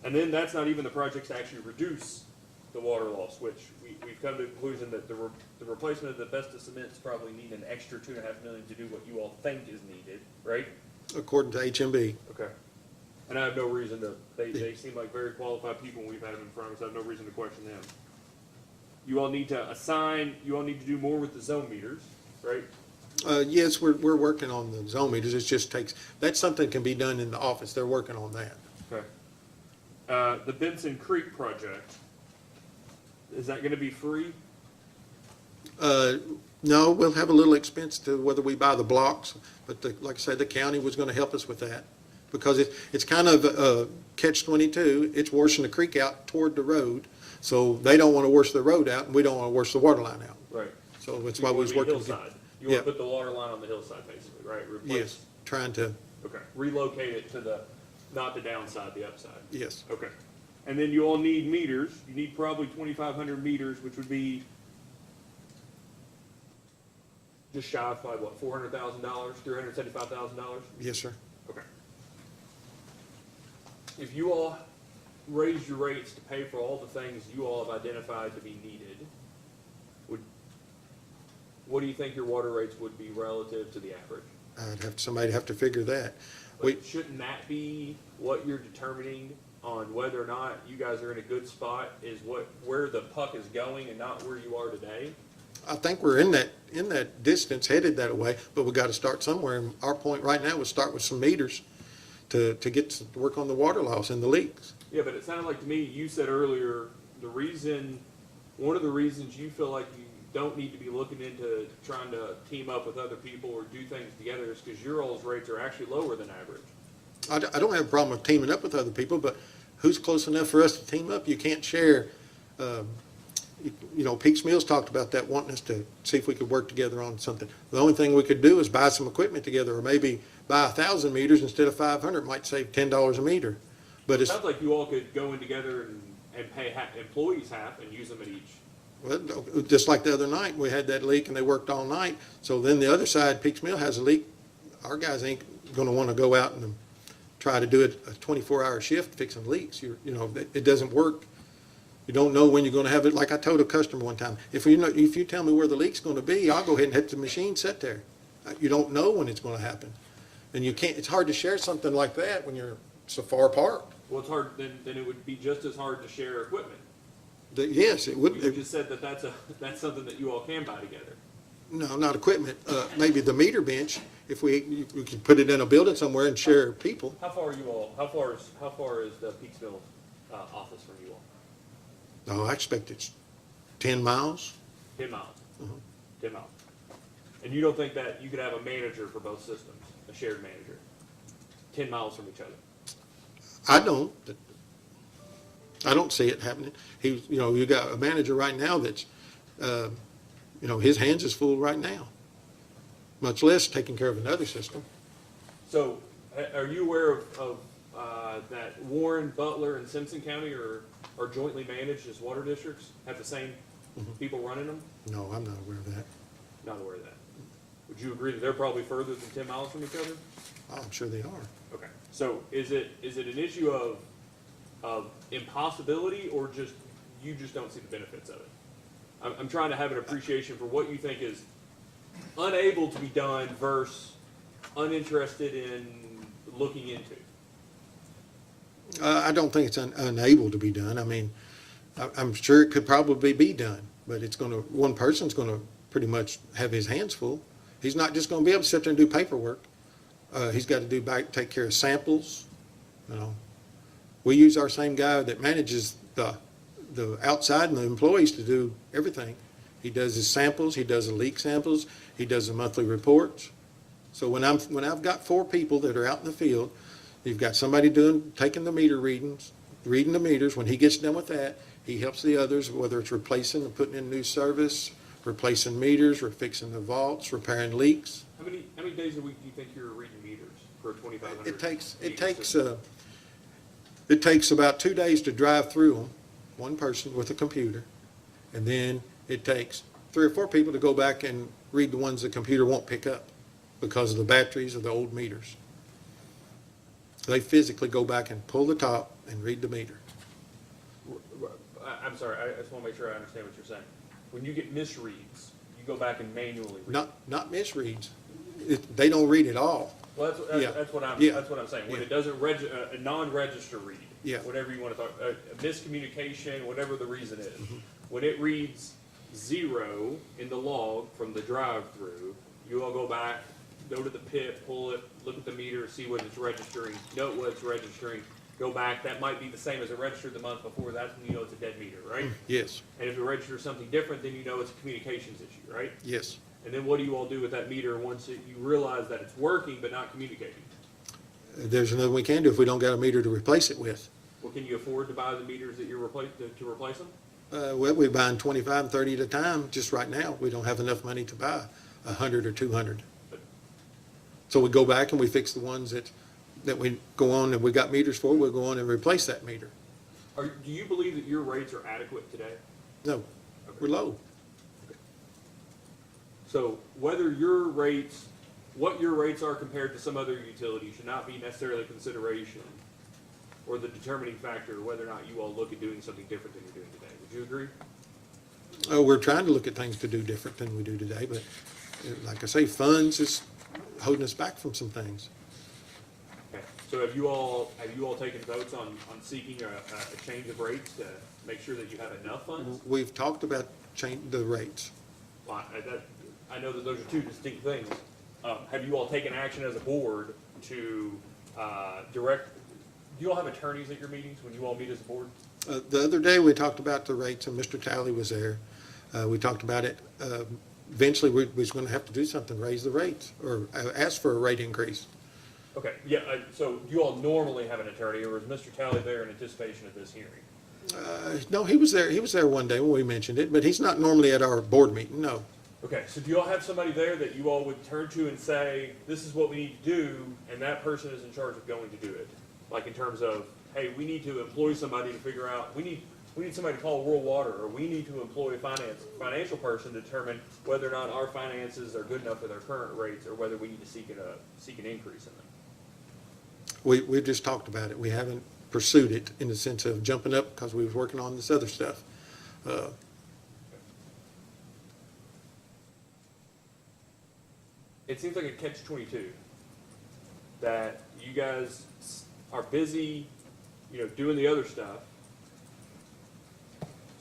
And then that's not even the projects to actually reduce the water loss, which we've come to the conclusion that the replacement of the asbestos cements probably need an extra $2.5 million to do what you all think is needed, right? According to HMB. Okay. And I have no reason to, they seem like very qualified people, and we've had them in front of us, I have no reason to question them. You all need to do more with the zone meters, right? Yes, we're working on the zone meters. It just takes, that's something that can be done in the office. They're working on that. Okay. The Benson Creek project, is that gonna be free? No, we'll have a little expense to whether we buy the blocks, but like I said, the county was gonna help us with that. Because it's kind of catch-22. It's washing the creek out toward the road, so they don't wanna wash the road out, and we don't wanna wash the water line out. Right. So that's why we was working. Hillside. You Yeah. wanna put the water line on the hillside, basically, right? Replace- Yes, trying to, Okay, relocate it to the, not the downside, the upside. yes. Okay. And then you all need meters. You need probably 2,500 meters, which would be just shy of probably what, $400,000, $375,000? Yes, sir. Okay. If you all raise your rates to pay for all the things you all have identified to be needed, what do you think your water rates would be relative to the average? Somebody'd have to figure that. We, But shouldn't that be what you're determining on whether or not you guys are in a good spot, is where the puck is going and not where you are today? I think we're in that distance, headed that way, but we gotta start somewhere. And our point right now is start with some meters to get to work on the water loss and the leaks. Yeah, but it sounded like to me, you said earlier, one of the reasons you feel like you don't need to be looking into trying to team up with other people or do things together is because your all's rates are actually lower than average. I don't have a problem with teaming up with other people, but who's close enough for us to team up? You can't share, Peaks Mills talked about that, wanting us to see if we could work together on something. The only thing we could do is buy some equipment together, or maybe buy 1,000 meters instead of 500, might save $10 a meter. But it's, Sounds like you all could go in together and pay employees half and use them at each. well, just like the other night, we had that leak and they worked all night. So then the other side, Peaks Mill has a leak. Our guys ain't gonna wanna go out and try to do it a 24-hour shift fixing leaks. It doesn't work. You don't know when you're gonna have it. Like I told a customer one time, if you tell me where the leak's gonna be, I'll go ahead and have the machine set there. You don't know when it's gonna happen. And it's hard to share something like that when you're so far apart. Well, it's hard, then it would be just as hard to share equipment. Yes, it would. You just said that that's something that you all can buy together. No, not equipment, maybe the meter bench, if we could put it in a building somewhere and share people. How far is the Peaks Mill office from you all? No, I expect it's 10 miles. 10 miles. Uh-huh. 10 miles. And you don't think that you could have a manager for both systems, a shared manager, 10 miles from each other? I don't see it happening. You got a manager right now that's, his hands is full right now, much less taking care of another system. So, are you aware of that Warren, Butler, and Simpson County are jointly managed as water districts, have the same people running them? No, I'm not aware of that. Not aware of that. Would you agree that they're probably further than 10 miles from each other? I'm sure they are. Okay. So is it an issue of impossibility, or just you just don't see the benefits of it? I'm trying to have an appreciation for what you think is unable to be done versus uninterested in looking into. I don't think it's unable to be done. I mean, I'm sure it could probably be done, but one person's gonna pretty much have his hands full. He's not just gonna be able to sit there and do paperwork. He's got to take care of samples, you know. We use our same guy that manages the outside and the employees to do everything. He does his samples, he does the leak samples, he does the monthly reports. So when I've got 4 people that are out in the field, you've got somebody taking the meter readings, reading the meters. When he gets done with that, he helps the others, whether it's replacing and putting in new service, replacing meters, or fixing the vaults, repairing leaks. How many days a week do you think you're reading meters for 2,500? It takes about 2 days to drive through them, one person with a computer. And then it takes 3 or 4 people to go back and read the ones the computer won't pick up because of the batteries of the old meters. They physically go back and pull the top and read the meter. I'm sorry, I just want to make sure I understand what you're saying. When you get misreads, you go back and manually read. Not misreads. They don't read it all. Well, Yeah. that's what I'm saying. When Yeah. it doesn't a non-register read, Yeah. whatever you want to talk, a miscommunication, whatever the reason is. Mm-hmm. When it reads 0 in the log from the drive-through, you all go back, go to the pit, pull it, look at the meter, see what it's registering, note what it's registering, go back. That might be the same as it registered the month before. That's when you know it's a dead meter, right? Yes, And if it registers something different, then you know it's a communications issue, right? yes. And then what do you all do with that meter once you realize that it's working but not communicating? There's nothing we can do if we don't got a meter to replace it with. Well, can you afford to buy the meters that you're to replace them? Well, we're buying 25 and 30 at a time, just right now. We don't have enough money to buy 100 or 200. So we go back and we fix the ones that we go on and we got meters for, we'll go on and replace that meter. Do you believe that your rates are adequate today? No, we're low. So what your rates are compared to some other utilities should not be necessarily a consideration or the determining factor whether or not you all look at doing something different than you're doing today. Would you agree? We're trying to look at things to do different than we do today, but like I say, funds is holding us back from some things. Okay. So have you all taken votes on seeking a change of rates to make sure that you have enough funds? We've talked about the rates. Well, I know that those are 2 distinct things. Have you all taken action as a board to direct, do you all have attorneys at your meetings when you all meet as a board? The other day, we talked about the rates, and Mr. Talley was there. We talked about it. Eventually, we was going to have to do something, raise the rates, or ask for a rate increase. Okay, yeah, so you all normally have an attorney, or is Mr. Talley there in anticipation of this hearing? No, he was there. He was there one day when we mentioned it, but he's not normally at our board meeting, no. Okay, so do you all have somebody there that you all would turn to and say, this is what we need to do, and that person is in charge of going to do it? Like in terms of, hey, we need to employ somebody to figure out, we need somebody to call World Water, or we need to employ a financial person to determine whether or not our finances are good enough with our current rates, or whether we need to seek an increase in them. We've just talked about it. We haven't pursued it in the sense of jumping up because we was working on this other stuff. It seems like a catch-22, that you guys are busy, doing the other stuff,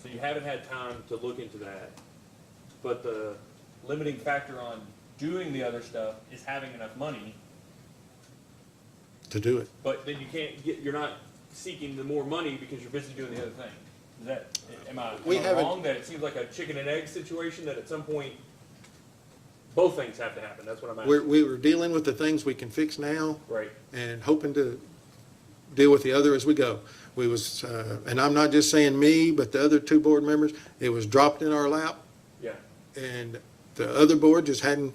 so you haven't had time to look into that, but the limiting factor on doing the other stuff is having enough money, To do it. but then you're not seeking the more money because you're busy doing the other thing. Am I wrong, that it seems like a chicken and egg situation, that at some point, both things have to happen? That's what I'm asking. We were dealing with the things we can fix now Right. and hoping to deal with the other as we go. We was, and I'm not just saying me, but the other 2 board members, it was dropped in our lap, Yeah. and the other board just hadn't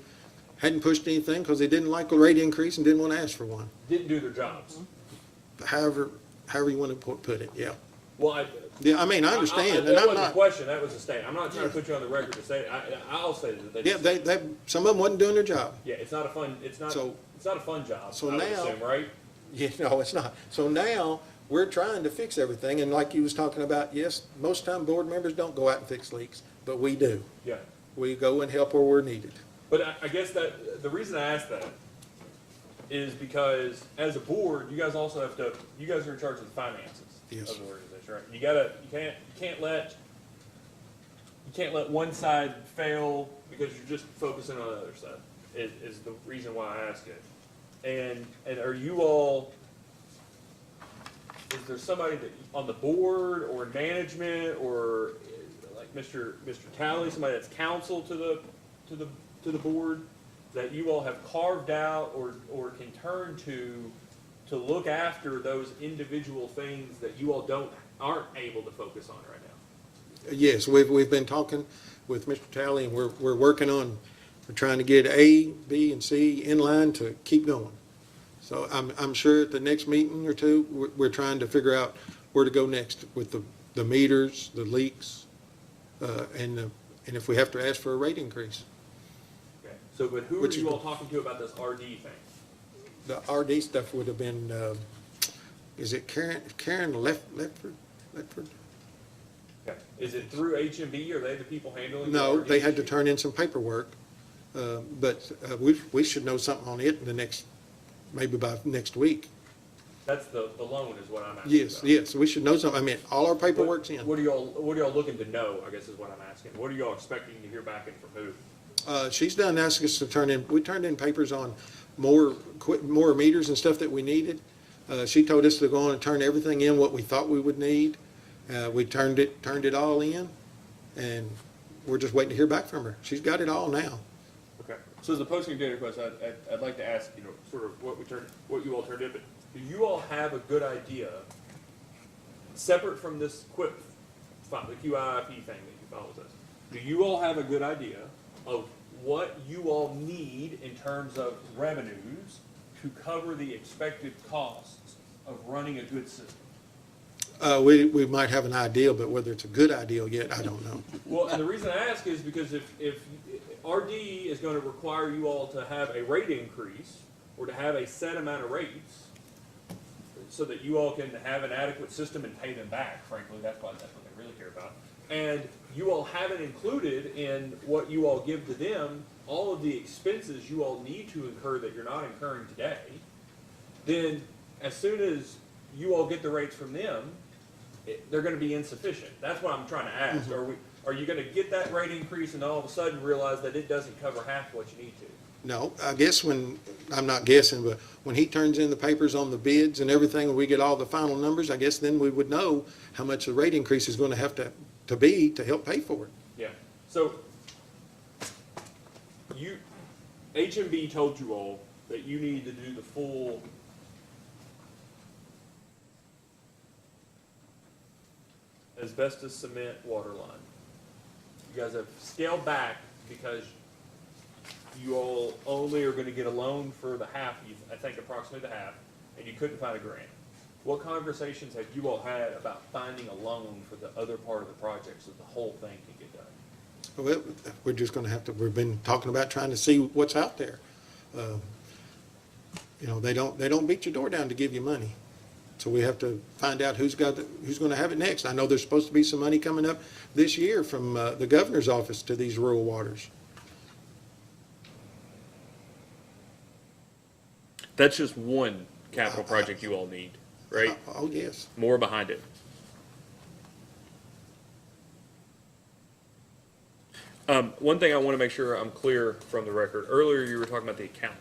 pushed anything because they didn't like a rate increase and didn't want to ask for one. Didn't do their jobs. However you want to put it, yeah. Well, Yeah, I mean, I understand, and That I'm wasn't a not, question, that was a statement. I'm not trying to put you on the record to say, I'll say that they yeah, didn't. some of them wasn't doing their job. Yeah, it's not a fun job, So I would now- assume, right? Yeah, no, it's not. So now, we're trying to fix everything, and like you was talking about, yes, most time board members don't go out and fix leaks, but we do. Yeah. We go and help where we're needed. But I guess that, the reason I ask that is because as a board, you guys also have to, you guys are in charge of the finances Yes. of the organization, right? You can't let one side fail because you're just focusing on the other side, is the reason why I ask it. And are you all, is there somebody that, on the board or management or like Mr. Talley, somebody that's counsel to the board that you all have carved out or can turn to look after those individual things that you all aren't able to focus on right now? Yes, we've been talking with Mr. Talley, and we're working on, we're trying to get A, B, and C in line to keep going. So I'm sure at the next meeting or two, we're trying to figure out where to go next with the meters, the leaks, and if we have to ask for a rate increase. Okay. So, but who are Which is you all the- talking to about this RD thing? The RD stuff would have been, is it Karen Ledford? Okay. Is it through HMB? Are they the people handling? the No, RD they had to issue? turn in some paperwork, but we should know something on it in the next, maybe by next week. That's the loan is what I'm asking Yes, about. yes, we should know something. I mean, all our paperwork's in. What are y'all looking to know, I guess is what I'm asking. What are y'all expecting to hear back and from who? She's done asking us to turn in, we turned in papers on more meters and stuff that we needed. She told us to go on and turn everything in what we thought we would need. We turned it all in, and we're just waiting to hear back from her. She's got it all now. Okay. So as a posting data request, I'd like to ask, sort of what you all turned in, but do you all have a good idea, separate from this QIP, the QIIP thing that you filed with us, do you all have a good idea of what you all need in terms of revenues to cover the expected costs of running a good system? We might have an idea, but whether it's a good idea yet, I don't know. Well, and the reason I ask is because if RD is going to require you all to have a rate increase or to have a set amount of rates so that you all can have an adequate system and pay them back, frankly, that's what they really care about. And you all haven't included in what you all give to them all of the expenses you all need to incur that you're not incurring today, then as soon as you all get the rates from them, they're going to be insufficient. That's what I'm trying to ask. Are you going to get that rate increase and all of a sudden realize that it doesn't cover half what you need to? No, I guess I'm not guessing, but when he turns in the papers on the bids and everything, and we get all the final numbers, I guess then we would know how much the rate increase is going to have to be to help pay for it. Yeah. So HMB told you all that you need to do the full asbestos cement water line. You guys have scaled back because you all only are going to get a loan for the half, I think approximately the half, and you couldn't find a grant. What conversations have you all had about finding a loan for the other part of the project so the whole thing can get done? Well, we're just going to have to, we've been talking about trying to see what's out there. They don't beat your door down to give you money. So we have to find out who's going to have it next. I know there's supposed to be some money coming up this year from the governor's office to these rural waters. That's just one capital project you all need, right? Oh, yes. More behind it. One thing I want to make sure I'm clear from the record. Earlier, you were talking about the accountant.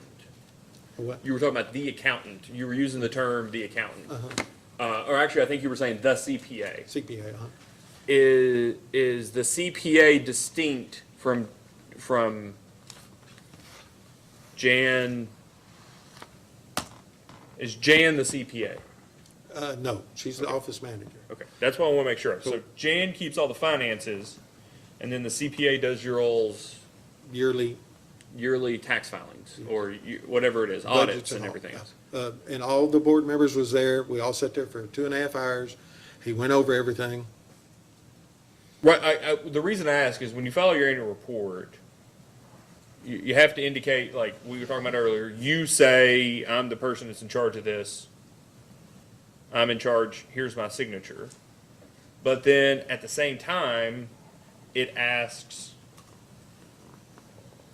What? You were talking about the accountant. You were using the term the accountant. Or actually, I think you were saying the CPA. CPA, huh? Is the CPA distinct from Jan? Is Jan the CPA? No, she's the office manager. Okay, that's what I want to make sure of. So Jan keeps all the finances, and then the CPA does your all's Yearly tax filings, or whatever it is, audits budgets and all. everything else. And all the board members was there. We all sat there for 2.5 hours. He went over everything. Right, the reason I ask is when you file your annual report, you have to indicate, like we were talking about earlier, you say, I'm the person that's in charge of this. I'm in charge, here's my signature. But then at the same time, it asks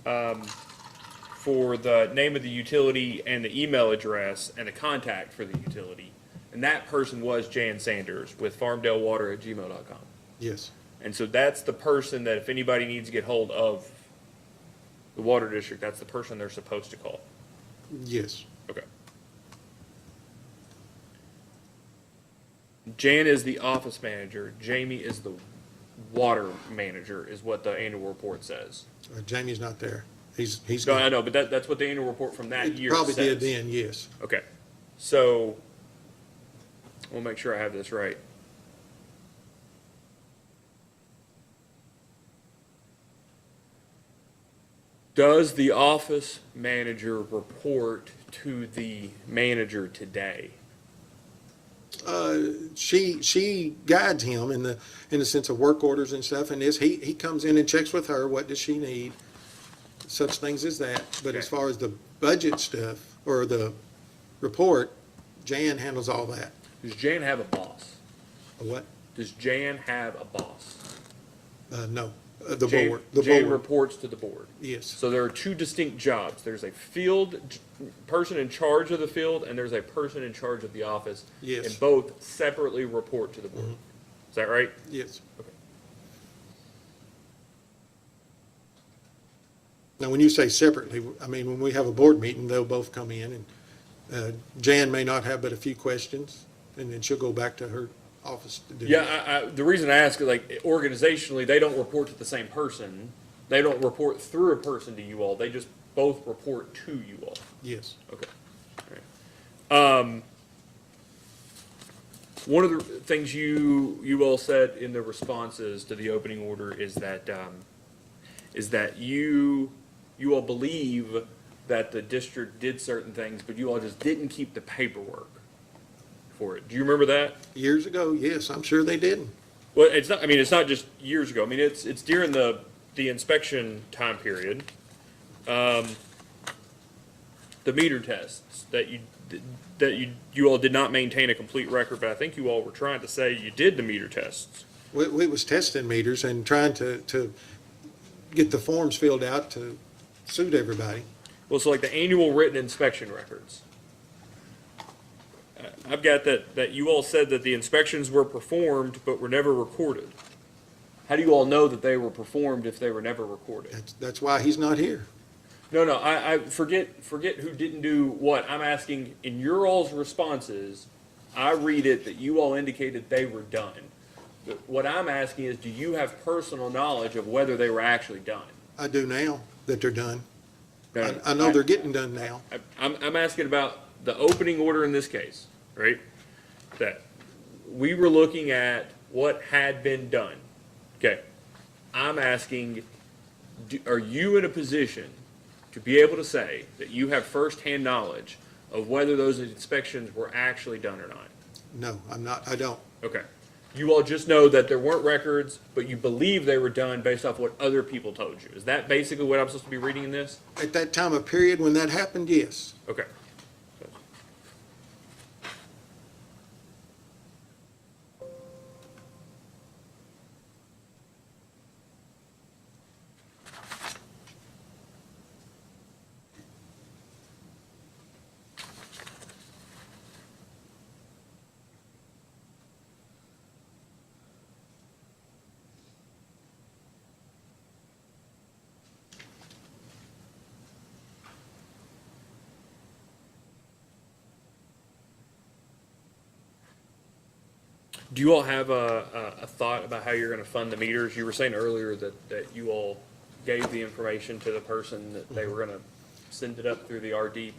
for for the name of the utility and the email address and the contact for the utility. And that person was Jan Sanders with farmdalewater@gmail.com. Yes. And so that's the person that if anybody needs to get hold of the water district, that's the person they're supposed to call. Yes. Okay. Jan is the office manager. Jamie is the water manager, is what the annual report says. Jamie's not there. He's No, gone. I know, but that's what the annual report from that It year probably did says. then, yes. Okay, so we'll make sure I have this right. Does the office manager report to the manager today? She guides him in the sense of work orders and stuff, and he comes in and checks with her, what does she need, such things as that. But as Okay. far as the budget stuff, or the report, Jan handles all that. Does Jan have a boss? What? Does Jan have a boss? No, the Jan- board, the Jan board, reports to the board. yes, So there are two distinct jobs. There's a person in charge of the field, and there's a person in charge of the office. Yes. And both separately report to the board. Is that right? yes. Okay. Now, when you say separately, I mean, when we have a board meeting, they'll both come in, and Jan may not have but a few questions, and then she'll go back to her office to do it. Yeah, the reason I ask is like organizationally, they don't report to the same person. They don't report through a person to you all. They just both report to you all. Yes. Okay. All right. One of the things you all said in the responses to the opening order is that you all believe that the district did certain things, but you all just didn't keep the paperwork for it. Do you remember that? Years ago, yes, I'm sure they didn't. Well, it's not, I mean, it's not just years ago. I mean, it's during the inspection time period. The meter tests that you all did not maintain a complete record, but I think you all were trying to say you did the meter tests. We was testing meters and trying to get the forms filled out to suit everybody. Well, so like the annual written inspection records. I've got that you all said that the inspections were performed but were never recorded. How do you all know that they were performed if they were never recorded? That's why he's not here. No, I forget who didn't do what. I'm asking in your all's responses, I read it that you all indicated they were done. But what I'm asking is, do you have personal knowledge of whether they were actually done? I do now that they're done. No, I know they're getting done now. I'm asking about the opening order in this case, right? That we were looking at what had been done. Okay. I'm asking, are you in a position to be able to say that you have firsthand knowledge of whether those inspections were actually done or not? No, I'm not, I don't. Okay. You all just know that there weren't records, but you believe they were done based off what other people told you. Is that basically what I'm supposed to be reading in this? At that time of period when that happened, yes. Okay. Do you all have a thought about how you're gonna fund the meters? You were saying earlier that you all gave the information to the person that they were gonna send it up through the RD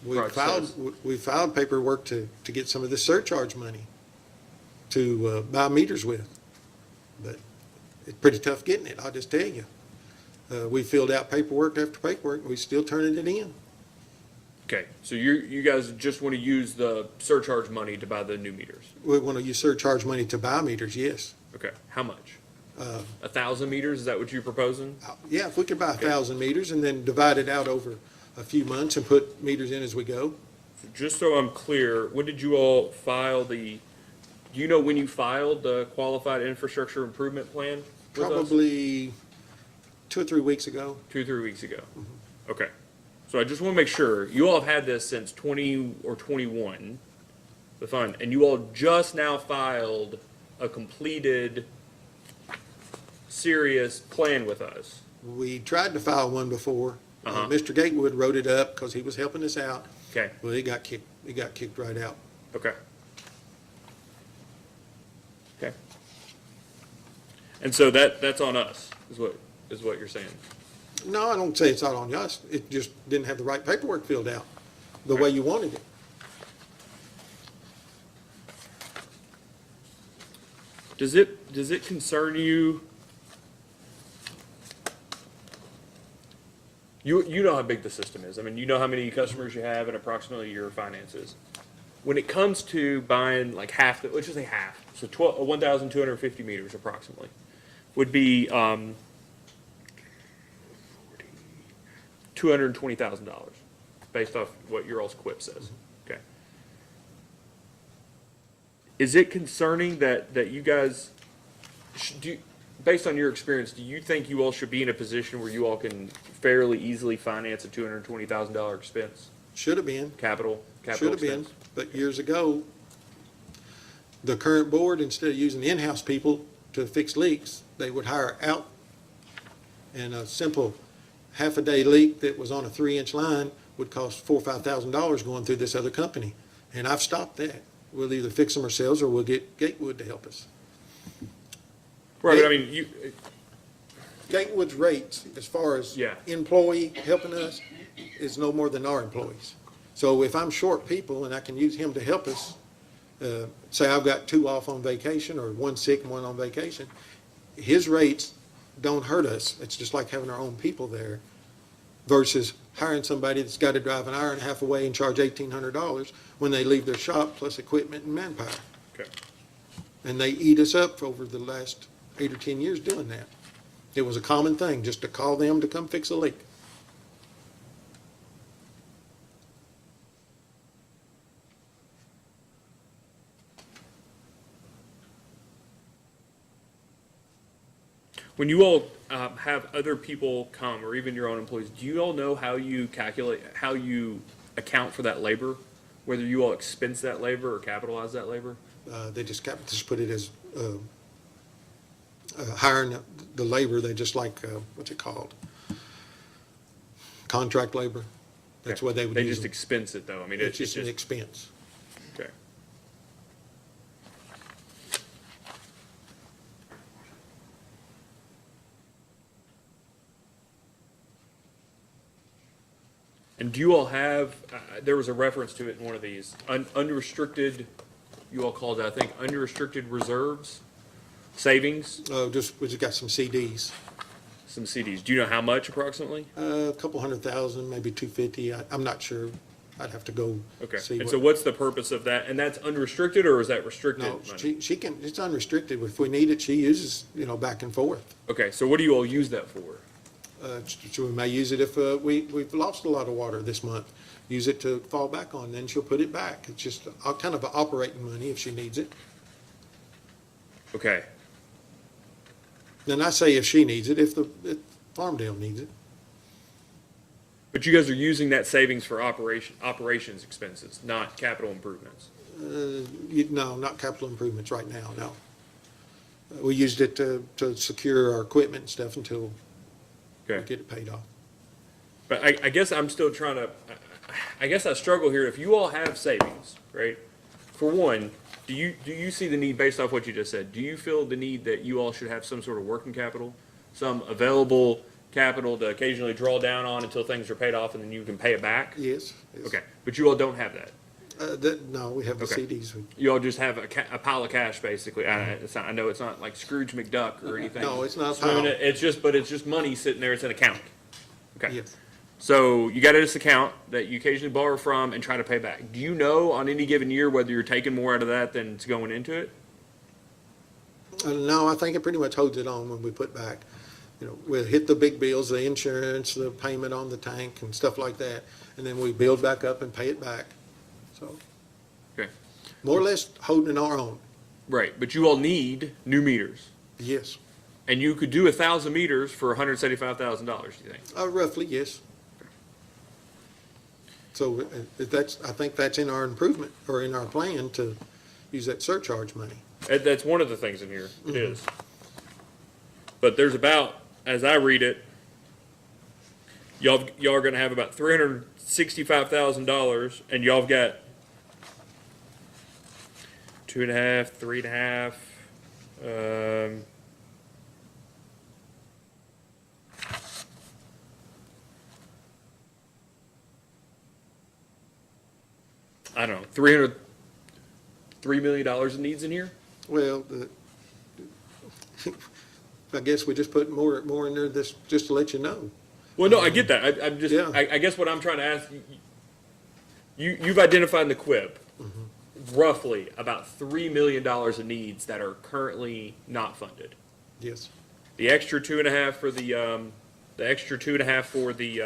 process. We filed paperwork to get some of the surcharge money to buy meters with. But it's pretty tough getting it, I'll just tell you. We filled out paperwork after paperwork, we still turning it in. Okay, so you guys just wanna use the surcharge money to buy the new meters? We want to use surcharge money to buy meters, yes. Okay, how much? 1,000 meters, is that what you're proposing? Yeah, if we could buy 1,000 meters and then divide it out over a few months and put meters in as we go. Just so I'm clear, when did you all file do you know when you filed the qualified infrastructure improvement plan with us? Probably 2 or 3 weeks ago. 2 or 3 weeks ago. Okay. So I just want to make sure, you all have had this since 20 or 21, the fund, and you all just now filed a completed, serious plan with us. We tried to file one before. Uh-huh. Mr. Gatewood wrote it up because he was helping us out. Okay, Well, he got kicked right out. okay. Okay. And so that's on us, is what you're saying? No, I don't say it's not on us. It just didn't have the right paperwork filled out the way you wanted it. Does it concern you? You know how big the system is. I mean, you know how many customers you have and approximately your finances. When it comes to buying like half, let's just say half, so 1,250 meters approximately, would be $220,000, based off what your all's quip says. Okay. Is it concerning that you guys based on your experience, do you think you all should be in a position where you all can fairly easily finance a $220,000 expense? Should have been. Capital Should have been. expense? But years ago, the current board, instead of using in-house people to fix leaks, they would hire out. And a simple half-a-day leak that was on a 3-inch line would cost $4,000 or $5,000 going through this other company. And I've stopped that. We'll either fix them ourselves or we'll get Gatewood to help us. Right, but I mean, Gatewood's rates, as far as Yeah. employee helping us, is no more than our employees. So if I'm short people and I can use him to help us, say I've got 2 off on vacation or 1 sick and 1 on vacation, his rates don't hurt us. It's just like having our own people there versus hiring somebody that's got to drive an hour and a half away and charge $1,800 when they leave their shop plus equipment and manpower. okay. And they eat us up for over the last 8 or 10 years doing that. It was a common thing, just to call them to come fix a leak. When you all have other people come, or even your own employees, do you all know how you how you account for that labor? Whether you all expense that labor or capitalize that labor? They just put it as hiring the labor. They just like, what's it called? Contract labor. That's Okay. what they would They use just them. expense it, though. I mean, It's just an expense. okay. And do you all have, there was a reference to it in one of these, unrestricted, you all called it, I think, unrestricted reserves, savings, We just got some CDs, some CDs. Do you know how much approximately? a couple 100,000, maybe 250. I'm not sure. I'd have to go Okay. see. And so what's the purpose of that? And that's unrestricted, or is that restricted No, money? she can, it's unrestricted. If we need it, she uses, back and forth. Okay, so what do you all use that for? So we may use it if we've lost a lot of water this month. Use it to fall back on, then she'll put it back. It's just kind of operating money if she needs it. Okay. Then I say if she needs it, if Farmdale needs it. But you guys are using that savings for operations expenses, not capital improvements. No, not capital improvements right now, no. We used it to secure our equipment and stuff until we Okay. get it paid off. But I guess I'm still trying to, I guess I struggle here. If you all have savings, right? For one, do you see the need, based off what you just said, do you feel the need that you all should have some sort of working capital? Some available capital to occasionally draw down on until things are paid off and then you can pay it back? Yes. Yes. Okay, but you all don't have that. No, we have the Okay. CDs. You all just have a pile of cash, basically. I know it's not like Scrooge McDuck or anything. No, it's not a Swimming pile. it- it's just money sitting there. It's an account. Okay. Yes. So you got this account that you occasionally borrow from and try to pay back. Do you know on any given year whether you're taking more out of that than it's going into it? No, I think it pretty much holds it on when we put back. We'll hit the big bills, the insurance, the payment on the tank and stuff like that, and then we build back up and pay it back. So Okay. more or less holding our own. Right, but you all need new meters. Yes. And you could do 1,000 meters for $175,000, do you think? Roughly, yes. So I think that's in our improvement, or in our plan to use that surcharge money. That's one of the things in here, it is. But there's about, as I read it, y'all are gonna have about $365,000, and y'all have got 2.5, 3.5, I don't know, $3 million in needs in here? Well, I guess we just put more in there just to let you know. Well, no, I get that. I'm just, Yeah. I guess what I'm trying to ask, you've identified in the QUIP roughly about $3 million in needs that are currently not funded. Yes. The extra 2.5 for the extra 2.5 for the,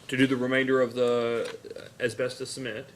to do the remainder of the asbestos cement.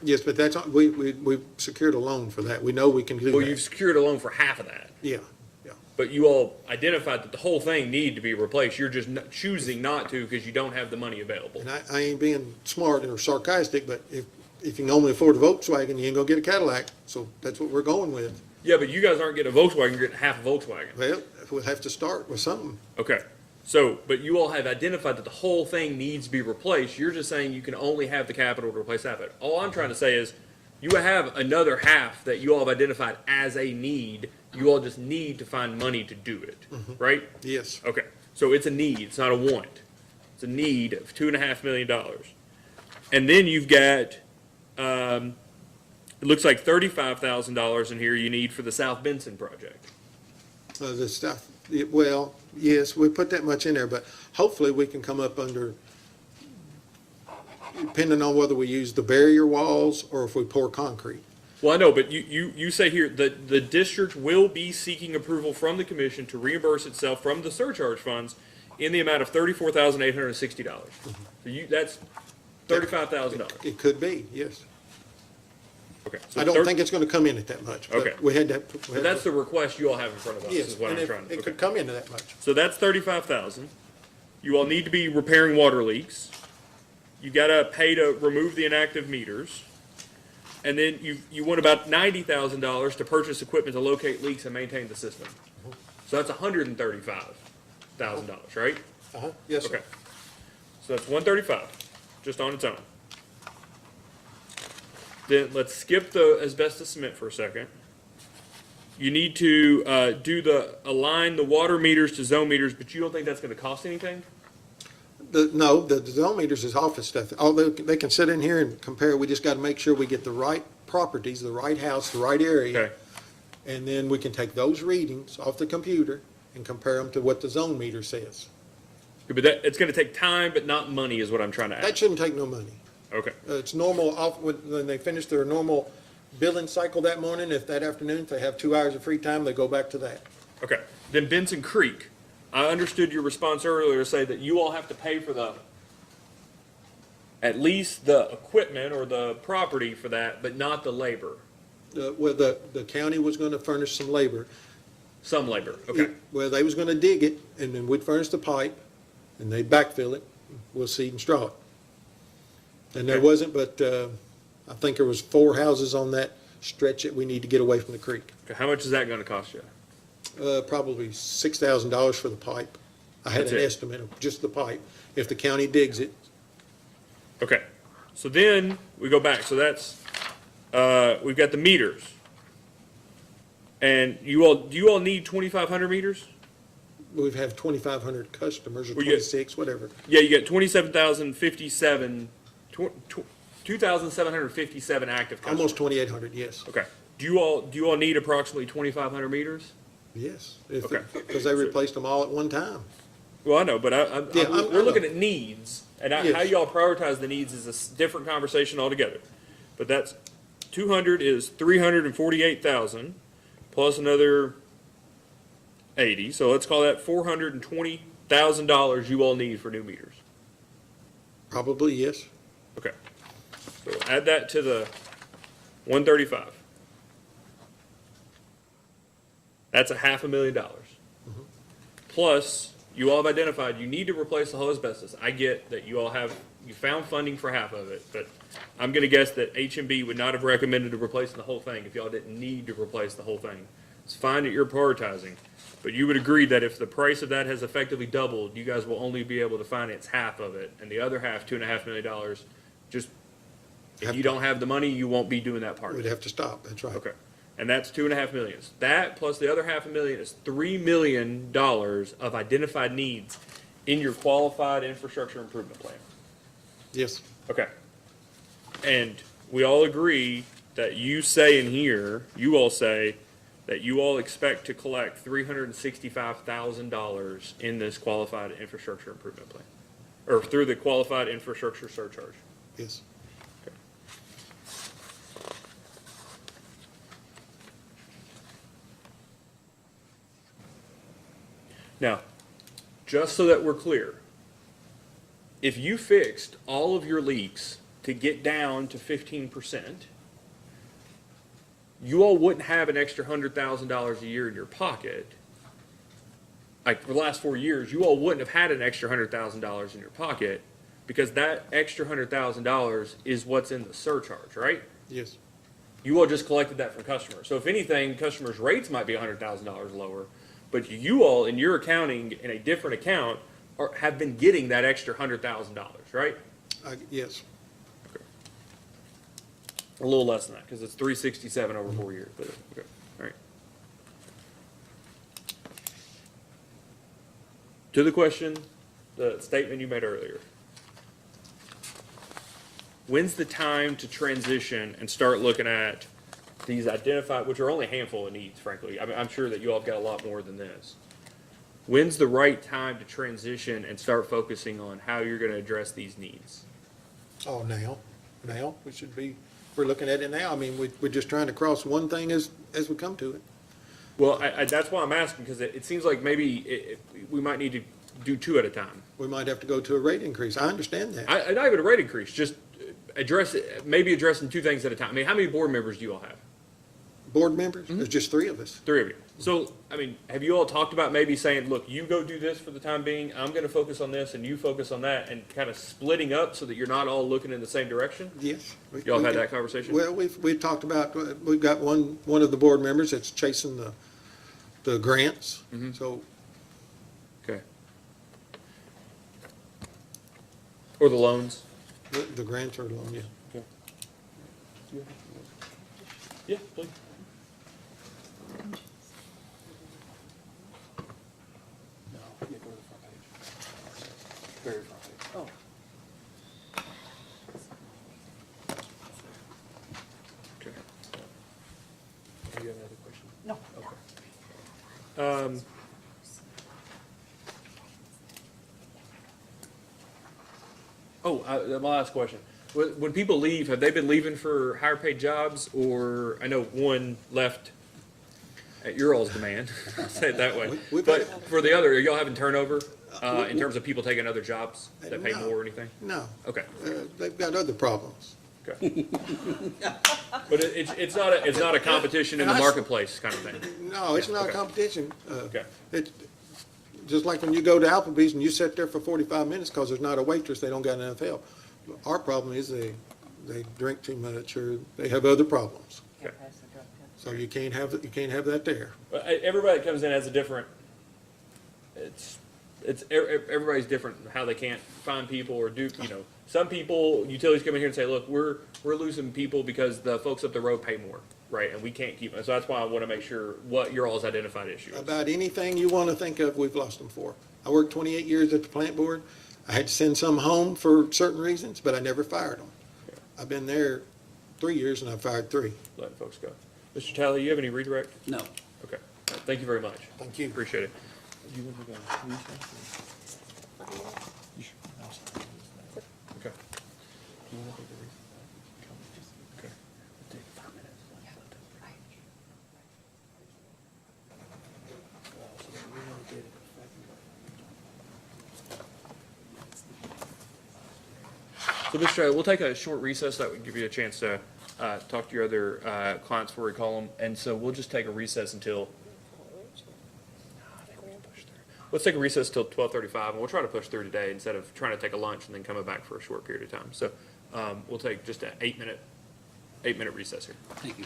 Yes, but that's, we've secured a loan for that. We know we can do Well, you've that. secured a loan for half of that. Yeah, yeah. But you all identified that the whole thing needed to be replaced. You're just choosing not to because you don't have the money available. And I ain't being smart or sarcastic, but if you can only afford a Volkswagen, you ain't gonna get a Cadillac. So that's what we're going with. Yeah, but you guys aren't getting a Volkswagen, you're getting half a Volkswagen. Well, we'll have to start with something. Okay, so, but you all have identified that the whole thing needs to be replaced. You're just saying you can only have the capital to replace half of it. All I'm trying to say is, you have another half that you all have identified as a need. You all just need to find money to do it, right? Yes. Okay, so it's a need, it's not a want. It's a need of $2.5 million. And then you've got, it looks like $35,000 in here you need for the South Benson project. The stuff, well, yes, we put that much in there, but hopefully we can come up under, depending on whether we use the barrier walls or if we pour concrete. Well, I know, but you say here that the district will be seeking approval from the commission to reimburse itself from the surcharge funds in the amount of $34,860. So that's $35,000. It could be, yes. Okay. So I don't think it's gonna come in at that much. Okay. But we had that. But that's the request you all have in front of us, Yes, is what and I'm trying to, it okay. could come into that much. So that's 35,000. You all need to be repairing water leaks. You gotta pay to remove the inactive meters. And then you want about $90,000 to purchase equipment to locate leaks and maintain the system. So that's $135,000, right? Uh-huh, yes, sir. Okay. So that's 135, just on its own. Then let's skip the asbestos cement for a second. You need to align the water meters to zone meters, but you don't think that's gonna cost anything? No, the zone meters is office stuff. Although they can sit in here and compare, we just gotta make sure we get the right properties, the right house, the right area. Okay, And then we can take those readings off the computer and compare them to what the zone meter says. but it's gonna take time, but not money is what I'm trying to That add. shouldn't take no money. Okay, It's normal, when they finish their normal billing cycle that morning, if that afternoon, if they have 2 hours of free time, they go back to that. okay. Then Benson Creek, I understood your response earlier to say that you all have to pay for at least the equipment or the property for that, but not the labor, Well, the county was gonna furnish some labor. some labor, okay. Well, they was gonna dig it, and then we'd furnish the pipe, and they'd backfill it, we'll seed and straw it. And there Okay. wasn't, but, I think there was 4 houses on that stretch that we need to get away from the creek. Okay, how much is that gonna cost you? Probably $6,000 for the pipe. I had That's an it. estimate of just the pipe. If the county digs it, Okay, so then we go back, so that's, we've got the meters. And do you all need 2,500 meters? we've have 2,500 customers or Well, you- 26, whatever. Yeah, you got 27,057, 2,757 active customers. Almost 2,800, yes, Okay, do you all need approximately 2,500 meters? yes. Okay. Because they replaced them all at one time. Well, I know, but Yeah, I we're looking know. at needs, and Yes. how y'all prioritize the needs is a different conversation altogether. But that's, 200 is 348,000, plus another 80, so let's call that $420,000 you all need for new meters. Probably, yes. Okay, so add that to the 135. That's $500,000. Plus You all have identified you need to replace the whole asbestos. I get that you found funding for half of it, but I'm gonna guess that HMB would not have recommended replacing the whole thing if y'all didn't need to replace the whole thing. It's fine that you're prioritizing, but you would agree that if the price of that has effectively doubled, you guys will only be able to finance half of it, and the other half, $2.5 million, just, if you don't have the money, you won't be doing that part. We'd have to stop, that's right. Okay, and that's $2.5 million. That plus the other $500,000 is $3 million of identified needs in your qualified infrastructure improvement plan. Yes, Okay. And we all agree that you say in here, you all say that you all expect to collect $365,000 in this qualified infrastructure improvement plan, or through the qualified infrastructure surcharge. yes. Now, just so that we're clear, if you fixed all of your leaks to get down to 15%, you all wouldn't have an extra $100,000 a year in your pocket. Like for the last 4 years, you all wouldn't have had an extra $100,000 in your pocket because that extra $100,000 is what's in the surcharge, right? Yes, You all just collected that from customers. So if anything, customers' rates might be $100,000 lower, but you all in your accounting in a different account have been getting that extra $100,000, right? yes. A little less than that because it's 367 over 4 years. But okay, all right. To the question, the statement you made earlier. When's the time to transition and start looking at these identified, which are only a handful of needs, frankly. I mean, I'm sure that you all have got a lot more than this. When's the right time to transition and start focusing on how you're going to address these needs? Oh, now, we're looking at it now. I mean, we're just trying to cross one thing as we come to it. Well, that's why I'm asking, because it seems like maybe we might need to do two at a time. We might have to go to a rate increase. I understand that. Not even a rate increase, just maybe addressing two things at a time. I mean, how many board members do you all have? Board members, there's just 3 of us. 3 of you. So, I mean, have you all talked about maybe saying, look, you go do this for the time being, I'm gonna focus on this, and you focus on that, and kind of splitting up so that you're not all looking in the same direction? Yes. Y'all had that conversation? Well, we've talked about, we've got one of the board members that's chasing the grants, so. Okay. Or the loans? The grants are long, yeah. Okay. Yeah, please. No, you go to the front page. Very front page. Oh. Okay. Do you have another question? No. Okay. My last question. When people leave, have they been leaving for higher paid jobs, or I know one left at your all's demand, I'll say it that way. We've But had- for the other, are y'all having turnover in terms of people taking other jobs that pay No. more or anything? No, Okay, they've got other problems. okay. But it's not a competition in the marketplace kind of thing. No, it's Yeah, not a okay. competition. Okay. It's just like when you go to Applebee's and you sit there for 45 minutes because there's not a waitress, they don't got enough help. Our problem is they drink too much or they have other problems. Okay. So you can't have that there. But everybody that comes in has a different, everybody's different in how they can't find people or do, some people, utilities come in here and say, look, we're losing people because the folks up the road pay more, right? And we can't keep them. So that's why I want to make sure what your all's identified issue is. About anything you want to think of, we've lost them for. I worked 28 years at the plant board. I had to send some home for certain reasons, but I never fired them. I've been there 3 years and I've fired 3. Letting folks go. Mr. Talley, you have any redirect? No. Okay. Thank you very much. Thank you. Appreciate it. Okay. Okay. So, Mr. Talley, we'll take a short recess. That would give you a chance to talk to your other clients before we call them. And so we'll just take a recess until let's take a recess till 12:35, and we'll try to push through today instead of trying to take a lunch and then coming back for a short period of time. So we'll take just an 8-minute recess here. Thank you.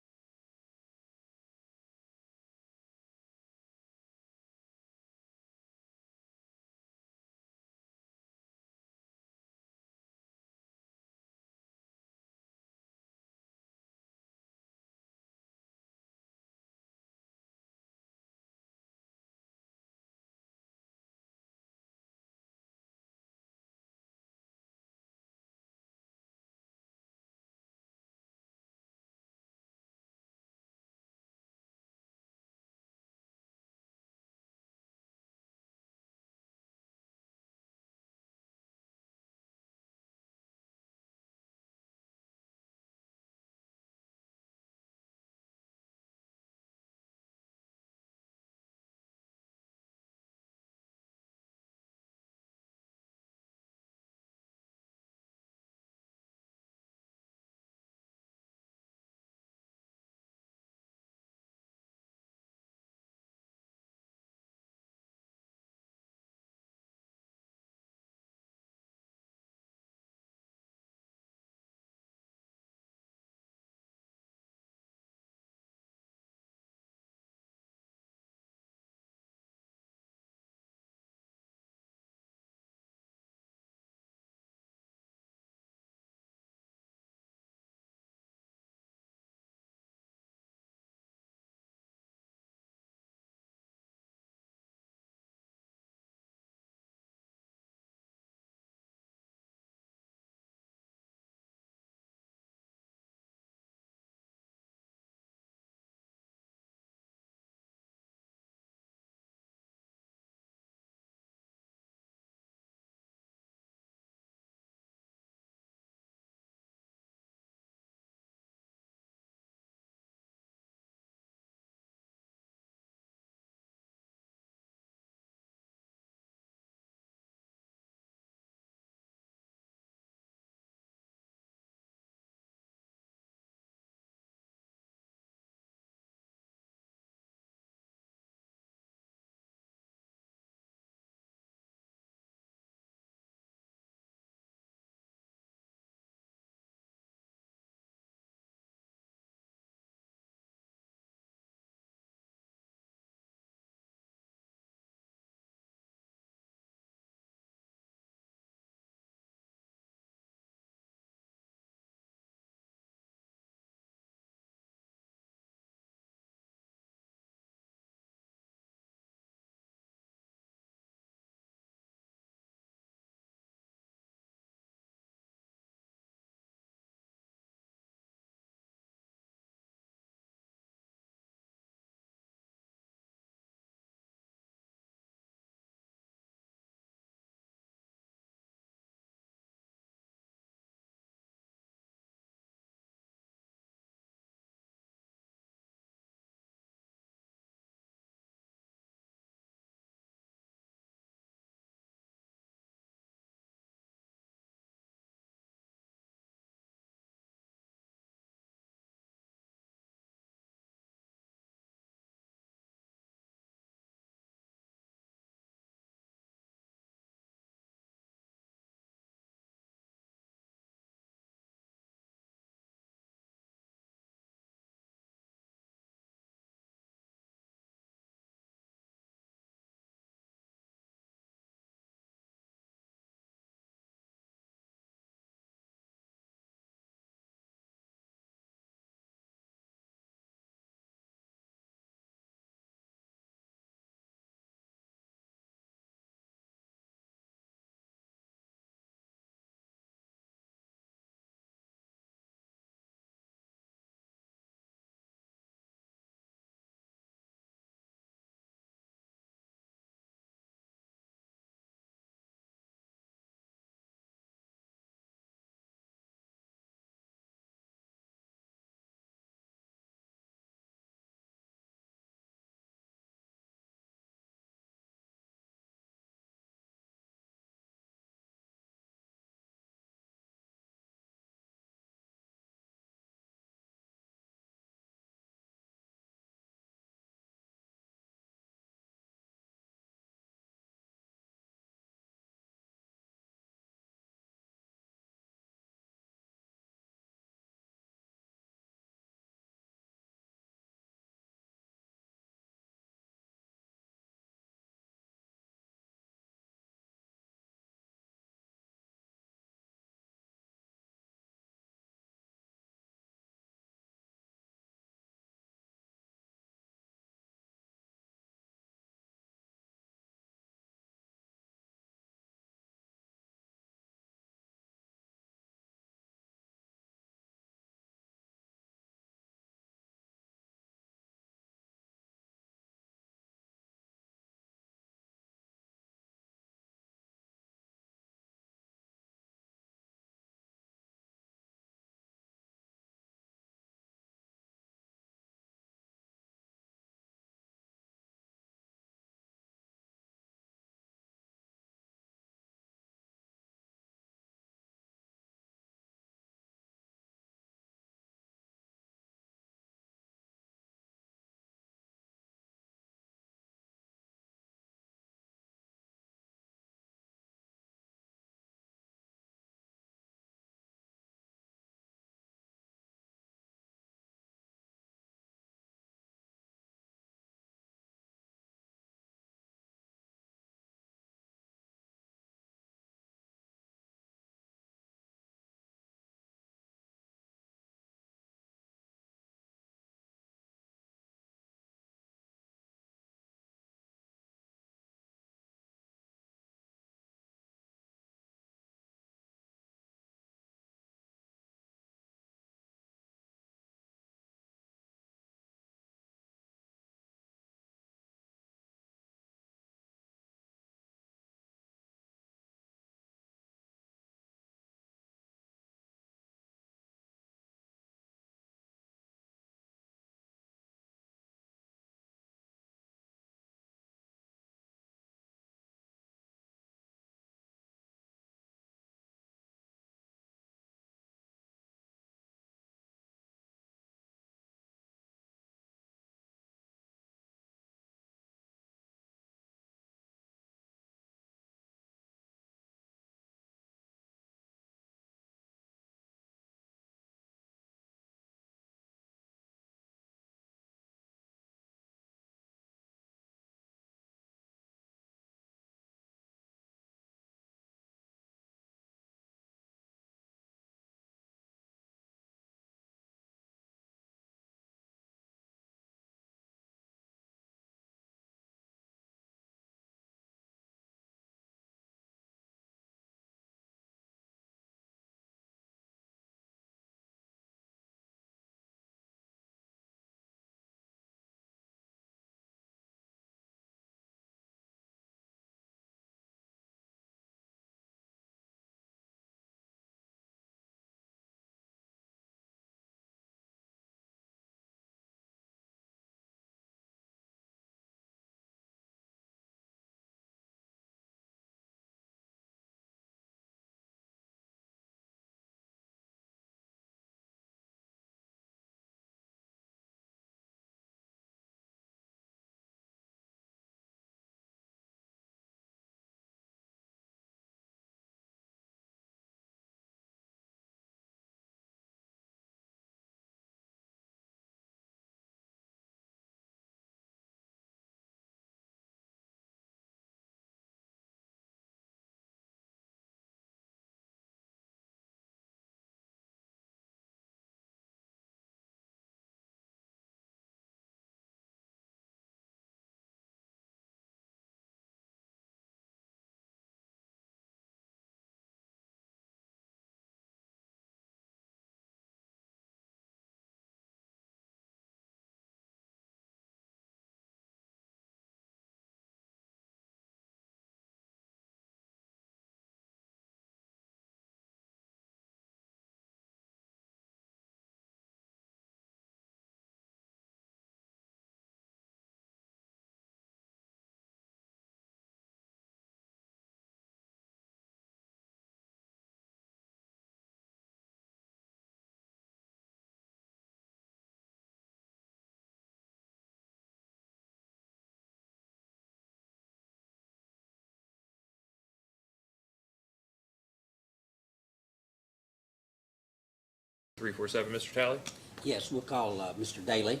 347, Mr. Talley? Yes, we'll call Mr. Daly.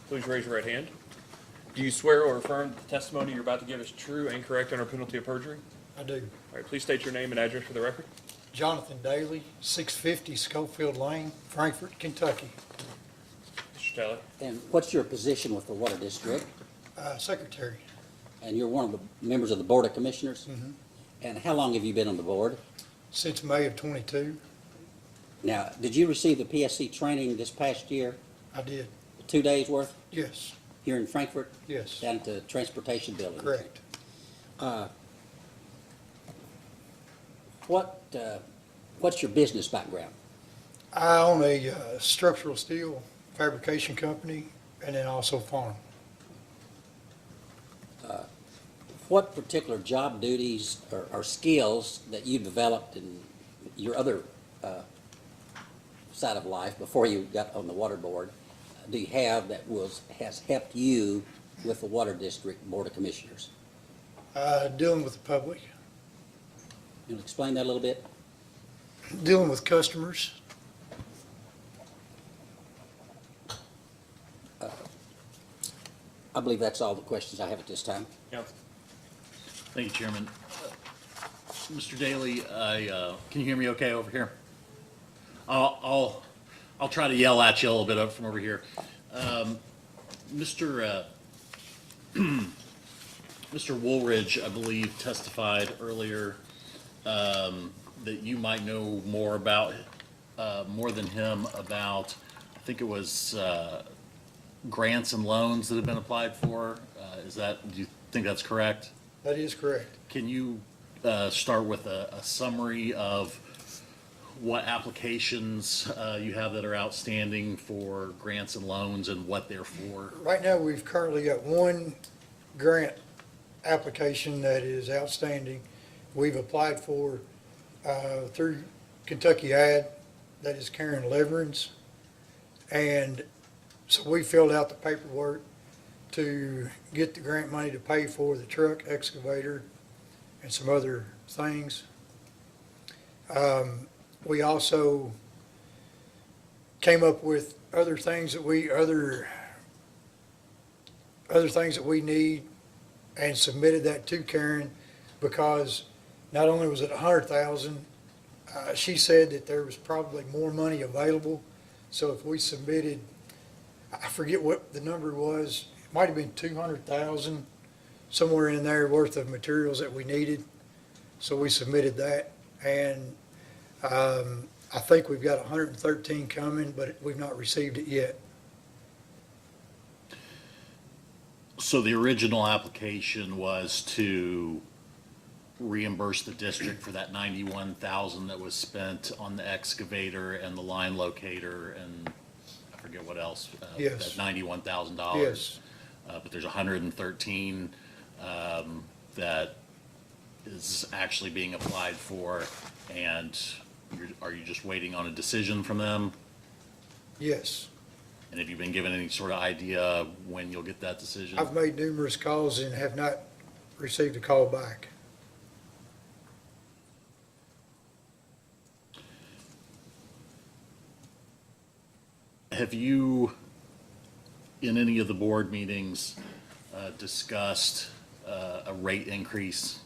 Please raise your right hand. Do you swear or affirm that the testimony you're about to give is true and correct under penalty of perjury? I do. All right, please state your name and address for the record. Jonathan Daly, 650 Schofield Lane, Frankfort, Kentucky. Mr. Talley? And what's your position with the Water District? Secretary, And you're one of the members of the Board of Commissioners? And how long have you been on the board? since May of '22. Now, did you receive the PSC training this past year, I did. 2 days worth, Yes, here in Frankfurt, yes, down at the Transportation Building? correct. What's your business background? I own a structural steel fabrication company and then also farm. What particular job duties or skills that you developed in your other side of life before you got on the water board do you have that has helped you with the Water District Board of Commissioners? Dealing with the public, You want to explain that a little bit? dealing with customers. I believe that's all the questions I have at this time. Counsel? Thank you, Chairman. Mr. Daly, can you hear me okay over here? I'll try to yell at you a little bit up from over here. Mr. Mr. Woolridge, I believe, testified earlier that you might know more about, more than him about, I think it was grants and loans that have been applied for. Do you think that's correct? That is correct. Can you start with a summary of what applications you have that are outstanding for grants and loans and what they're for? Right now, we've currently got one grant application that is outstanding. We've applied for through Kentucky Ad, that is Karen Leverins. And so we filled out the paperwork to get the grant money to pay for the truck, excavator, and some other things. We also came up with other things that we need and submitted that to Karen because not only was it 100,000, she said that there was probably more money available. So if we submitted, I forget what the number was, it might have been 200,000, somewhere in there worth of materials that we needed. So we submitted that, and I think we've got 113 coming, but we've not received it yet. So the original application was to reimburse the district for that 91,000 that was spent on the excavator and the line locator and I forget what else. Yes. That $91,000. Yes, But there's 113 that is actually being applied for, and are you just waiting on a decision from them? yes. And have you been given any sort of idea when you'll get that decision? I've made numerous calls and have not received a call back. Have you, in any of the board meetings, discussed a rate increase?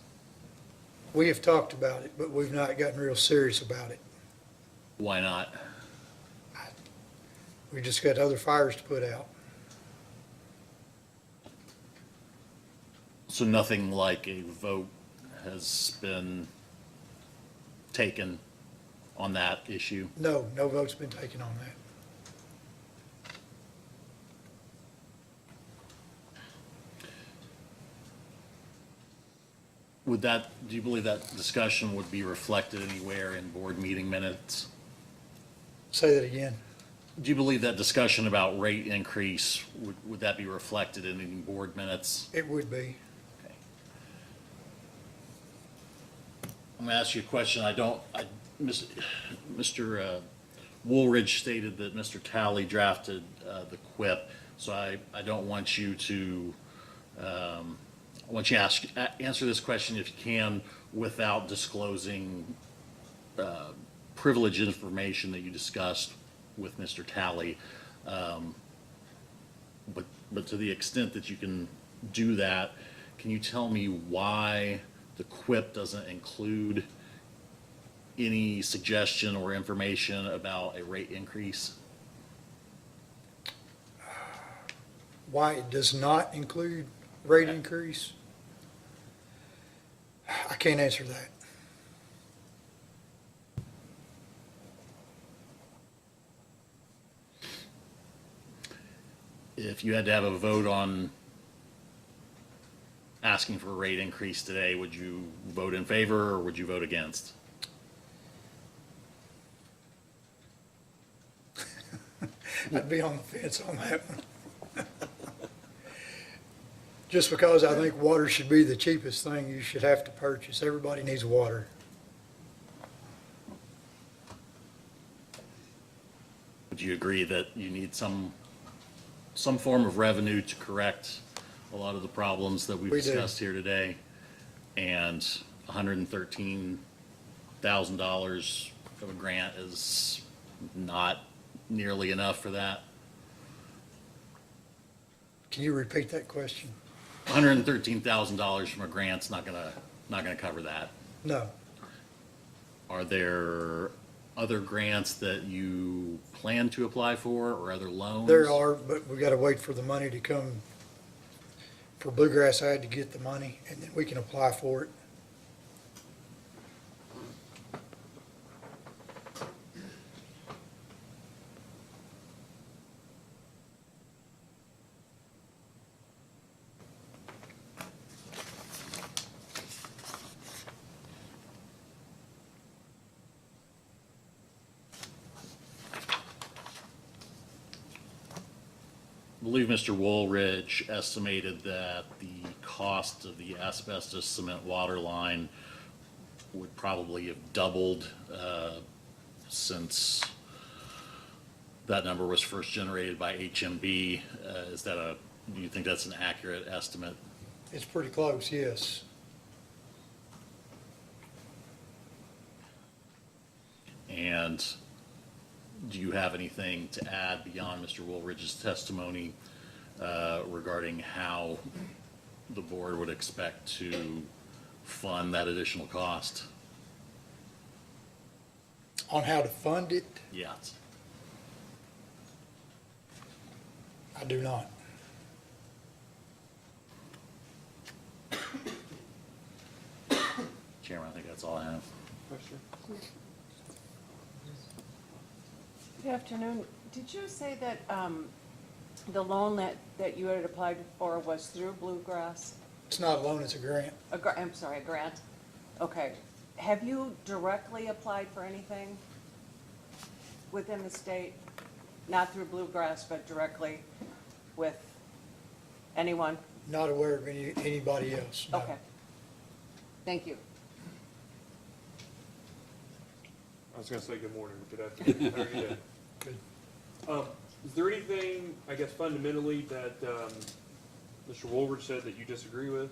We have talked about it, but we've not gotten real serious about it. Why not? We just got other fires to put out. So nothing like a vote has been taken on that issue? No, no vote's been taken on that. Do you believe that discussion would be reflected anywhere in board meeting minutes? Say that again. Do you believe that discussion about rate increase, would that be reflected in any board minutes? It would be. Okay. I'm gonna ask you a question. Mr. Woolridge stated that Mr. Talley drafted the quip, so I don't want you to I want you to answer this question if you can without disclosing privileged information that you discussed with Mr. Talley. But to the extent that you can do that, can you tell me why the QUIP doesn't include any suggestion or information about a rate increase? Why it does not include rate increase? I can't answer that. If you had to have a vote on asking for a rate increase today, would you vote in favor or would you vote against? I'd be on the fence on that one. Just because I think water should be the cheapest thing you should have to purchase. Everybody needs water. Would you agree that you need some form of revenue to correct a lot of the problems that we've We do. discussed here today? And $113,000 of a grant is not nearly enough for that? Can you repeat that question? $113,000 from a grant's not gonna cover that. No. Are there other grants that you plan to apply for or other loans? There are, but we gotta wait for the money to come. For Bluegrass, I had to get the money and then we can apply for it. I believe Mr. Woolridge estimated that the cost of the asbestos cement water line would probably have doubled since that number was first generated by HMB. Do you think that's an accurate estimate? It's pretty close, yes. And do you have anything to add beyond Mr. Woolridge's testimony regarding how the board would expect to fund that additional cost? On how to fund it, Yes. I do not. Chairman, I think that's all I have. Question? Good afternoon. Did you say that the loan that you had applied for was through Bluegrass? It's not a loan, it's a grant. I'm sorry, a grant? Okay. Have you directly applied for anything within the state? Not through Bluegrass, but directly with anyone? Not aware of anybody else, no. Okay. Thank you. I was gonna say good morning, but good afternoon. How are you doing? Good. Is there anything, I guess fundamentally, that Mr. Woolridge said that you disagree with?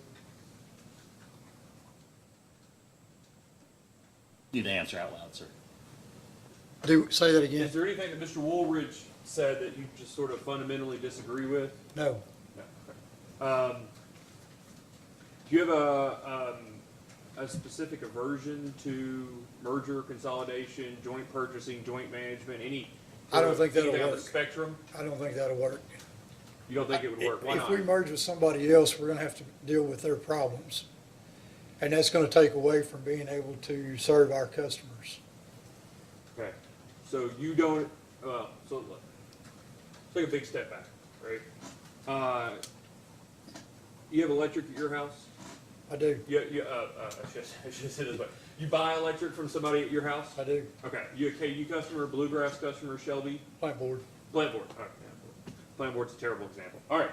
You can answer out loud, sir. Say that again? Is there anything that Mr. Woolridge said that you just sort of fundamentally disagree with? No. No. Okay. Do you have a specific aversion to merger, consolidation, joint purchasing, joint management, I don't think that'll anything on the work. spectrum? I don't think that'll work. You don't think it would work? Why If we not? merge with somebody else, we're gonna have to deal with their problems. And that's gonna take away from being able to serve our customers. Okay, so you don't, so look, take a big step back, right? You have electric at your house? I do, I should say this way. You buy electric from somebody at your house? I do. Okay, you a KU customer, Bluegrass customer, Shelby? Plant board. Plant board, all right, yeah. Plant board's a terrible example. All right,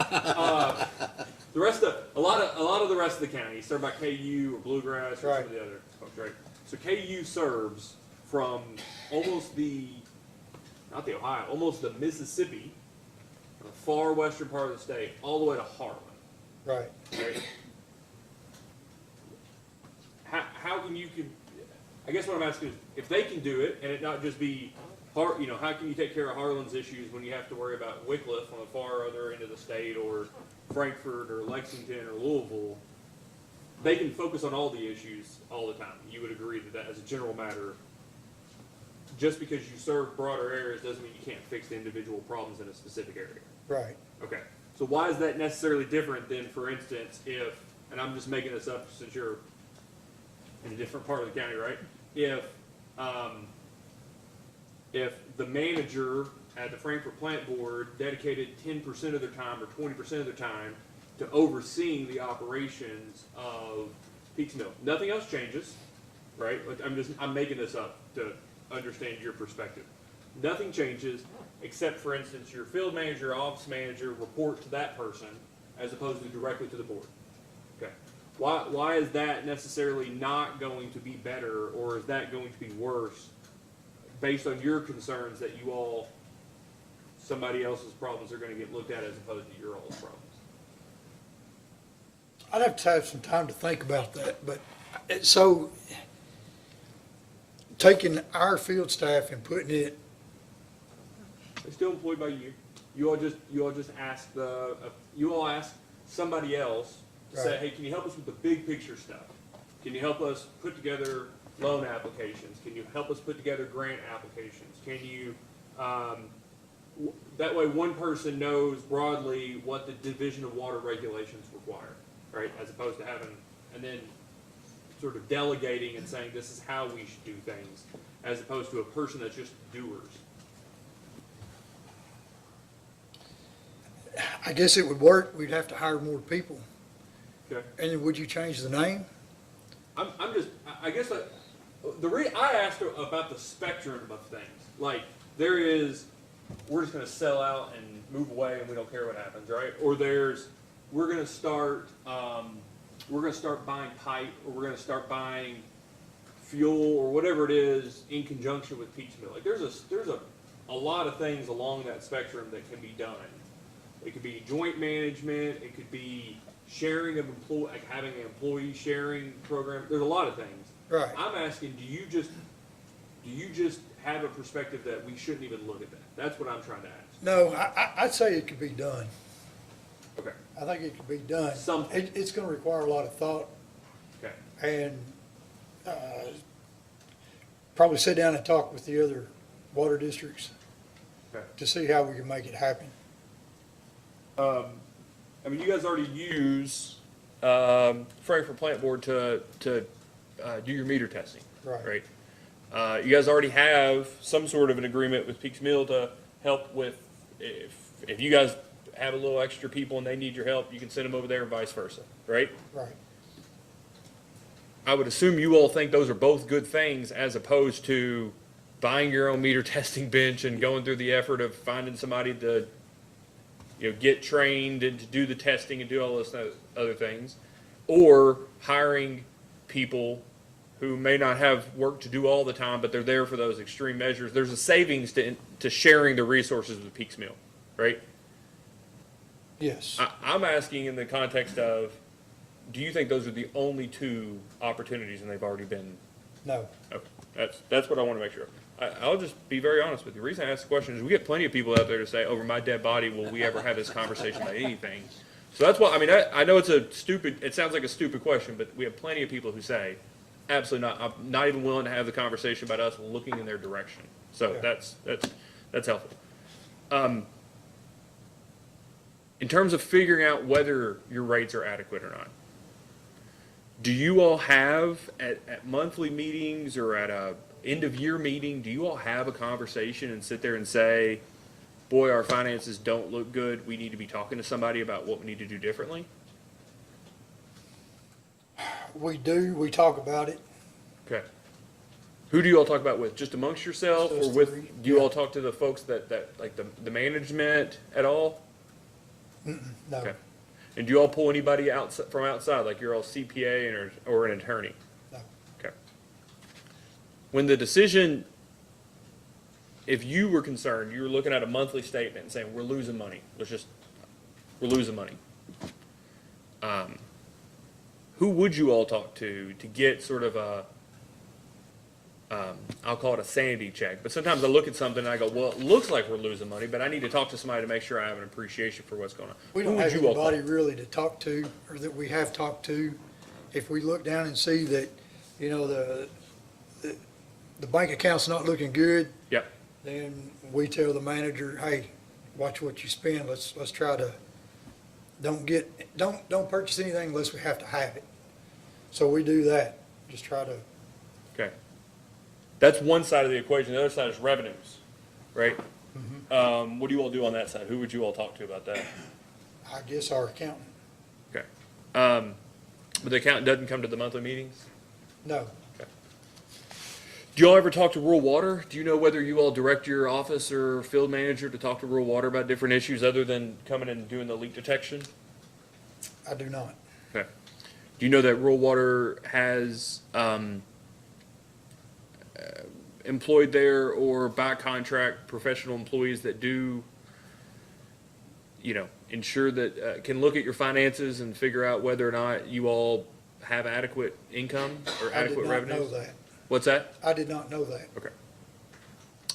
the rest of, a lot of the rest of the county, served by KU or Bluegrass or some Right. of the other folks, right? So KU serves from almost not the Ohio, almost the Mississippi, the far western part of the state, all the way to Harlan, Right. right? I guess what I'm asking is, if they can do it, and it not just be, how can you take care of Harlan's issues when you have to worry about Wickliffe on the far other end of the state, or Frankfurt, or Lexington, or Louisville? They can focus on all the issues all the time. You would agree that as a general matter, just because you serve broader areas doesn't mean you can't fix the individual problems in a specific area. Right. Okay, so why is that necessarily different than, for instance, and I'm just making this up since you're in a different part of the county, right? If the manager at the Frankfurt Plant Board dedicated 10% of their time or 20% of their time to overseeing the operations of Peaks Mill, nothing else changes, right? I'm making this up to understand your perspective. Nothing changes except, for instance, your field manager, office manager report to that person as opposed to directly to the board. Okay. Why is that necessarily not going to be better, or is that going to be worse based on your concerns that somebody else's problems are going to get looked at as opposed to your all's problems? I'd have to have some time to think about that, but so taking our field staff and putting it, They're still employed by you. You all just ask ask somebody else to say, Right. hey, can you help us with the big picture stuff? Can you help us put together loan applications? Can you help us put together grant applications? Can you, that way one person knows broadly what the Division of Water regulations require, right? As opposed to having, and then sort of delegating and saying this is how we should do things, as opposed to a person that's just doers. I guess it would work. We'd have to hire more people. Okay. And then would you change the name? I guess I asked her about the spectrum of things. Like, we're just gonna sell out and move away and we don't care what happens, right? Or we're gonna start buying pipe, or we're gonna start buying fuel, or whatever it is in conjunction with Peach Mill. Like, there's a lot of things along that spectrum that can be done. It could be joint management, it could be sharing of like having an employee sharing program. There's a lot of things. Right. I'm asking, do you just have a perspective that we shouldn't even look at that? That's what I'm trying to ask. No, I'd say it could be done. Okay. I think it could be done. Something. It's gonna require a lot of thought Okay. and, probably sit down and talk with the other water districts Okay. to see how we can make it happen. I mean, you guys already use Frankfurt Plant Board to do your meter testing, Right. right? You guys already have some sort of an agreement with Peaks Mill to help with, if you guys have a little extra people and they need your help, you can send them over there and vice versa, right? Right. I would assume you all think those are both good things, as opposed to buying your own meter testing bench and going through the effort of finding somebody to, get trained and to do the testing and do all those other things, or hiring people who may not have work to do all the time, but they're there for those extreme measures. There's a savings to sharing the resources with Peaks Mill, right? Yes. I'm asking in the context of, do you think those are the only two opportunities and they've already been? No. Okay, that's what I want to make sure of. I'll just be very honest with you. The reason I ask the question is we get plenty of people out there to say, over my dead body, will we ever have this conversation about anything? So that's why, I know it sounds like a stupid question, but we have plenty of people who say, absolutely not, I'm not even willing to have the conversation about us looking in their direction. So Yeah. that's helpful. In terms of figuring out whether your rates are adequate or not, do you all have, at monthly meetings or at a end of year meeting, do you all have a conversation and sit there and say, boy, our finances don't look good, we need to be talking to somebody about what we need to do differently? We do. We talk about it. Okay. Who do you all talk about with? Just amongst yourself, or Just with, three. do you all Yeah. talk to the folks that like the management at all? No. Okay. And do you all pull anybody from outside, like you're all CPA or an attorney? No. Okay. When the decision, if you were concerned, you were looking at a monthly statement and saying, we're losing money, we're losing money. Who would you all talk to get sort of I'll call it a sanity check. But sometimes I look at something and I go, well, it looks like we're losing money, but I need to talk to somebody to make sure I have an appreciation for what's going on. We Who don't would have you all call? anybody really to talk to, or that we have talked to. If we look down and see that, you know, the bank account's not looking good, Yep. then we tell the manager, hey, watch what you spend, let's try to, don't purchase anything unless we have to have it. So we do that, just try to, Okay. That's one side of the equation. The other side is revenues, right? What do you all do on that side? Who would you all talk to about that? I guess, our accountant. Okay. But the accountant doesn't come to the monthly meetings? No, Do you all ever talk to rural water? Do you know whether you all direct your office or field manager to talk to rural water about different issues other than coming and doing the leak detection? I do not. Okay. Do you know that rural water has employed there or by contract professional employees that do, ensure that can look at your finances and figure out whether or not you all have adequate income or I did adequate not revenues? know that. What's that? I did not know that. Okay.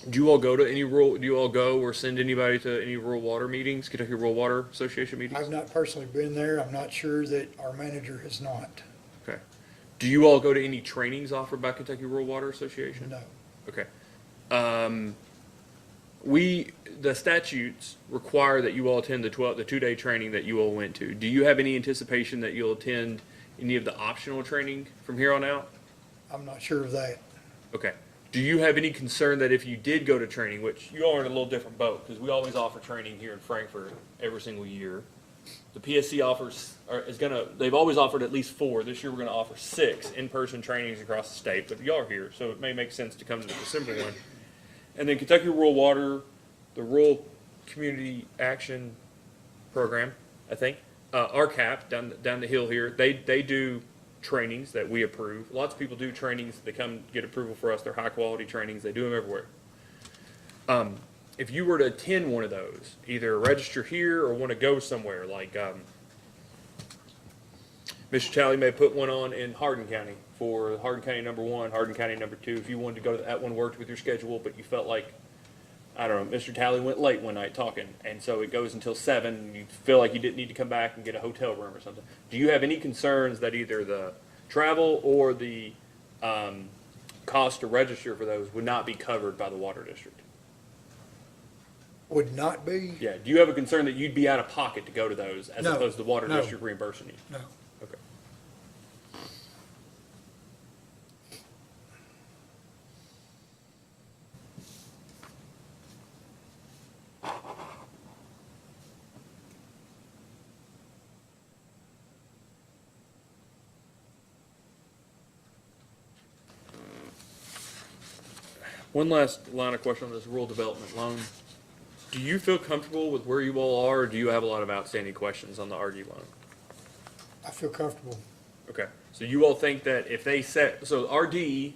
Do you all go to any rural? Do you all go or send anybody to any rural water meetings, Kentucky Rural Water Association meetings? I've not personally been there. I'm not sure that our manager has not. Okay. Do you all go to any trainings offered by Kentucky Rural Water Association? No. Okay. The statutes require that you all attend the 2-day training that you all went to. Do you have any anticipation that you'll attend any of the optional training from here on out? I'm not sure of that. Okay. Do you have any concern that if you did go to training, which you all are in a little different boat, because we always offer training here in Frankfurt every single year. The PSC they've always offered at least 4. This year we're gonna offer 6 in-person trainings across the state, but y'all are here, so it may make sense to come to the December one. And then Kentucky Rural Water, the Rural Community Action Program, I think, RCAP down the hill here, they do trainings that we approve. Lots of people do trainings, they come get approval for us, they're high quality trainings, they do them everywhere. If you were to attend one of those, either register here or want to go somewhere, like Mr. Talley may put one on in Hardin County for Hardin County number 1, Hardin County number 2. If you wanted to go to that one, worked with your schedule, but you felt like, I don't know, Mr. Talley went late one night talking, and so it goes until 7, and you feel like you didn't need to come back and get a hotel room or something. Do you have any concerns that either the travel or the cost to register for those would not be covered by the water district? Would not be? Yeah. Do you have a concern that you'd be out of pocket to go to those as No, opposed to the water no. district reimbursing you? No. Okay. One last line of question on this rural development loan. Do you feel comfortable with where you all are, or do you have a lot of outstanding questions on the RD loan? I feel comfortable. Okay, so you all think that if they so RD,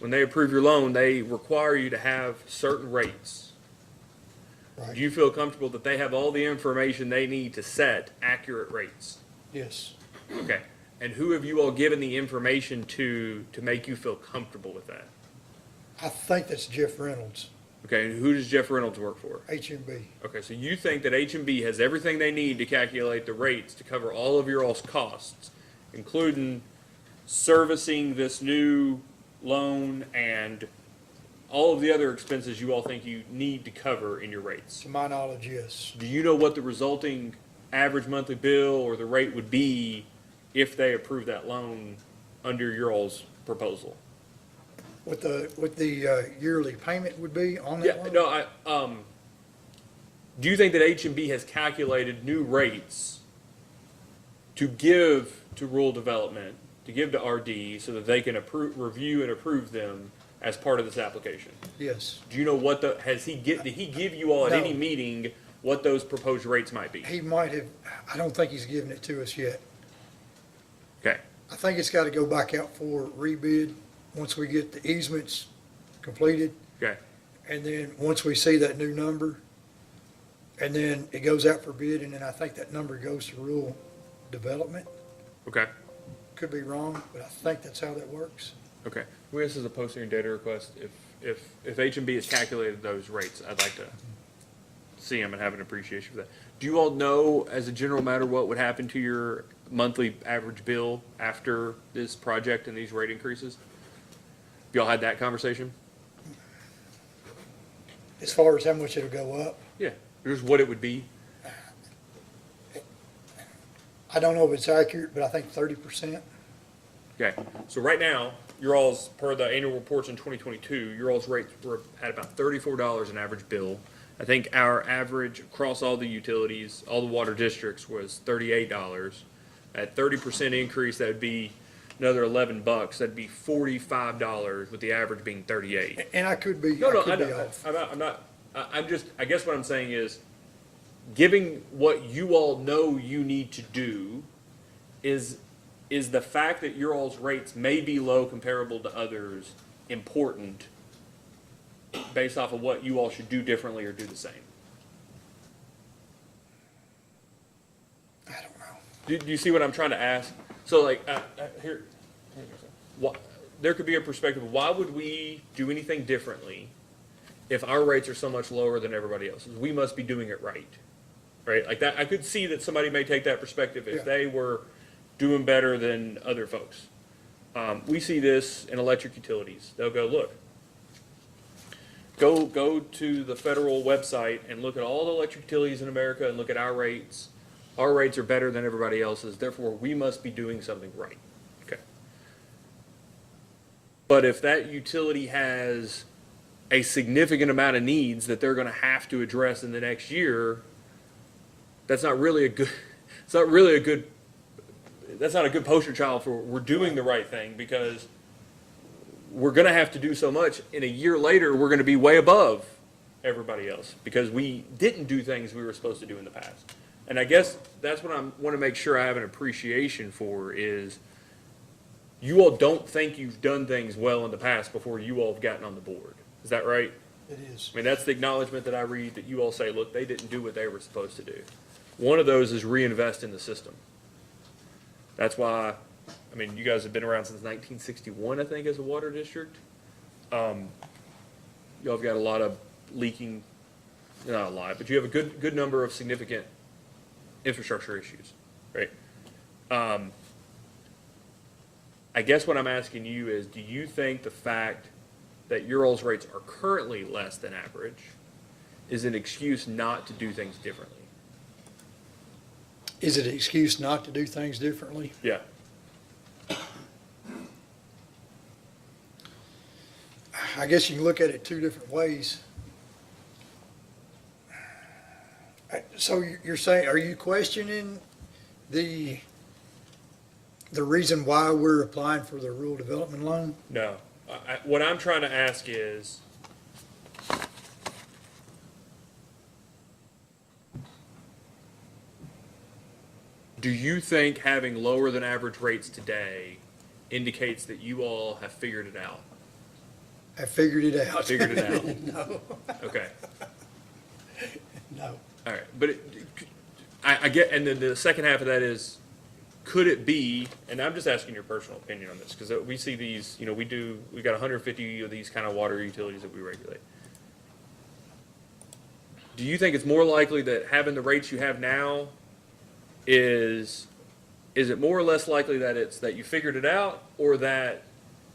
when they approve your loan, they require you to have certain rates. Right. Do you feel comfortable that they have all the information they need to set accurate rates? Yes. Okay, and who have you all given the information to make you feel comfortable with that? I think that's Jeff Reynolds, Okay, and who does Jeff Reynolds work for? HMB. Okay, so you think that H&B has everything they need to calculate the rates to cover all of your all's costs, including servicing this new loan and all of the other expenses you all think you need to cover in your rates? To my knowledge, yes. Do you know what the resulting average monthly bill or the rate would be if they approve that loan under your all's proposal? What the yearly payment would be on that Yeah, one? no, do you think that H&B has calculated new rates to give to rural development, to give to RD, so that they can review and approve them as part of this application? Yes. Do you know what did he give you all at No. any meeting what those proposed rates might be? He might have, I don't think he's given it to us yet. Okay, I think it's got to go back out for rebid once we get the easements completed. okay, And then once we see that new number, and then it goes out for bid, and then I think that number goes to rural development. okay, Could be wrong, but I think that's how that works. okay. Well, this is a posting and data request. If H&B has calculated those rates, I'd like to see them and have an appreciation for that. Do you all know, as a general matter, what would happen to your monthly average bill after this project and these rate increases? Have y'all had that conversation? As far as how much it'll go up, Yeah, here's what it would be. I don't know if it's accurate, but I think 30%. Okay, so right now, your all's, per the annual reports in 2022, your all's rates were at about $34 an average bill. I think our average across all the utilities, all the water districts, was $38. At 30% increase, that would be another $11. That'd be $45, with the average being 38. And I could be, No, I no, could be I'm off. not, I'm just, I guess what I'm saying is, giving what you all know you need to do, is the fact that your all's rates may be low comparable to others important based off of what you all should do differently or do the same? I don't know. Do you see what I'm trying to ask? So like, here, there could be a perspective of why would we do anything differently if our rates are so much lower than everybody else's? We must be doing it right, right? Like that, I could see that somebody may take that perspective if Yeah. they were doing better than other folks. We see this in electric utilities. They'll go, look, go to the federal website and look at all the electric utilities in America and look at our rates. Our rates are better than everybody else's, therefore we must be doing something right. Okay. But if that utility has a significant amount of needs that they're gonna have to address in the next year, that's not really a good, it's not really a good, that's not a good poster child for we're doing the right thing, because we're gonna have to do so much. In a year later, we're gonna be way above everybody else because we didn't do things we were supposed to do in the past. And I guess that's what I want to make sure I have an appreciation for is you all don't think you've done things well in the past before you all have gotten on the board. Is that right? It is. I mean, that's the acknowledgement that I read, that you all say, look, they didn't do what they were supposed to do. One of those is reinvest in the system. That's why, I mean, you guys have been around since 1961, I think, as a water district. Y'all have got a lot of leaking, not a lot, but you have a good number of significant infrastructure issues, right? I guess what I'm asking you is, do you think the fact that your all's rates are currently less than average is an excuse not to do things differently? Is it an excuse not to do things differently? Yeah. I guess you can look at it two different ways. So you're saying, are you questioning the reason why we're applying for the rural development loan? No. What I'm trying to ask is, do you think having lower than average rates today indicates that you all have figured it out? I figured it out. Figured it out? No, Okay. no. All right, but I get, and then the second half of that is, could it be, and I'm just asking your personal opinion on this, because we see these, you know, we got 150 of these kind of water utilities that we regulate. Do you think it's more likely that having the rates you have now is it more or less likely that it's that you figured it out, or that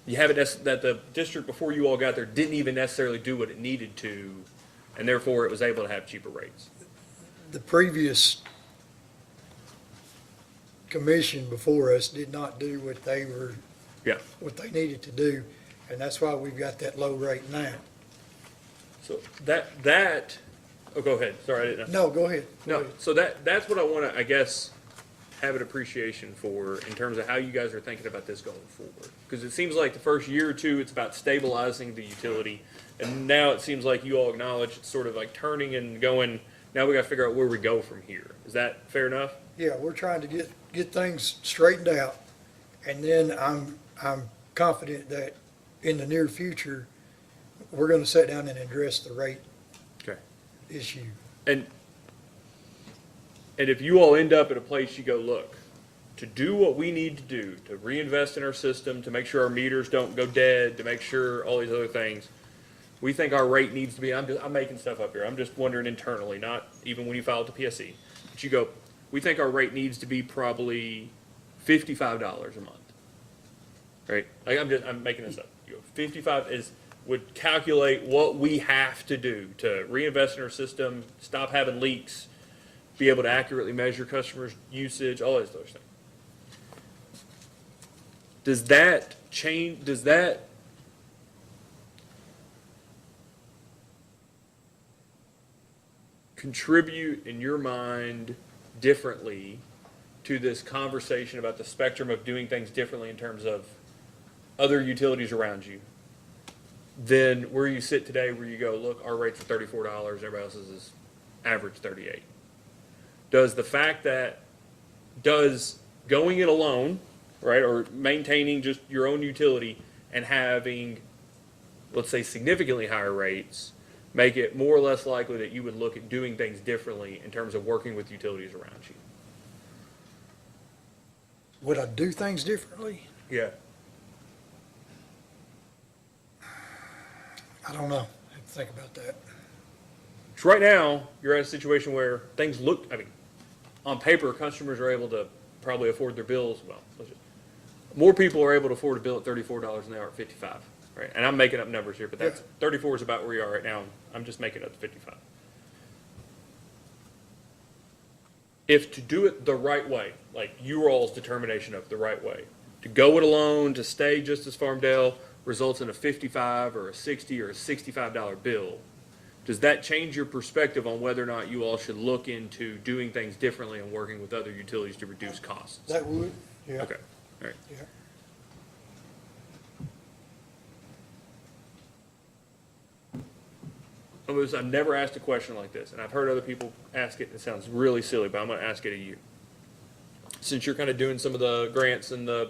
you haven't, that the district before you all got there didn't even necessarily do what it needed to, and therefore it was able to have cheaper rates? The previous commission before us did not do what they needed to do, and that's why we've got that low rate now. So oh, go ahead. Sorry, I didn't know. No, go ahead. Go No, ahead. so that's what I want to, I guess, have an appreciation for in terms of how you guys are thinking about this going forward. Because it seems like the first year or two, it's about stabilizing the utility. And now it seems like you all acknowledge it's sort of like turning and going, now we got to figure out where we go from here. Is that fair enough? Yeah, we're trying to get things straightened out, and then I'm confident that in the near future, we're gonna sit down and address the rate Okay. issue. And if you all end up at a place you go, look, to do what we need to do, to reinvest in our system, to make sure our meters don't go dead, to make sure all these other things, we think our rate needs to be, I'm making stuff up here, I'm just wondering internally, not even when you file with the PSC. But you go, we think our rate needs to be probably $55 a month. Right? Like I'm making this up. You go, 55 would calculate what we have to do to reinvest in our system, stop having leaks, be able to accurately measure customers' usage, all those other things. Does that change, does that contribute in your mind differently to this conversation about the spectrum of doing things differently in terms of other utilities around you than where you sit today, where you go, look, our rate's $34, everybody else's is average 38? Does the fact that, does going it alone, right, or maintaining just your own utility and having, let's say, significantly higher rates, make it more or less likely that you would look at doing things differently in terms of working with utilities around you? Would I do things differently? Yeah. I don't know. I have to think about that. So right now, you're at a situation where things look, I mean, on paper, customers are able to probably afford their bills. Well, more people are able to afford a bill at $34 than they are at 55, right? And I'm making up numbers here, but that's, 34 is about where you are right now. I'm just making it up to 55. If to do it the right way, like you all's determination of the right way, to go it alone, to stay just as Farmdale, results in a $55 or a $60 or a $65 bill, does that change your perspective on whether or not you all should look into doing things differently and working with other utilities to reduce costs? That would, yeah. Okay, all right. Yeah. I've never asked a question like this, and I've heard other people ask it, and it sounds really silly, but I'm gonna ask it of you. Since you're kind of doing some of the grants and the,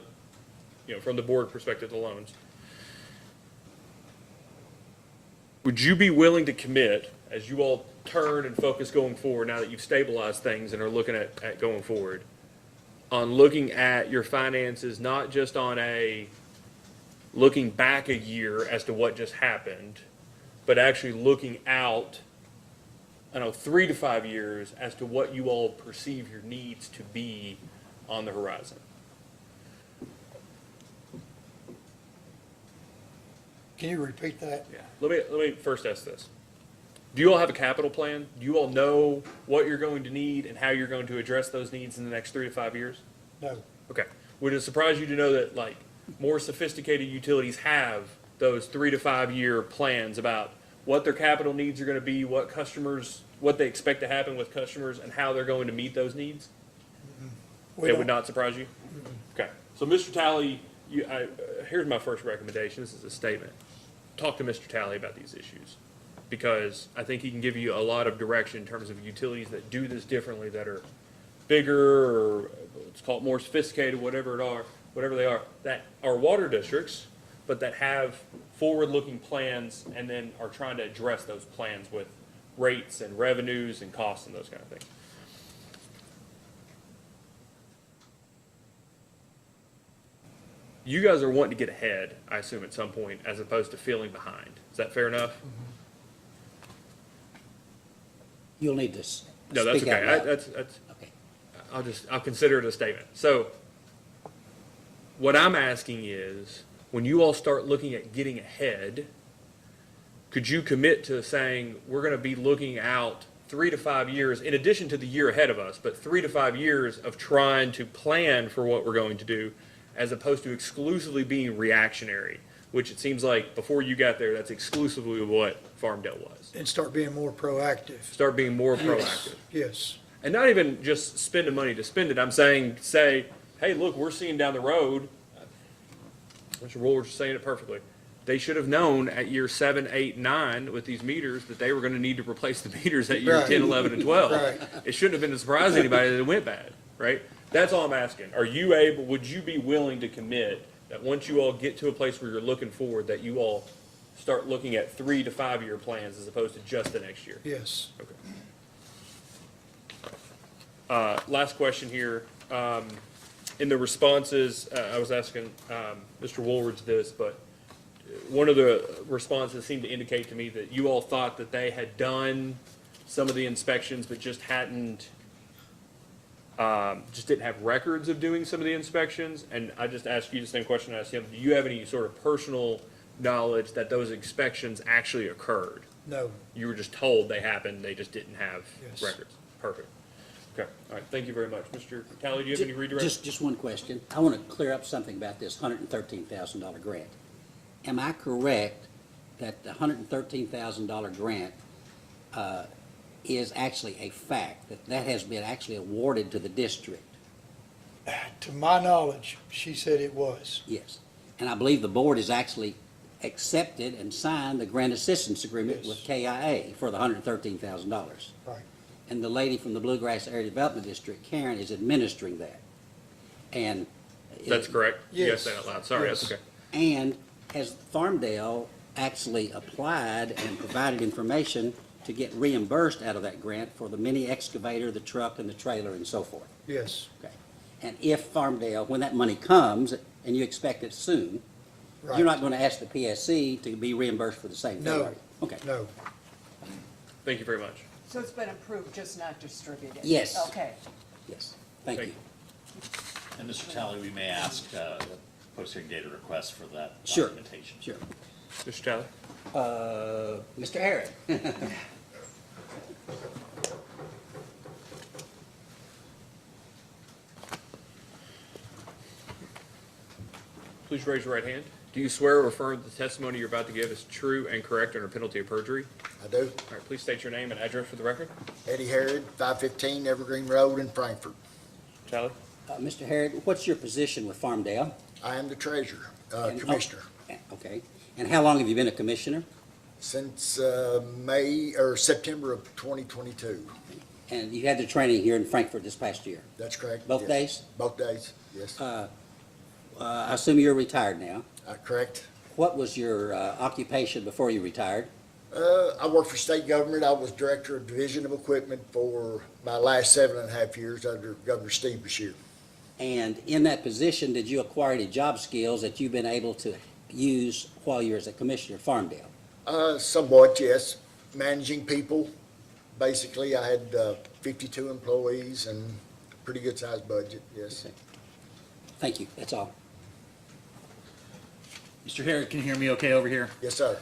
from the board perspective, the loans, would you be willing to commit, as you all turn and focus going forward, now that you've stabilized things and are looking at going forward, on looking at your finances, not just on looking back a year as to what just happened, but actually looking out, 3 to 5 years as to what you all perceive your needs to be on the horizon? Can you repeat that? Yeah. Let me first ask this. Do you all have a capital plan? Do you all know what you're going to need and how you're going to address those needs in the next 3 to 5 years? No. Okay. Would it surprise you to know that, like, more sophisticated utilities have those 3 to 5 year plans about what their capital needs are going to be, what they expect to happen with customers, and how they're going to meet those needs? It would not surprise you? Okay. So, Mr. Talley, here's my first recommendation. This is a statement. Talk to Mr. Talley about these issues, because I think he can give you a lot of direction in terms of utilities that do this differently, that are bigger, or let's call it more sophisticated, whatever they are, that are water districts, but that have forward-looking plans and then are trying to address those plans with rates and revenues and costs and those kind of things. You guys are wanting to get ahead, I assume, at some point, as opposed to feeling behind. Is that fair enough? You'll need to No, that's speak out okay. loud. That's, Okay. I'll consider it a statement. So, what I'm asking is, when you all start looking at getting ahead, could you commit to saying, we're going to be looking out 3 to 5 years, in addition to the year ahead of us, but 3 to 5 years of trying to plan for what we're going to do, as opposed to exclusively being reactionary, which it seems like before you got there, that's exclusively what Farmdale was. And start being more proactive. Start being more proactive. Yes. And not even just spending money to spend it. I'm saying, say, hey, look, we're seeing down the road, Mr. Woolworth's saying it perfectly. They should have known at year 7, 8, 9 with these meters that they were going to need to replace the meters at year Right. 10, 11, and 12. Right. It shouldn't have been a surprise to anybody that it went bad, right? That's all I'm asking. Would you be willing to commit that once you all get to a place where you're looking forward, that you all start looking at 3 to 5 year plans as opposed to just the next year? Yes. Okay. Last question here. in the responses, I was asking Mr. Woolridge this, but one of the responses seemed to indicate to me that you all thought that they had done some of the inspections, but just hadn't, just didn't have records of doing some of the inspections. And I just asked you the same question I asked him. Do you have any sort of personal knowledge that those inspections actually occurred? No, You were just told they happened, they just didn't have Yes. records? Perfect. Okay, all right, thank you very much. Mr. Talley, do you have any redirects? Just one question. I want to clear up something about this $113,000 grant. Am I correct that the $113,000 grant is actually a fact, that has been actually awarded to the district? to my knowledge, she said it was. Yes. And I believe the board has actually accepted and signed the grant assistance agreement Yes. with KIA for the $113,000. Right. And the lady from the Bluegrass Area Development District, Karen, is administering that. And. That's correct? You gotta Yes. say that out loud, sorry, that's Yes. okay. And has Farmdale actually applied and provided information to get reimbursed out of that grant for the mini excavator, the truck, and the trailer, and so forth? Yes, Okay. And if Farmdale, when that money comes, and you expect it soon, right. you're not going to ask the PSC to be reimbursed for the same thing, No. are you? Okay. No, Thank you very much. So it's been approved, just not distributed? Yes. Okay. Yes. Thank Thank you. And Mr. Talley, we may ask, post-hearing data request for that Sure. documentation. Sure. Mr. Talley? Mr. Harrod? Please raise your right hand. Do you swear or affirm that the testimony you're about to give is true and correct under penalty of perjury? I do. All right, please state your name and address for the record. Eddie Harrod, 515 Evergreen Road in Frankfurt. Talley? Mr. Harrod, what's your position with Farmdale? I am the treasurer, And- commissioner, Okay. And how long have you been a commissioner? since September of 2022. And you had the training here in Frankfurt this past year? That's correct? Both yes. days? Both days, yes. I assume you're retired now. Correct. What was your occupation before you retired? I worked for state government. I was director of Division of Equipment for my last 7.5 years under Governor Steve Beshear. And in that position, did you acquire any job skills that you've been able to use while you're as a commissioner at Farmdale? Somewhat, yes. Managing people. Basically, I had 52 employees and a pretty good sized budget, yes. Okay. Thank you, that's all. Mr. Harrod, can you hear me okay over here? Yes, sir.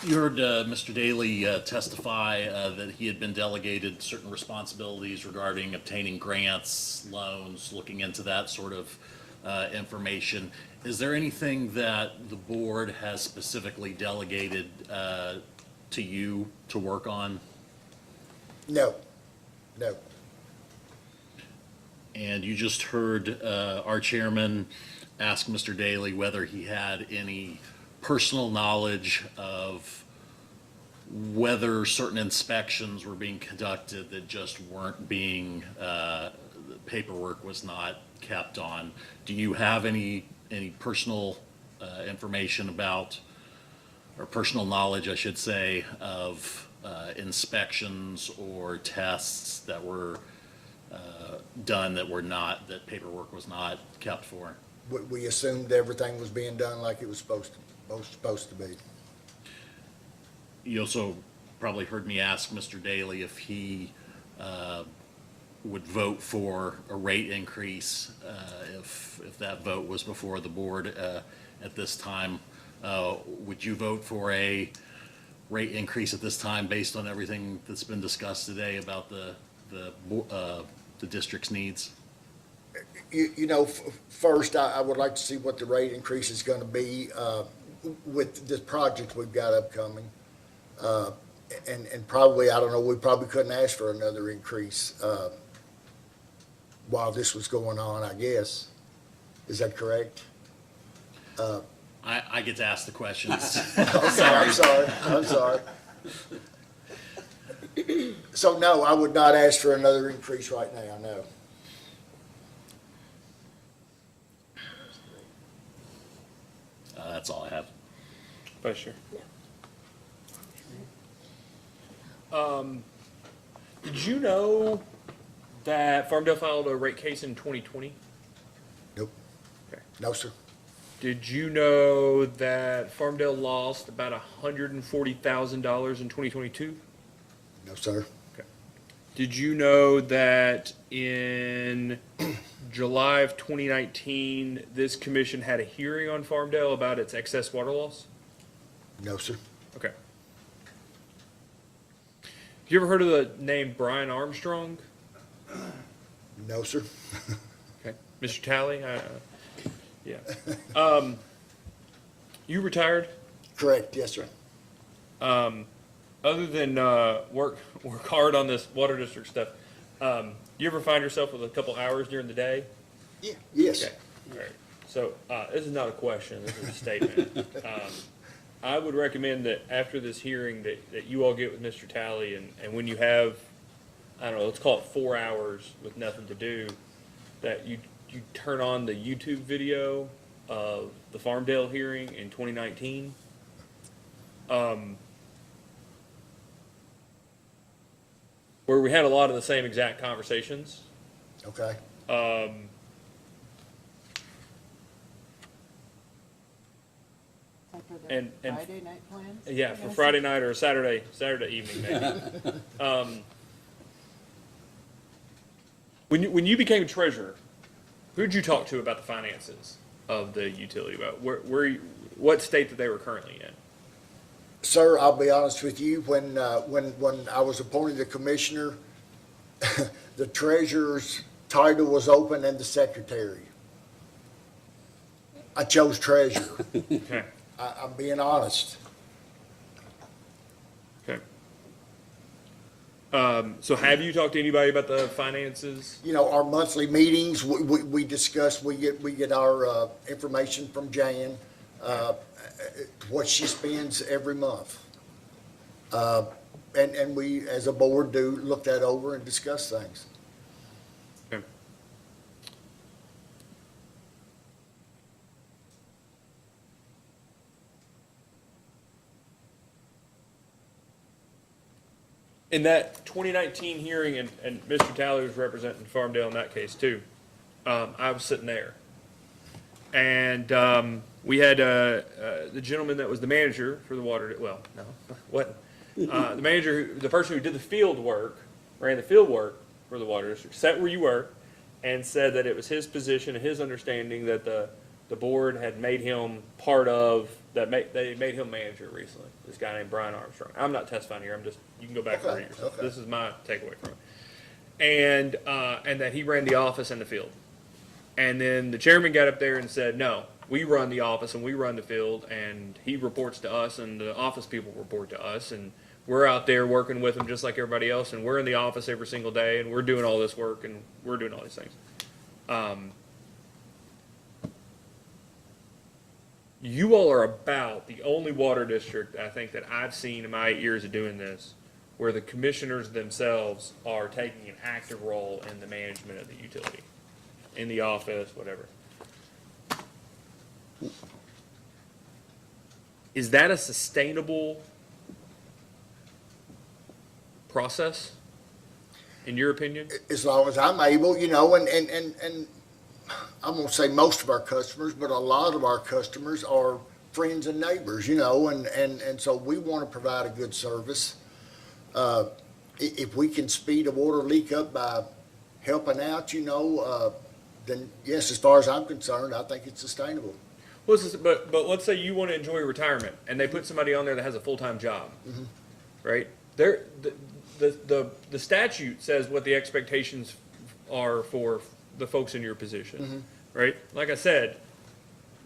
You heard Mr. Daly testify that he had been delegated certain responsibilities regarding obtaining grants, loans, looking into that sort of information. Is there anything that the board has specifically delegated to you to work on? No, no. And you just heard our chairman ask Mr. Daly whether he had any personal knowledge of whether certain inspections were being conducted that just weren't being, the paperwork was not kept on. Do you have any personal information about, or personal knowledge, I should say, of inspections or tests that were done that were not, that paperwork was not kept for? We assumed everything was being done like it was supposed to be. You also probably heard me ask Mr. Daly if he would vote for a rate increase if that vote was before the board at this time. Would you vote for a rate increase at this time based on everything that's been discussed today about the district's needs? First, I would like to see what the rate increase is going to be with this project we've got upcoming. And probably, I don't know, we probably couldn't ask for another increase while this was going on, I guess. Is that correct? I get to ask the questions. Okay, I'm sorry. So no, I would not ask for another increase right now, no. That's all I have. Vice Chair. Did you know that Farmdale filed a rate case in 2020? No, sir. Did you know that Farmdale lost about $140,000 in 2022? No, sir. Did you know that in July of 2019, this commission had a hearing on Farmdale about its excess water loss? No, sir. Okay. Have you ever heard of the name Brian Armstrong? No, sir. Okay. Mr. Talley? Yeah. You retired? Correct, yes, sir. Other than work hard on this water district stuff, you ever find yourself with a couple hours during the day? Yeah, yes. Okay, all right. So this is not a question, this is a statement. I would recommend that after this hearing that you all get with Mr. Talley and when you have, I don't know, let's call it 4 hours with nothing to do, that you turn on the YouTube video of the Farmdale hearing in 2019. Where we had a lot of the same exact conversations. Okay. And Friday night plans? yeah, for Friday night or a Saturday evening maybe. When you became treasurer, who did you talk to about the finances of the utility? About what state that they were currently in? Sir, I'll be honest with you, when I was appointed the commissioner, the treasurer's title was open and the secretary. I chose treasurer. Okay. I'm being honest. Okay. So have you talked to anybody about the finances? You know, our monthly meetings, we discuss, we get our information from Jan, what she spends every month. And we, as a board, do look that over and discuss things. Okay. In that 2019 hearing, and Mr. Talley was representing Farmdale in that case too, I was sitting there. And we had the gentleman that was the manager for the water, well, no, what? The manager, the person who did the field work, ran the field work for the water district, sat where you were and said that it was his position and his understanding that the board had made him part of, they made him manager recently, this guy named Brian Armstrong. I'm not testifying here, you can go back and read it yourself. Okay. This is my takeaway from it. And that he ran the office and the field. And then the chairman got up there and said, no, we run the office and we run the field, and he reports to us and the office people report to us, and we're out there working with him just like everybody else, and we're in the office every single day, and we're doing all this work, and we're doing all these things. You all are about the only water district, I think, that I've seen in my 8 years of doing this, where the commissioners themselves are taking an active role in the management of the utility, in the office, whatever. Is that a sustainable process, in your opinion? As long as I'm able, you know, and I won't say most of our customers, but a lot of our customers are friends and neighbors, you know, and so we want to provide a good service. If we can speed a water leak up by helping out, you know, then yes, as far as I'm concerned, I think it's sustainable. Well, but let's say you want to enjoy retirement, and they put somebody on there that has a full-time job, right? The statute says what the expectations are for the folks in your position, right? Like I said,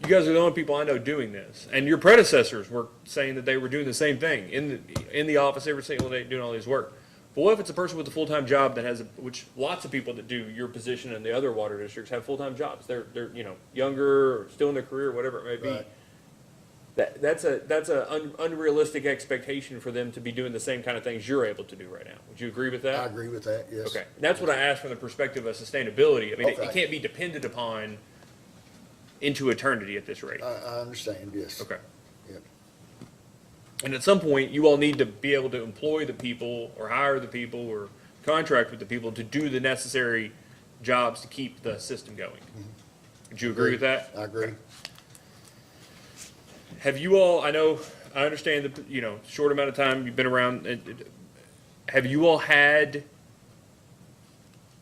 you guys are the only people I know doing this, and your predecessors were saying that they were doing the same thing in the office every single day, doing all this work. But what if it's a person with a full-time job that has, which lots of people that do your position and the other water districts have full-time jobs. They're you know, younger or still in their career, whatever it may be. Right. That's a unrealistic expectation for them to be doing the same kind of things you're able to do right now. Would you agree with that? I agree with that, yes. Okay, and that's what I asked from the perspective of sustainability. I mean, it Okay. can't be depended upon into eternity at this rate. I understand, yes. Okay. Yep. And at some point, you all need to be able to employ the people or hire the people or contract with the people to do the necessary jobs to keep the system going. Would you agree with that? I agree. Have you all, I understand the, short amount of time you've been around, have you all had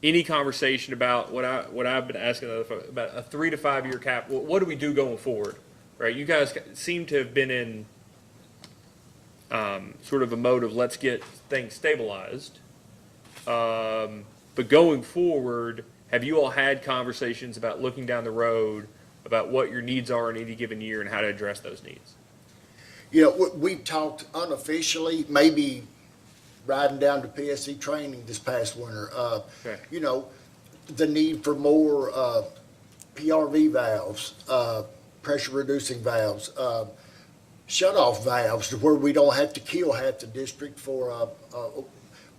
any conversation about what I've been asking other folks, about a 3 to 5 year cap? What do we do going forward? Right? You guys seem to have been in, sort of a mode of let's get things stabilized. But going forward, have you all had conversations about looking down the road about what your needs are in any given year and how to address those needs? You know, we've talked unofficially, maybe riding down to PSC training this past winter. Okay. You know, the need for more PRV valves, pressure reducing valves, shut-off valves to where we don't have to kill half the district for,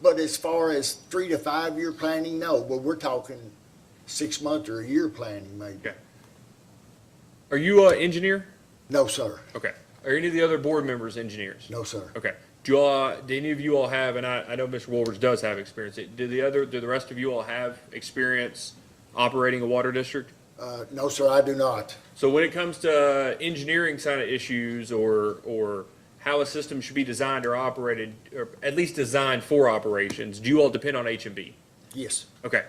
but as far as 3 to 5 year planning, no, but we're talking 6 month or a year planning maybe. Okay. Are you an engineer? No, sir. Okay. Are any of the other board members engineers? No, sir. Okay. Do any of you all have, and I know Mr. Wolvers does have experience, do the rest of you all have experience operating a water district? No, sir, I do not. So when it comes to engineering side of issues or how a system should be designed or operated, or at least designed for operations, do you all depend on H&B? Yes. Okay.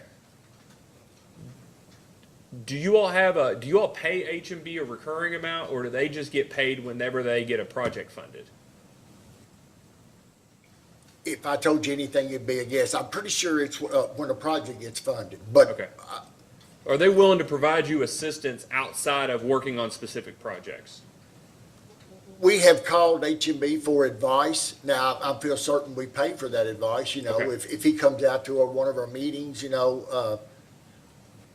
Do you all pay H&B a recurring amount, or do they just get paid whenever they get a project funded? If I told you anything, it'd be a guess. I'm pretty sure it's when a project gets funded, but Okay. Are they willing to provide you assistance outside of working on specific projects? we have called H&B for advice. Now, I feel certain we pay for that advice, you know. Okay. If he comes out to one of our meetings, you know,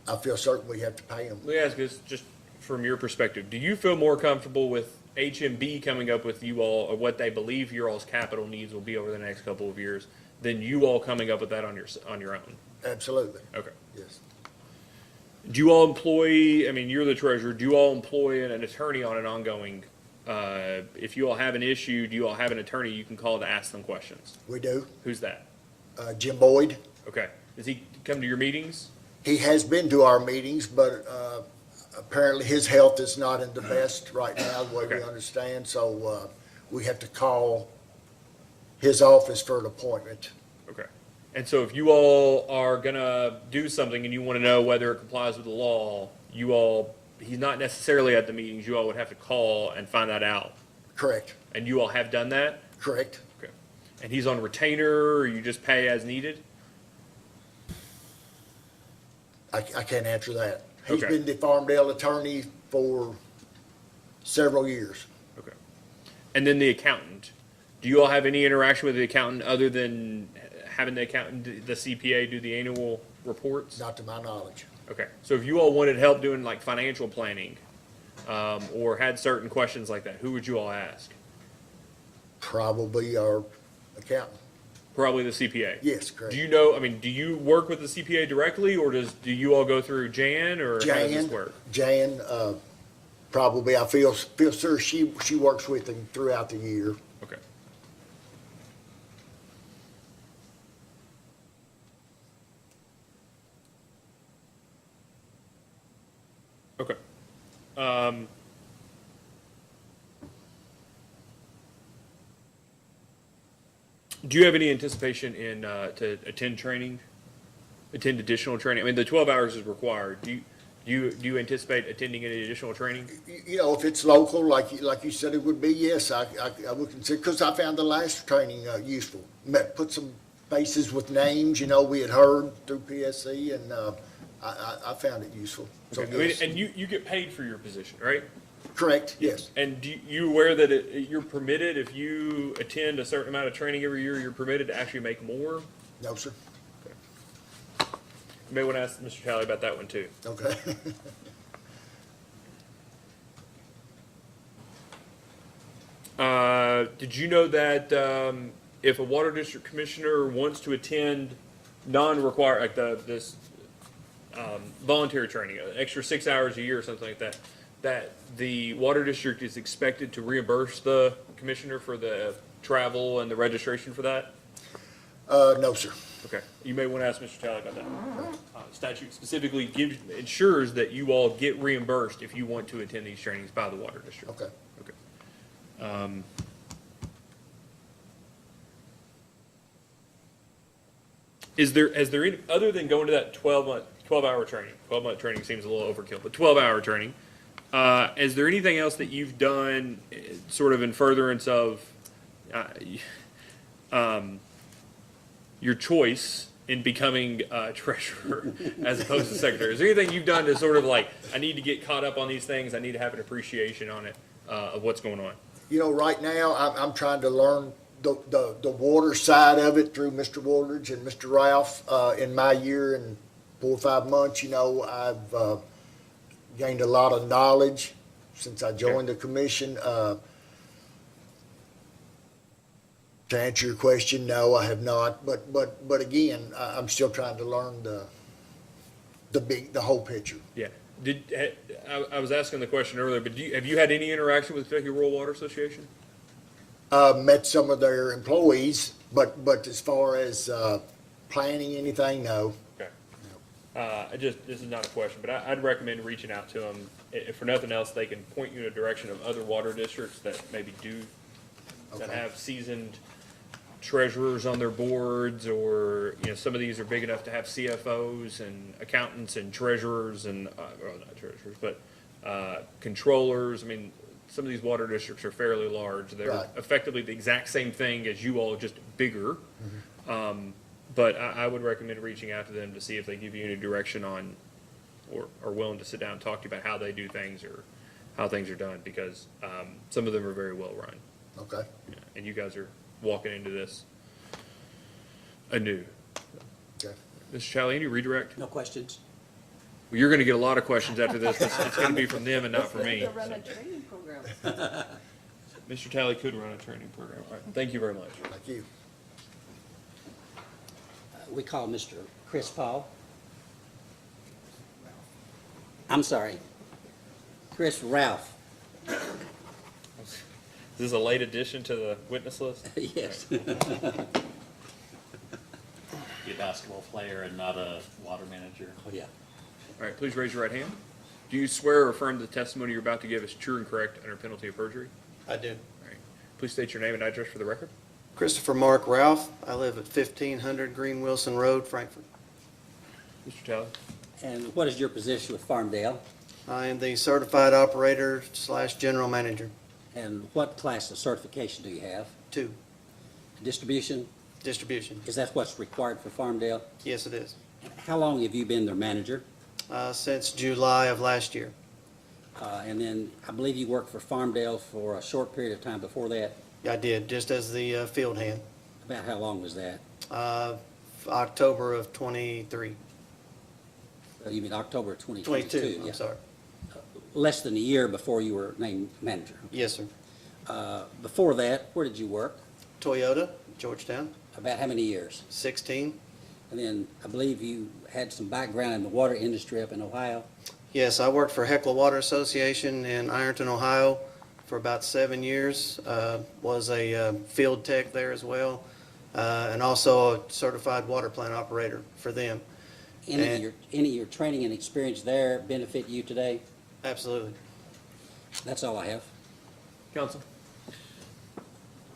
I feel certain we have to pay him. Let me ask this, just from your perspective, do you feel more comfortable with HMB coming up with you all, or what they believe your all's capital needs will be over the next couple of years, than you all coming up with that on your own? Absolutely, Okay. yes. Do you all employ, I mean, you're the treasurer, do you all employ an attorney on an ongoing, if you all have an issue, do you all have an attorney you can call to ask them questions? We do. Who's that? Jim Boyd, Okay. Does he come to your meetings? he has been to our meetings, but apparently his health is not in the best right now, the way we Okay. understand, so we have to call his office for an appointment. Okay. And so if you all are gonna do something and you wanna know whether it complies with the law, he's not necessarily at the meetings, you all would have to call and find that out. Correct, And you all have done that? correct. Okay. And he's on retainer, or you just pay as needed? I can't answer that. He's Okay. been the Farmdale attorney for several years. Okay. And then the accountant, do you all have any interaction with the accountant other than having the accountant, the CPA, do the annual reports? Not to my knowledge. Okay, so if you all wanted help doing like financial planning, or had certain questions like that, who would you all ask? Probably our accountant. Probably the CPA. Yes, correct. Do you know, I mean, do you work with the CPA directly, or do you all go through Jan, or how does this Jan, work? Jan, probably, I feel sure she works with him throughout the year. Okay. Okay. Do you have any anticipation to attend training, attend additional training? I mean, the 12 hours is required. Do you anticipate attending any additional training? You know, if it's local, like you said it would be, yes, I would consider, because I found the last training useful. Put some faces with names, you know, we had heard through PSC, and I found it useful. So, Okay. I mean, yes. and you get paid for your position, right? Correct, yes. And do you aware that you're permitted, if you attend a certain amount of training every year, you're permitted to actually make more? No, sir. You may want to ask Mr. Talley about that one too. Okay. Did you know that if a water district commissioner wants to attend non-required, like this voluntary training, an extra 6 hours a year or something like that, that the water district is expected to reimburse the commissioner for the travel and the registration for that? No, sir. Okay, you may want to ask Mr. Talley about that. statute specifically ensures that you all get reimbursed if you want to attend these trainings by the water district. Okay. Okay. Is there any, other than going to that 12-hour training, 12-month training seems a little overkill, but 12-hour training, is there anything else that you've done sort of in furtherance of your choice in becoming treasurer as opposed to secretary? Is there anything you've done to sort of like, I need to get caught up on these things, I need to have an appreciation on it, of what's going on? You know, right now, I'm trying to learn the water side of it through Mr. Woolridge and Mr. Ralph. In my year and 4 or 5 months, you know, I've gained a lot of knowledge since I joined the commission. To answer your question, no, I have not. But again, I'm still trying to learn the whole picture. Yeah. I was asking the question earlier, but have you had any interaction with the Kentucky Rural Water Association? Met some of their employees, but as far as planning anything, no. Okay. This is not a question, but I'd recommend reaching out to them. If for nothing else, they can point you in a direction of other water districts that maybe that Okay. have seasoned treasurers on their boards, or, you know, some of these are big enough to have CFOs and accountants and treasurers and, well, not treasurers, but controllers. I mean, some of these water districts are fairly large. They're Right. effectively the exact same thing as you all, just bigger. But I would recommend reaching out to them to see if they give you any direction on, or are willing to sit down and talk to you about how they do things or how things are done, because some of them are very well run. Okay. Yeah, and you guys are walking into this anew. Okay. Mr. Challey, any redirect? No questions? Well, you're gonna get a lot of questions after this, but it's gonna be from them and not from me. To run a training program. Mr. Talley could run a training program. All right, thank you very much. Thank you. We call Mr. Chris Paul. I'm sorry, Chris Ralph. Is this a late addition to the witness list? Yes. Be a basketball player and not a water manager. Oh, yeah. All right, please raise your right hand. Do you swear or affirm the testimony you're about to give is true and correct under penalty of perjury? I do. All right. Please state your name and address for the record. Christopher Mark Ralph. I live at 1500 Green Wilson Road, Frankfort. Mr. Talley? And what is your position with Farmdale? I am the certified operator / general manager. And what class of certification do you have? 2, Distribution? distribution. Is that what's required for Farmdale? Yes, it is. How long have you been their manager? Since July of last year. And then I believe you worked for Farmdale for a short period of time before that. I did, just as the field hand. About how long was that? October of 23. You mean October 2022? 22, yeah. I'm sorry. Less than a year before you were named manager. Yes, sir. Before that, where did you work? Toyota, Georgetown, About how many years? 16. And then I believe you had some background in the water industry up in Ohio. Yes, I worked for Heckler Water Association in Ironton, Ohio for about 7 years. Was a field tech there as well, and also a certified water plant operator for them. Any of your training and experience there benefit you today? Absolutely. That's all I have. Counsel?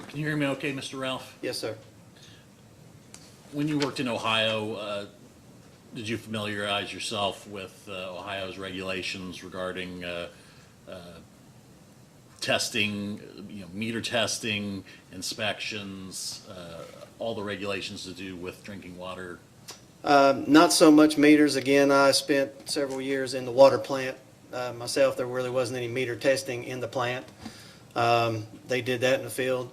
Can you hear me okay, Mr. Ralph? Yes, sir. When you worked in Ohio, did you familiarize yourself with Ohio's regulations regarding testing, meter testing, inspections, all the regulations to do with drinking water? Not so much meters. Again, I spent several years in the water plant. Myself, there really wasn't any meter testing in the plant. They did that in the field.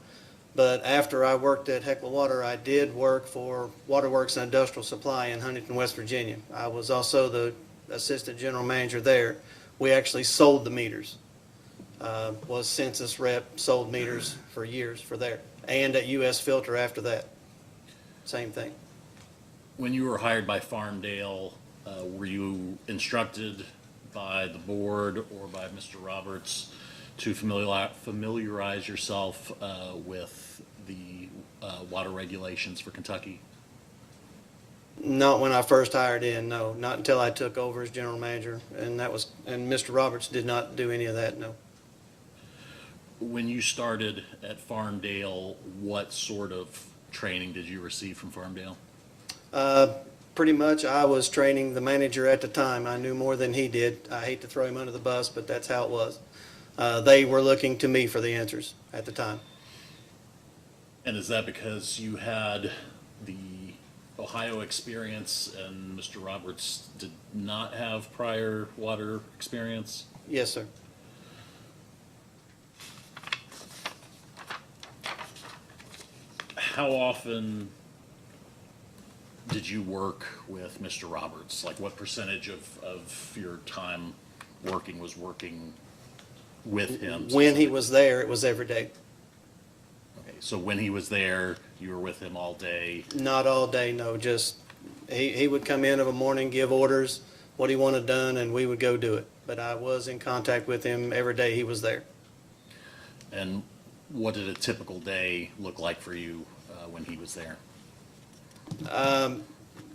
But after I worked at Heckler Water, I did work for Waterworks and Industrial Supply in Huntington, West Virginia. I was also the assistant general manager there. We actually sold the meters. Was census rep, sold meters for years for there. And at US Filter after that. Same thing. When you were hired by Farmdale, were you instructed by the board or by Mr. Roberts to familiarize yourself with the water regulations for Kentucky? Not when I first hired in, no, not until I took over as general manager, and Mr. Roberts did not do any of that, no. When you started at Farmdale, what sort of training did you receive from Farmdale? Pretty much, I was training the manager at the time. I knew more than he did. I hate to throw him under the bus, but that's how it was. They were looking to me for the answers at the time. And is that because you had the Ohio experience and Mr. Roberts did not have prior water experience? Yes, sir. How often did you work with Mr. Roberts? Like what percentage of your time working was working with him? When he was there, it was every day. Okay, so when he was there, you were with him all day? Not all day, no, just, he would come in of a morning, give orders, what he wanted done, and we would go do it. But I was in contact with him every day he was there. And what did a typical day look like for you when he was there?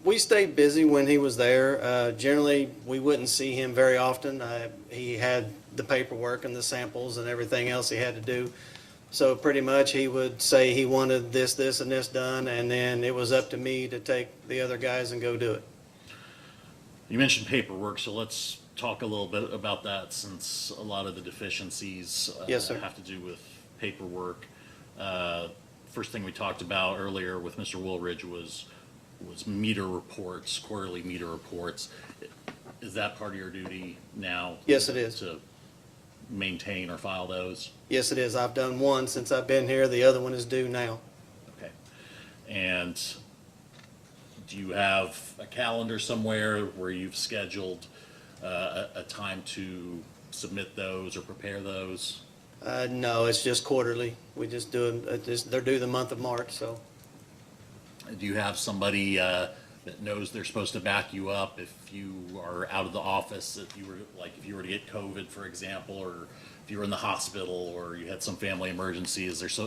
We stayed busy when he was there. Generally, we wouldn't see him very often. He had the paperwork and the samples and everything else he had to do. So pretty much he would say he wanted this, this, and this done, and then it was up to me to take the other guys and go do it. You mentioned paperwork, so let's talk a little bit about that since a lot of the deficiencies Yes, sir. have to do with paperwork. First thing we talked about earlier with Mr. Woolridge was meter reports, quarterly meter reports. Is that part of your duty now? Yes, it is. To maintain or file those? Yes, it is. I've done one since I've been here. The other one is due now. Okay. And do you have a calendar somewhere where you've scheduled a time to submit those or prepare those? No, it's just quarterly. We just do them, they're due the month of March, so. Do you have somebody that knows they're supposed to back you up if you are out of the office, if you were to get COVID, for example, or if you were in the hospital or you had some family emergency, does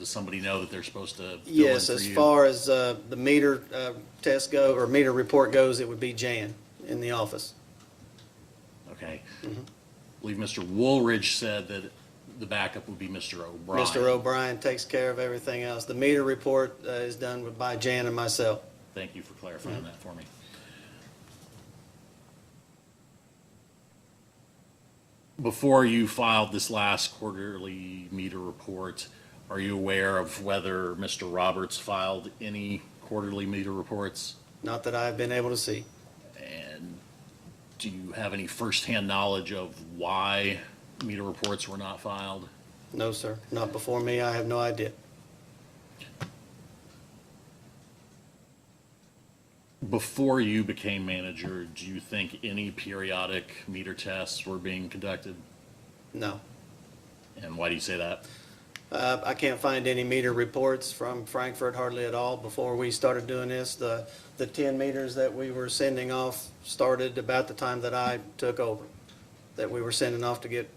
somebody know that they're supposed to fill in for you? Yes, as far as the meter test go, or meter report goes, it would be Jan in the office. Okay. I believe Mr. Woolridge said that the backup would be Mr. O'Brien. Mr. O'Brien takes care of everything else. The meter report is done by Jan and myself. Thank you for clarifying that for me. Before you filed this last quarterly meter report, are you aware of whether Mr. Roberts filed any quarterly meter reports? Not that I've been able to see. And do you have any firsthand knowledge of why meter reports were not filed? No, sir. Not before me. I have no idea. Before you became manager, do you think any periodic meter tests were being conducted? No. And why do you say that? I can't find any meter reports from Frankfurt hardly at all. Before we started doing this, the 10 meters that we were sending off started about the time that I took over, that we were sending off to get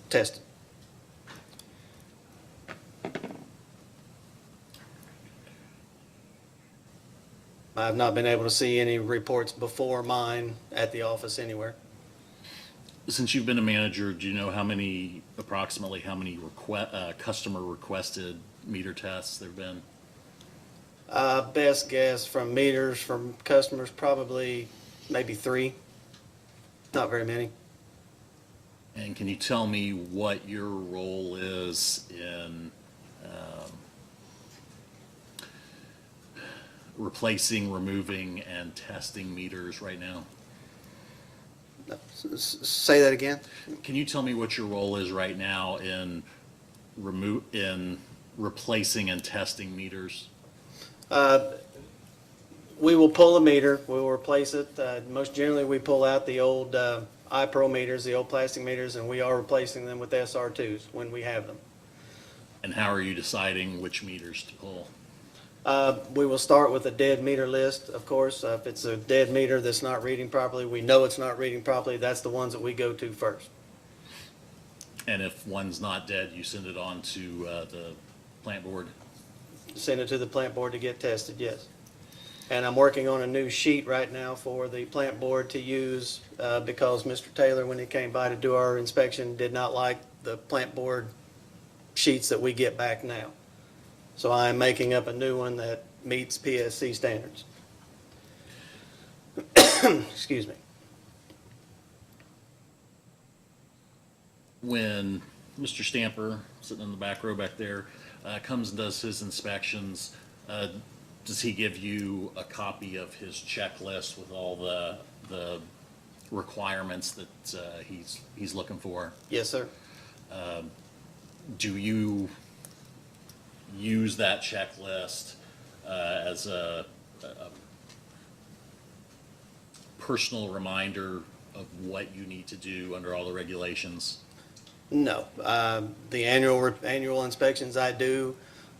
tested. I have not been able to see any reports before mine at the office anywhere. Since you've been a manager, do you know approximately how many customer requested meter tests there've been? Best guess from meters from customers, probably maybe 3. Not very many. And can you tell me what your role is in replacing, removing, and testing meters right now? Say that again? Can you tell me what your role is right now in replacing and testing meters? We will pull a meter, we will replace it. Most generally, we pull out the old iPro meters, the old plastic meters, and we are replacing them with SR2s when we have them. And how are you deciding which meters to pull? We will start with a dead meter list, of course. If it's a dead meter that's not reading properly, we know it's not reading properly, that's the ones that we go to first. And if one's not dead, you send it on to the plant board? Send it to the plant board to get tested, yes. And I'm working on a new sheet right now for the plant board to use, because Mr. Taylor, when he came by to do our inspection, did not like the plant board sheets that we get back now. So I am making up a new one that meets PSC standards. Excuse me. When Mr. Stamper, sitting in the back row back there, comes and does his inspections, does he give you a copy of his checklist with all the requirements that he's looking for? Yes, sir. Do you use that checklist as a personal reminder of what you need to do under all the regulations? No. The annual inspections I do,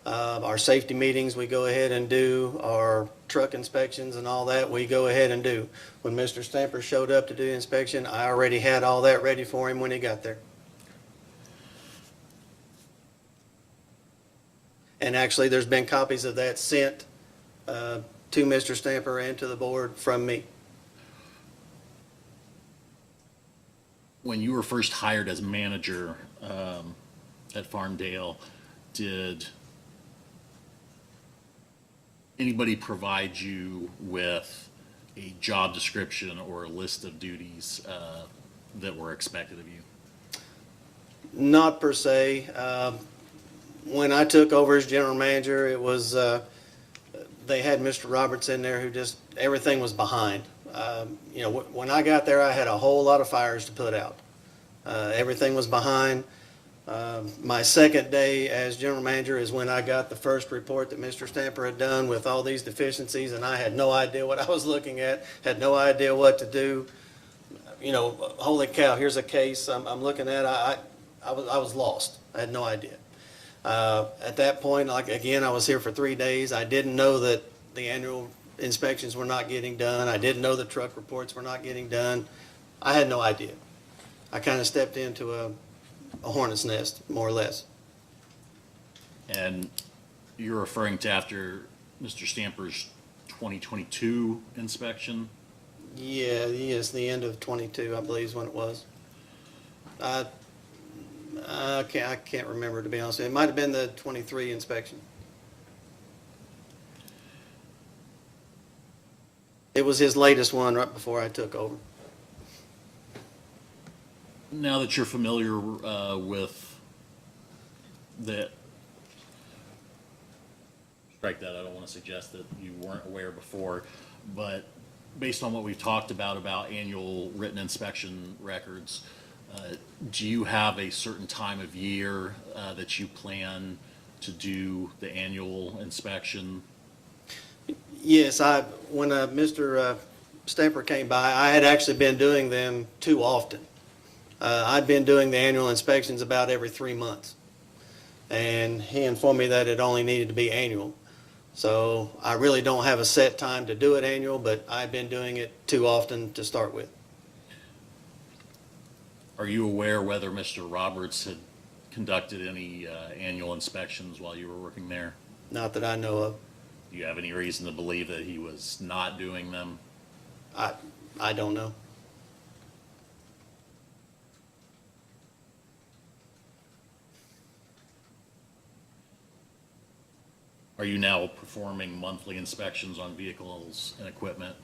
our safety meetings we go ahead and do, our truck inspections and all that we go ahead and do. When Mr. Stamper showed up to do the inspection, I already had all that ready for him when he got there. And actually, there's been copies of that sent to Mr. Stamper and to the board from me. When you were first hired as manager at Farmdale, did anybody provide you with a job description or a list of duties that were expected of you? Not per se. When I took over as general manager, it was, they had Mr. Roberts in there who just, everything was behind. When I got there, I had a whole lot of fires to put out. Everything was behind. My second day as general manager is when I got the first report that Mr. Stamper had done with all these deficiencies, and I had no idea what I was looking at, had no idea what to do. Holy cow, here's a case I'm looking at. I was lost. I had no idea. At that point, I was here for 3 days. I didn't know that the annual inspections were not getting done. I didn't know the truck reports were not getting done. I had no idea. I kind of stepped into a hornet's nest, more or less. And you're referring to after Mr. Stamper's 2022 inspection? Yeah, yes, the end of 22, I believe is when it was. I can't remember, to be honest with you. It might have been the 23 inspection. It was his latest one right before I took over. Now that you're familiar with the, strike that, I don't want to suggest that you weren't aware before, but based on what we've talked about annual written inspection records, do you have a certain time of year that you plan to do the annual inspection? Yes, when Mr. Stamper came by, I had actually been doing them too often. I'd been doing the annual inspections about every 3 months. And he informed me that it only needed to be annual. So I really don't have a set time to do it annual, but I've been doing it too often to start with. Are you aware whether Mr. Roberts had conducted any annual inspections while you were working there? Not that I know of. Do you have any reason to believe that he was not doing them? I don't know. Are you now performing monthly inspections on vehicles and equipment?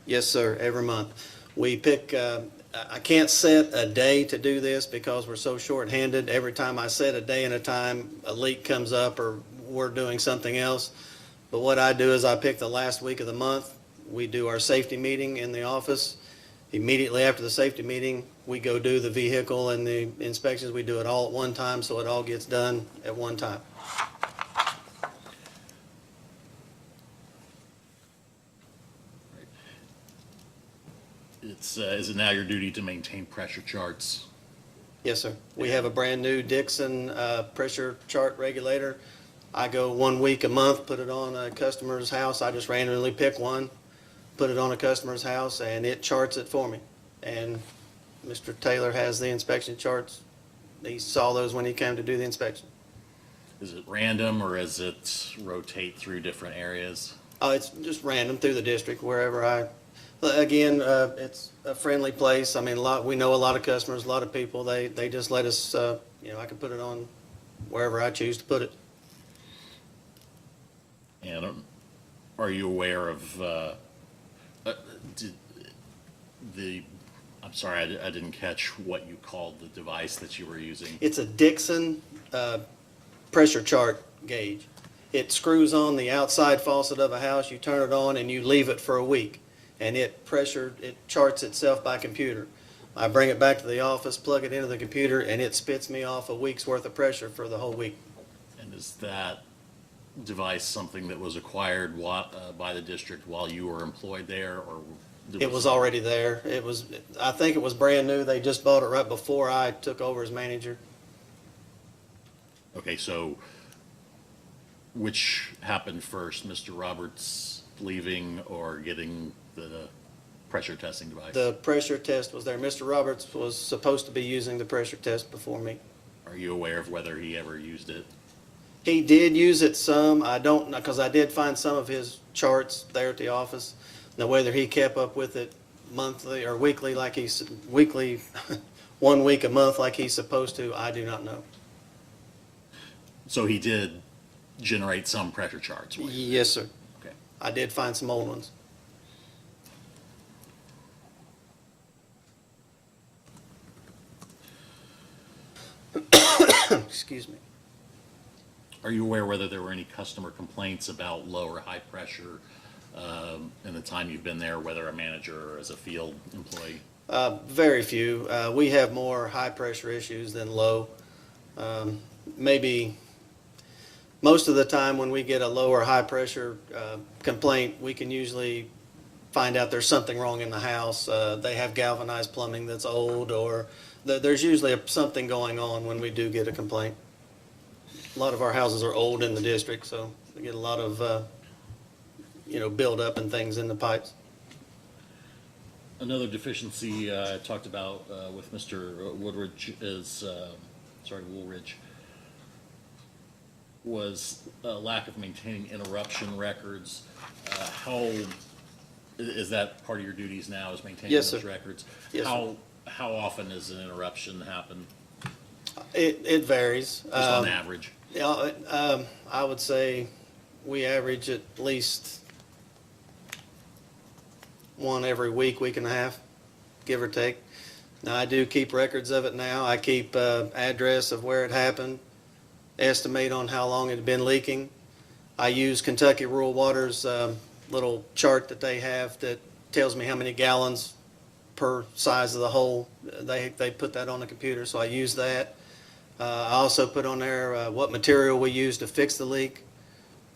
Yes, sir, every month. We pick, I can't set a day to do this because we're so short-handed. Every time I set a day and a time, a leak comes up or we're doing something else. But what I do is I pick the last week of the month. We do our safety meeting in the office. Immediately after the safety meeting, we go do the vehicle and the inspections. We do it all at one time, so it all gets done at one time. Is it now your duty to maintain pressure charts? Yes, sir. We have a brand-new Dixon pressure chart regulator. I go 1 week a month, put it on a customer's house. I just randomly pick one, put it on a customer's house, and it charts it for me. And Mr. Taylor has the inspection charts. He saw those when he came to do the inspection. Is it random or is it rotate through different areas? It's just random through the district, wherever again, it's a friendly place. I mean, we know a lot of customers, a lot of people. They just let us, I can put it on wherever I choose to put it. And are you aware of, did I'm sorry, I didn't catch what you called the device that you were using. It's a Dixon pressure chart gauge. It screws on the outside faucet of a house, you turn it on, and you leave it for a week. And it charts itself by computer. I bring it back to the office, plug it into the computer, and it spits me off a week's worth of pressure for the whole week. And is that device something that was acquired by the district while you were employed there, or? It was already there. I think it was brand new. They just bought it right before I took over as manager. Okay, so which happened first, Mr. Roberts leaving or getting the pressure testing device? The pressure test was there. Mr. Roberts was supposed to be using the pressure test before me. Are you aware of whether he ever used it? He did use it some. I don't know, because I did find some of his charts there at the office. Now, whether he kept up with it monthly or weekly, weekly, 1 week a month like he's supposed to, I do not know. So he did generate some pressure charts? Yes, sir. Okay. I did find some old ones. Excuse me. Are you aware whether there were any customer complaints about low or high pressure in the time you've been there, whether a manager or as a field employee? Very few. We have more high pressure issues than low. Maybe most of the time when we get a low or high pressure complaint, we can usually find out there's something wrong in the house. They have galvanized plumbing that's old, or there's usually something going on when we do get a complaint. A lot of our houses are old in the district, so we get a lot of build up and things in the pipes. Another deficiency I talked about with Mr. Woolridge was a lack of maintaining interruption records. How is that part of your duties now, is maintaining Yes, those sir. records? Yes, sir. How often does an interruption happen, It varies. just on average? Yeah, I would say we average at least one every week, week and a half, give or take. Now, I do keep records of it now. I keep address of where it happened, estimate on how long it had been leaking. I use Kentucky Rural Water's little chart that they have that tells me how many gallons per size of the hole. They put that on the computer, so I use that. I also put on there what material we used to fix the leak,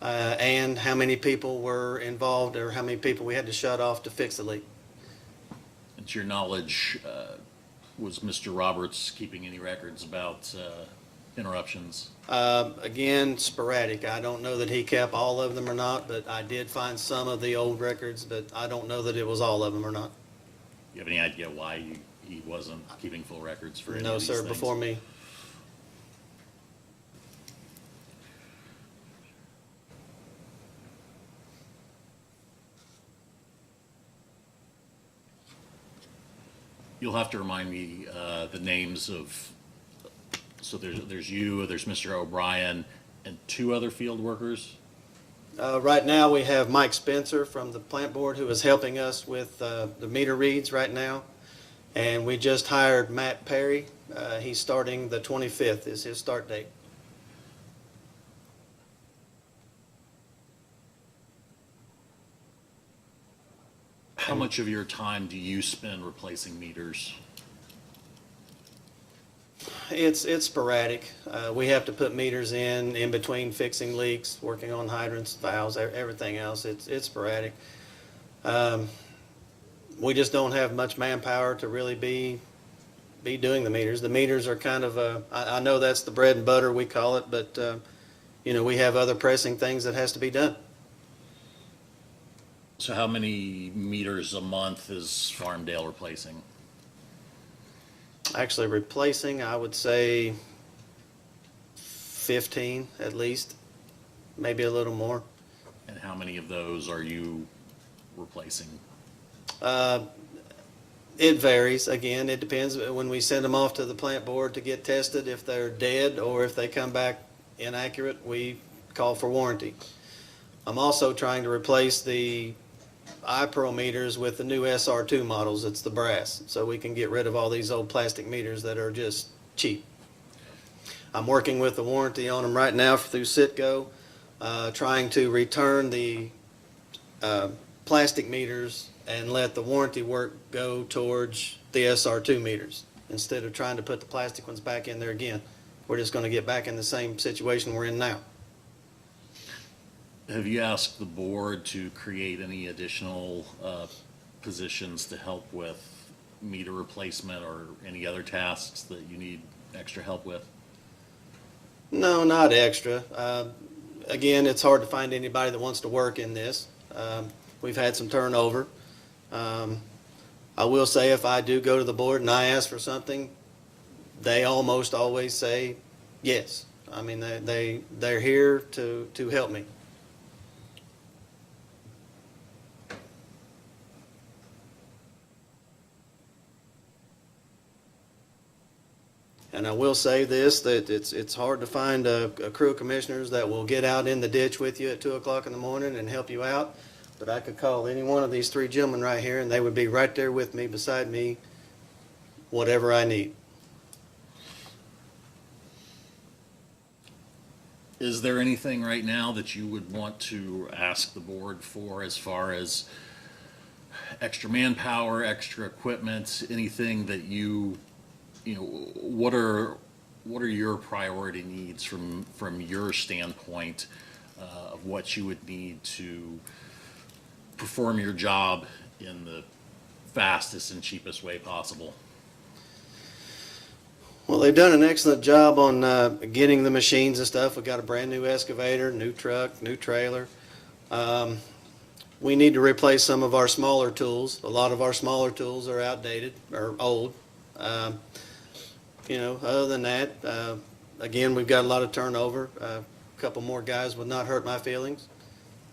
and how many people were involved, or how many people we had to shut off to fix the leak. And to your knowledge, was Mr. Roberts keeping any records about interruptions? Again, sporadic. I don't know that he kept all of them or not, but I did find some of the old records, but I don't know that it was all of them or not. You have any idea why he wasn't keeping full records for any No, of these sir, things? before me. You'll have to remind me the names of, so there's you, there's Mr. O'Brien, and 2 other field workers? Right now, we have Mike Spencer from the plant board who is helping us with the meter reads right now. And we just hired Matt Perry. He's starting the 25th is his start date. How much of your time do you spend replacing meters? It's sporadic. We have to put meters in between fixing leaks, working on hydrants, valves, everything else. It's sporadic. We just don't have much manpower to really be doing the meters. The meters are kind of I know that's the bread and butter we call it, but we have other pressing things that has to be done. So how many meters a month is Farmdale replacing? Actually replacing, I would say 15 at least, maybe a little more. And how many of those are you replacing? It varies. Again, it depends. When we send them off to the plant board to get tested, if they're dead or if they come back inaccurate, we call for warranty. I'm also trying to replace the iPearl meters with the new SR2 models. It's the brass, so we can get rid of all these old plastic meters that are just cheap. I'm working with the warranty on them right now through Citgo, trying to return the plastic meters and let the warranty work go towards the SR2 meters instead of trying to put the plastic ones back in there again. We're just going to get back in the same situation we're in now. Have you asked the board to create any additional positions to help with meter replacement or any other tasks that you need extra help with? No, not extra. Again, it's hard to find anybody that wants to work in this. We've had some turnover. I will say if I do go to the board and I ask for something, they almost always say yes. I mean, they're here to help me. And I will say this, that it's hard to find a crew of commissioners that will get out in the ditch with you at 2 o'clock in the morning and help you out. But I could call any one of these three gentlemen right here and they would be right there with me, beside me, whatever I need. Is there anything right now that you would want to ask the board for as far as extra manpower, extra equipment, anything that what are your priority needs from your standpoint of what you would need to perform your job in the fastest and cheapest way possible? Well, they've done an excellent job on getting the machines and stuff. We've got a brand new excavator, new truck, new trailer. We need to replace some of our smaller tools. A lot of our smaller tools are outdated or old. Other than that, again, we've got a lot of turnover. A couple more guys would not hurt my feelings.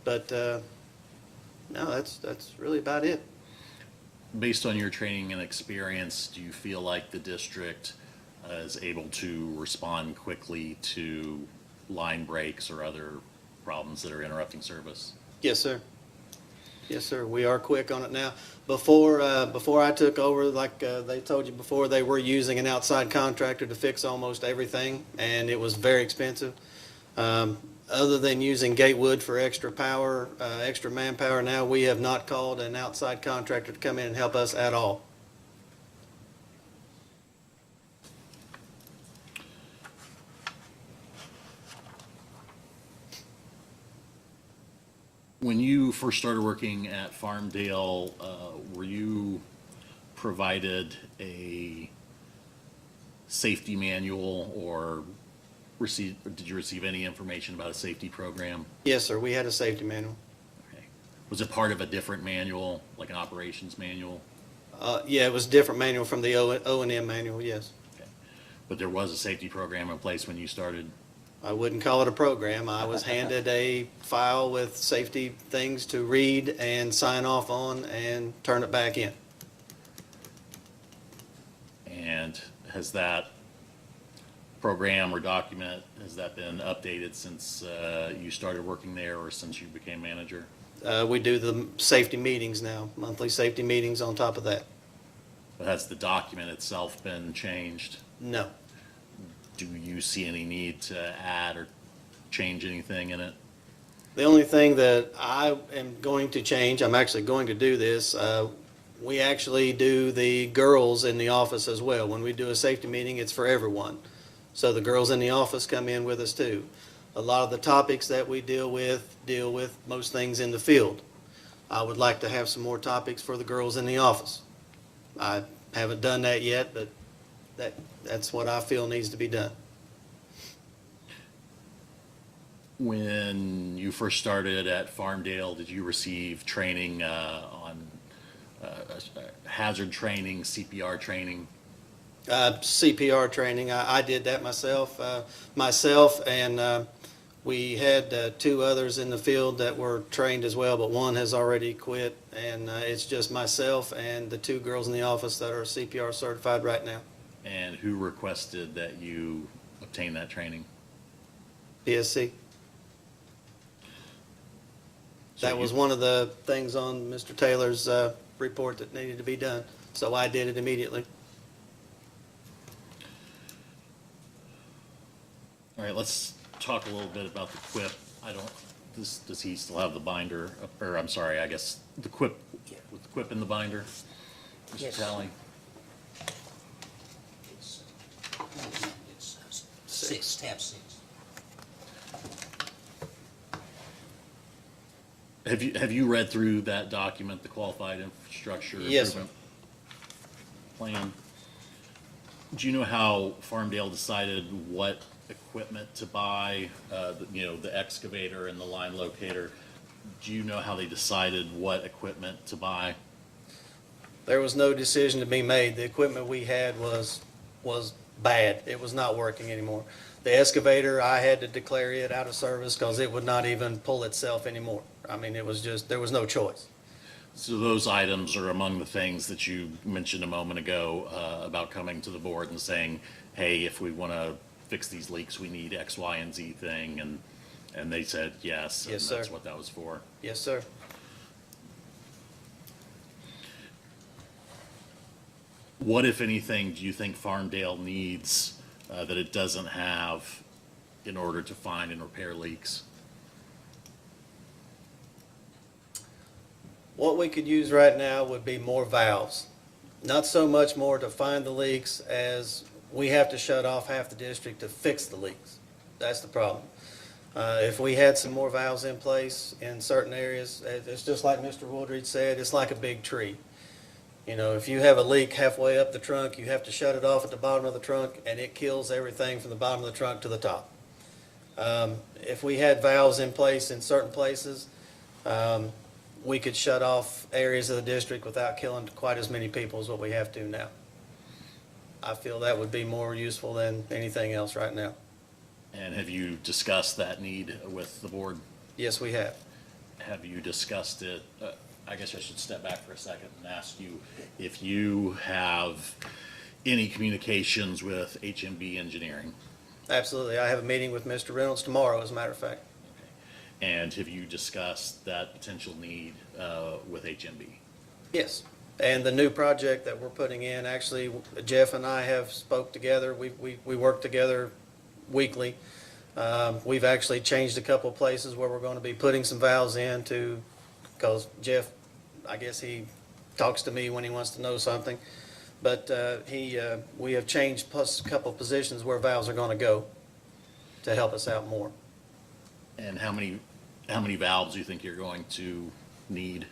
But no, that's really about it. Based on your training and experience, do you feel like the district is able to respond quickly to line breaks or other problems that are interrupting service? Yes, sir. Yes, sir. We are quick on it now. Before I took over, like they told you before, they were using an outside contractor to fix almost everything, and it was very expensive. Other than using Gatewood for extra power, extra manpower, now we have not called an outside contractor to come in and help us at all. When you first started working at Farmdale, were you provided a safety manual or did you receive any information about a safety program? Yes, sir. We had a safety manual. Okay. Was it part of a different manual, like an operations manual? Yeah, it was a different manual from the O&M manual, yes. Okay. But there was a safety program in place when you started? I wouldn't call it a program. I was handed a file with safety things to read and sign off on and turn it back in. And has that program or document, has that been updated since you started working there or since you became manager? We do the safety meetings now, monthly safety meetings on top of that. But has the document itself been changed? No. Do you see any need to add or change anything in it? The only thing that I am going to change, I'm actually going to do this, we actually do the girls in the office as well. When we do a safety meeting, it's for everyone. So the girls in the office come in with us too. A lot of the topics that we deal with most things in the field. I would like to have some more topics for the girls in the office. I haven't done that yet, but that's what I feel needs to be done. When you first started at Farmdale, did you receive training on hazard training, CPR training? CPR training, I did that myself. Myself and We had two others in the field that were trained as well, but one has already quit, and it's just myself and the two girls in the office that are CPR certified right now. And who requested that you obtain that training? PSC. So That was one of the things on Mr. Taylor's report that needed to be done, so I did it immediately. All right, let's talk a little bit about the quip. Does he still have the binder, or I'm sorry, I guess the quip, with the quip in the binder? Mr. Yes. Talley? It's tab 6. Have you read through that document, the Qualified Infrastructure Yes, sir. Improvement Plan? Do you know how Farmdale decided what equipment to buy, the excavator and the line locator? Do you know how they decided what equipment to buy? There was no decision to be made. The equipment we had was bad. It was not working anymore. The excavator, I had to declare it out of service because it would not even pull itself anymore. I mean, it was just, there was no choice. So those items are among the things that you mentioned a moment ago about coming to the board and saying, hey, if we want to fix these leaks, we need X, Y, and Z thing, and they said yes, and Yes, that's sir. what that was for. Yes, sir. What, if anything, do you think Farmdale needs that it doesn't have in order to find and repair leaks? What we could use right now would be more valves. Not so much more to find the leaks as we have to shut off half the district to fix the leaks. That's the problem. If we had some more valves in place in certain areas, it's just like Mr. Woodridge said, it's like a big tree. You know, if you have a leak halfway up the trunk, you have to shut it off at the bottom of the trunk, and it kills everything from the bottom of the trunk to the top. If we had valves in place in certain places, we could shut off areas of the district without killing quite as many people as what we have to now. I feel that would be more useful than anything else right now. And have you discussed that need with the board? Yes, we have. Have you discussed it? I guess I should step back for a second and ask you if you have any communications with HMB Engineering. Absolutely. I have a meeting with Mr. Reynolds tomorrow, as a matter of fact. And have you discussed that potential need with HMB? Yes. And the new project that we're putting in, actually, Jeff and I have spoke together. We work together weekly. We've actually changed a couple of places where we're going to be putting some valves in to, because Jeff, I guess he talks to me when he wants to know something. But we have changed plus a couple of positions where valves are going to go to help us out more. And how many valves do you think you're going to need?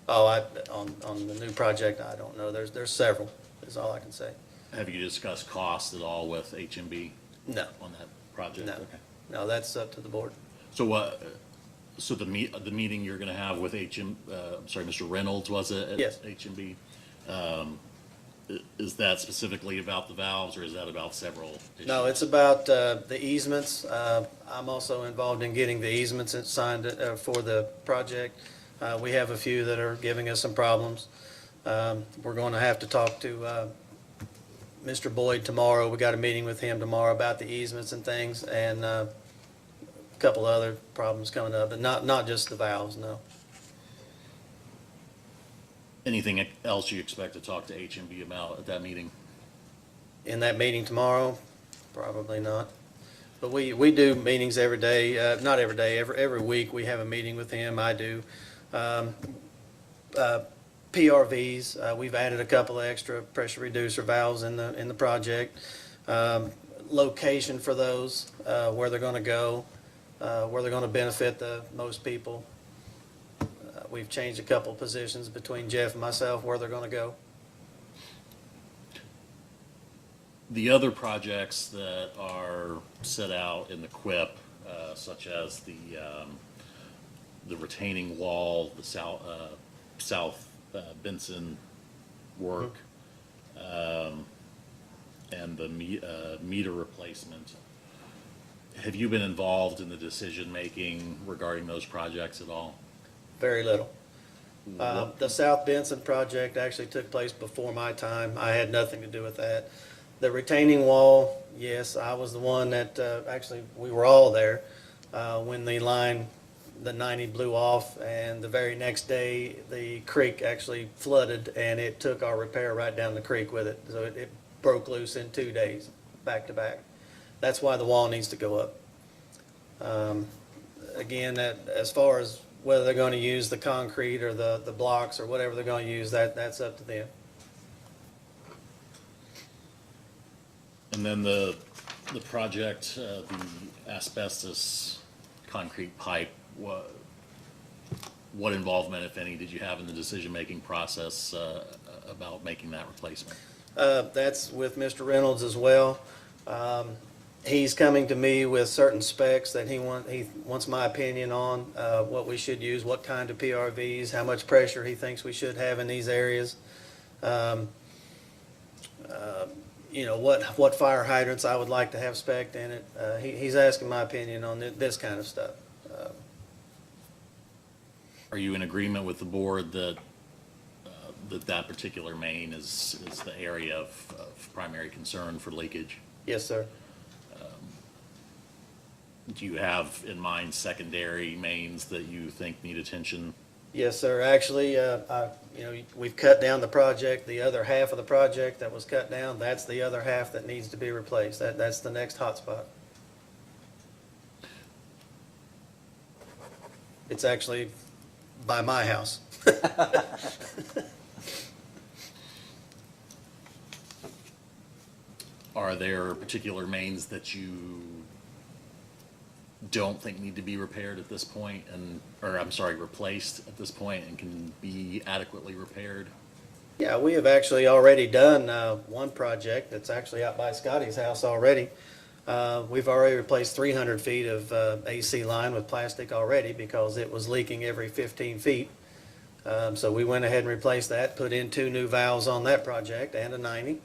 Oh, on the new project, I don't know. There's several, is all I can say. Have you discussed cost at all with HMB No, on that project? no, Okay. no, that's up to the board. So so the meeting you're going to have with Mr. Reynolds, was it? At Yes. HMB? Is that specifically about the valves, or is that about several issues? No, it's about the easements. I'm also involved in getting the easements signed for the project. We have a few that are giving us some problems. We're going to have to talk to Mr. Boyd tomorrow. We got a meeting with him tomorrow about the easements and things, and a couple other problems coming up, but not just the valves, no. Anything else you expect to talk to HMB about at that meeting? In that meeting tomorrow, probably not. But we do meetings every day, not every day, every week we have a meeting with him, I do. PRVs, we've added a couple of extra pressure reducer valves in the project. Location for those, where they're gonna go, where they're gonna benefit the most people. We've changed a couple of positions between Jeff and myself where they're gonna go. The other projects that are set out in the QUIP, such as the retaining wall, the South Benson work, and the meter replacement, Have you been involved in the decision-making regarding those projects at all? Very little. The South Benson project actually took place before my time. I had nothing to do with that. The retaining wall, yes, I was the one that, actually, we were all there when the line, the 90 blew off, and the very next day, the creek actually flooded, and it took our repair right down the creek with it. So it broke loose in 2 days, back to back. That's why the wall needs to go up. Again, as far as whether they're going to use the concrete or the blocks or whatever they're going to use, that's up to them. And then the project, the asbestos concrete pipe, what involvement, if any, did you have in the decision-making process about making that replacement? That's with Mr. Reynolds as well. He's coming to me with certain specs that he wants my opinion on, what we should use, what kind of PRVs, how much pressure he thinks we should have in these areas. You know, what fire hydrants I would like to have spec'd in it. He's asking my opinion on this kind of stuff. Are you in agreement with the board that that particular main is the area of primary concern for leakage? Yes, sir. Do you have in mind secondary mains that you think need attention? Yes, sir. Actually, you know, we've cut down the project. The other half of the project that was cut down, that's the other half that needs to be replaced. That's the next hot spot. It's actually by my house. Are there particular mains that you don't think need to be repaired at this point or I'm sorry, replaced at this point and can be adequately repaired? Yeah, we have actually already done one project that's actually out by Scotty's house already. We've already replaced 300 feet of AC line with plastic already because it was leaking every 15 feet. So we went ahead and replaced that, put in 2 new valves on that project and a 90.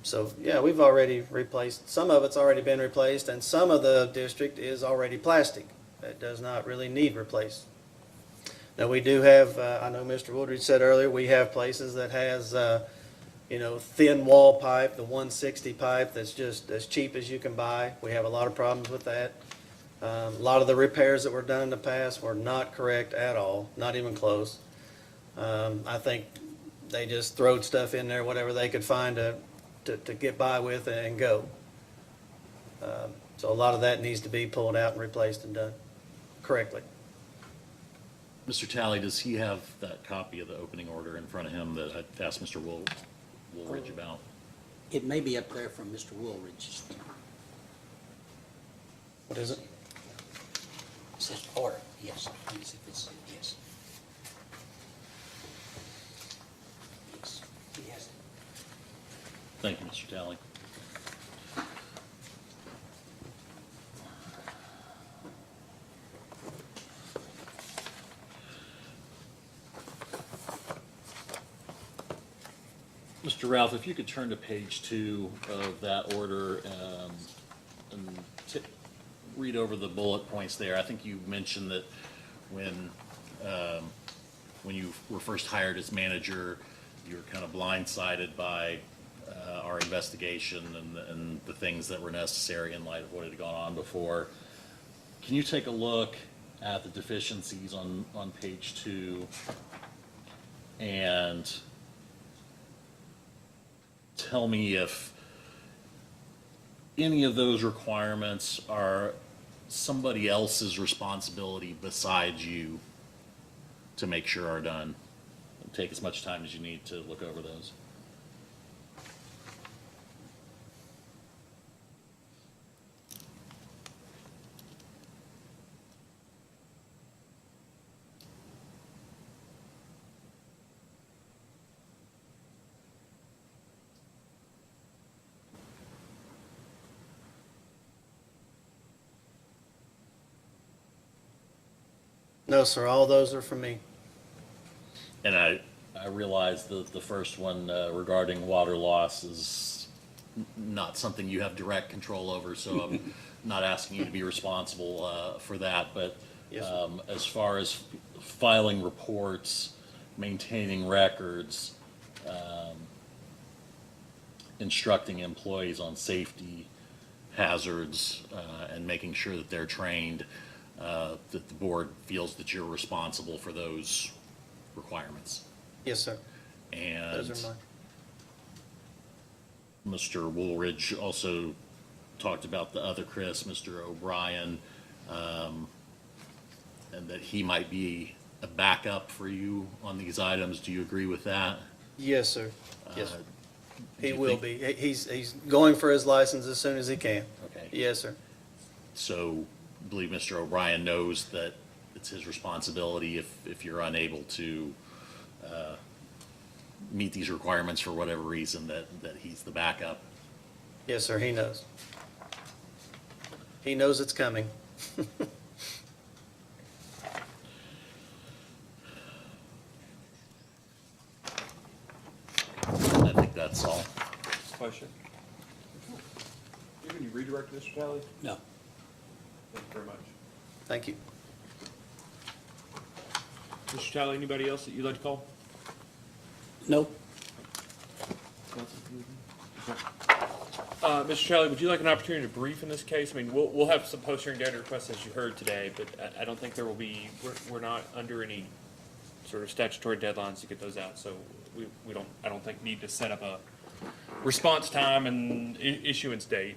So yeah, we've already replaced, some of it's already been replaced, and some of the district is already plastic. It does not really need replaced. Now we do have, I know Mr. Woodridge said earlier, we have places that has, you know, thin wall pipe, the 160 pipe that's just as cheap as you can buy. We have a lot of problems with that. A lot of the repairs that were done in the past were not correct at all, not even close. I think they just throwed stuff in there, whatever they could find to get by with and go. So a lot of that needs to be pulled out and replaced and done correctly. Mr. Talley, does he have that copy of the opening order in front of him that I asked Mr. Woolridge about? It may be up there from Mr. Woolridge. What is it? It says order, yes. Let me see if it's, yes. Yes, he has it. Thank you, Mr. Talley. Mr. Ralph, if you could turn to page 2 of that order and read over the bullet points there. I think you mentioned that when you were first hired as manager, you were kind of blindsided by our investigation and the things that were necessary in light of what had gone on before. Can you take a look at the deficiencies on page 2 and tell me if any of those requirements are somebody else's responsibility besides you to make sure are done? Take as much time as you need to look over those. No, sir, all those are from me. And I realize the first one regarding water loss is not something you have direct control over, so I'm not asking you to be responsible for that. But Yes, sir. as far as filing reports, maintaining records, instructing employees on safety hazards, and making sure that they're trained, that the board feels that you're responsible for those requirements. Yes, sir. And Those are mine. Mr. Woolridge also talked about the other Chris, Mr. O'Brien, and that he might be a backup for you on these items. Do you agree with that? Yes, sir. Yes, sir. Do He you will think- be. He's going for his license as soon as he can. Okay. Yes, sir. So I believe Mr. O'Brien knows that it's his responsibility if you're unable to meet these requirements for whatever reason, that he's the backup. Yes, sir, he knows. He knows it's coming. I think that's all. Question. You have any redirect, Mr. Talley? No. Thank you very much. Thank you. Mr. Talley, anybody else that you'd like to call? No? Mr. Talley, would you like an opportunity to brief in this case? I mean, we'll have some post-hearing data requests as you heard today, but I don't think there will be, we're not under any sort of statutory deadlines to get those out, so we don't, I don't think, need to set up a response time and issuance date.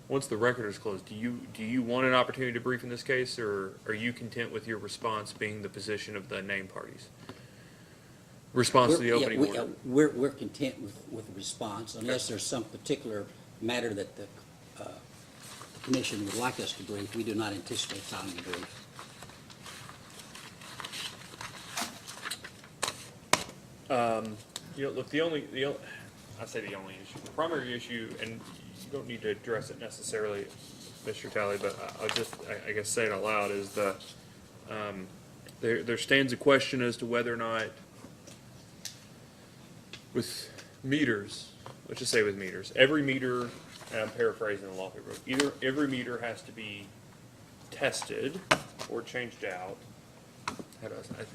Once the record is closed, do you want an opportunity to brief in this case, or are you content with your response being the position of the named parties? Response to the opening order? We're content with the response, unless there's some particular matter that the commission would like us to brief. We do not anticipate filing a brief. Look, I say the only issue, the primary issue, and you don't need to address it necessarily, Mr. Talley, but I'll just, I guess, say it out loud, is there stands a question as to whether or not with meters, let's just say with meters, every meter, and I'm paraphrasing the law paper, either every meter has to be tested or changed out.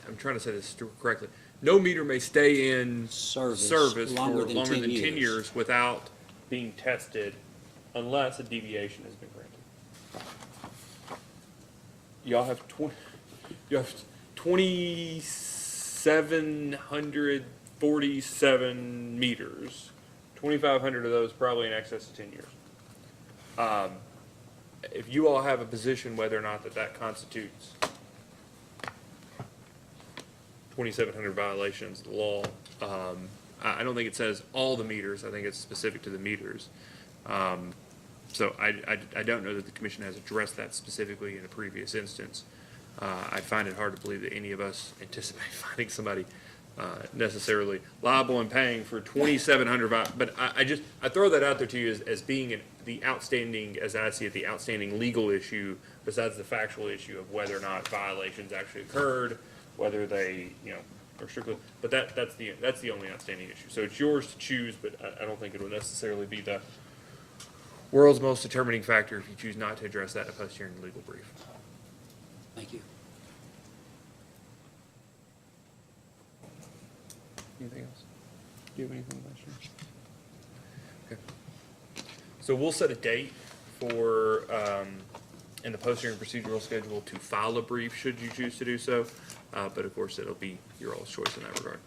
I'm trying to say this correctly. No meter may stay in Service service for longer than longer 10 than 10 years. years without being tested unless a deviation has been granted. Y'all have 2,747 meters. 2,500 of those probably in excess of 10 years. If you all have a position whether or not that constitutes 2,700 violations of the law, I don't think it says all the meters. I think it's specific to the meters. So I don't know that the commission has addressed that specifically in a previous instance. I find it hard to believe that any of us anticipate finding somebody necessarily liable and paying for 2,700. But I throw that out there to you as being the outstanding, as I see it, the outstanding legal issue besides the factual issue of whether or not violations actually occurred, whether they, are strictly. But that's the only outstanding issue. So it's yours to choose, but I don't think it will necessarily be the world's most determining factor if you choose not to address that in a post-hearing legal brief. Thank you. Anything else? Do you have anything, Vice Chair? Okay. So we'll set a date for, in the post-hearing procedural schedule to file a brief, should you choose to do so. But of course, it'll be your all's choice in that regard.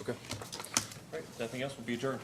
Okay. All right, nothing else will be adjourned.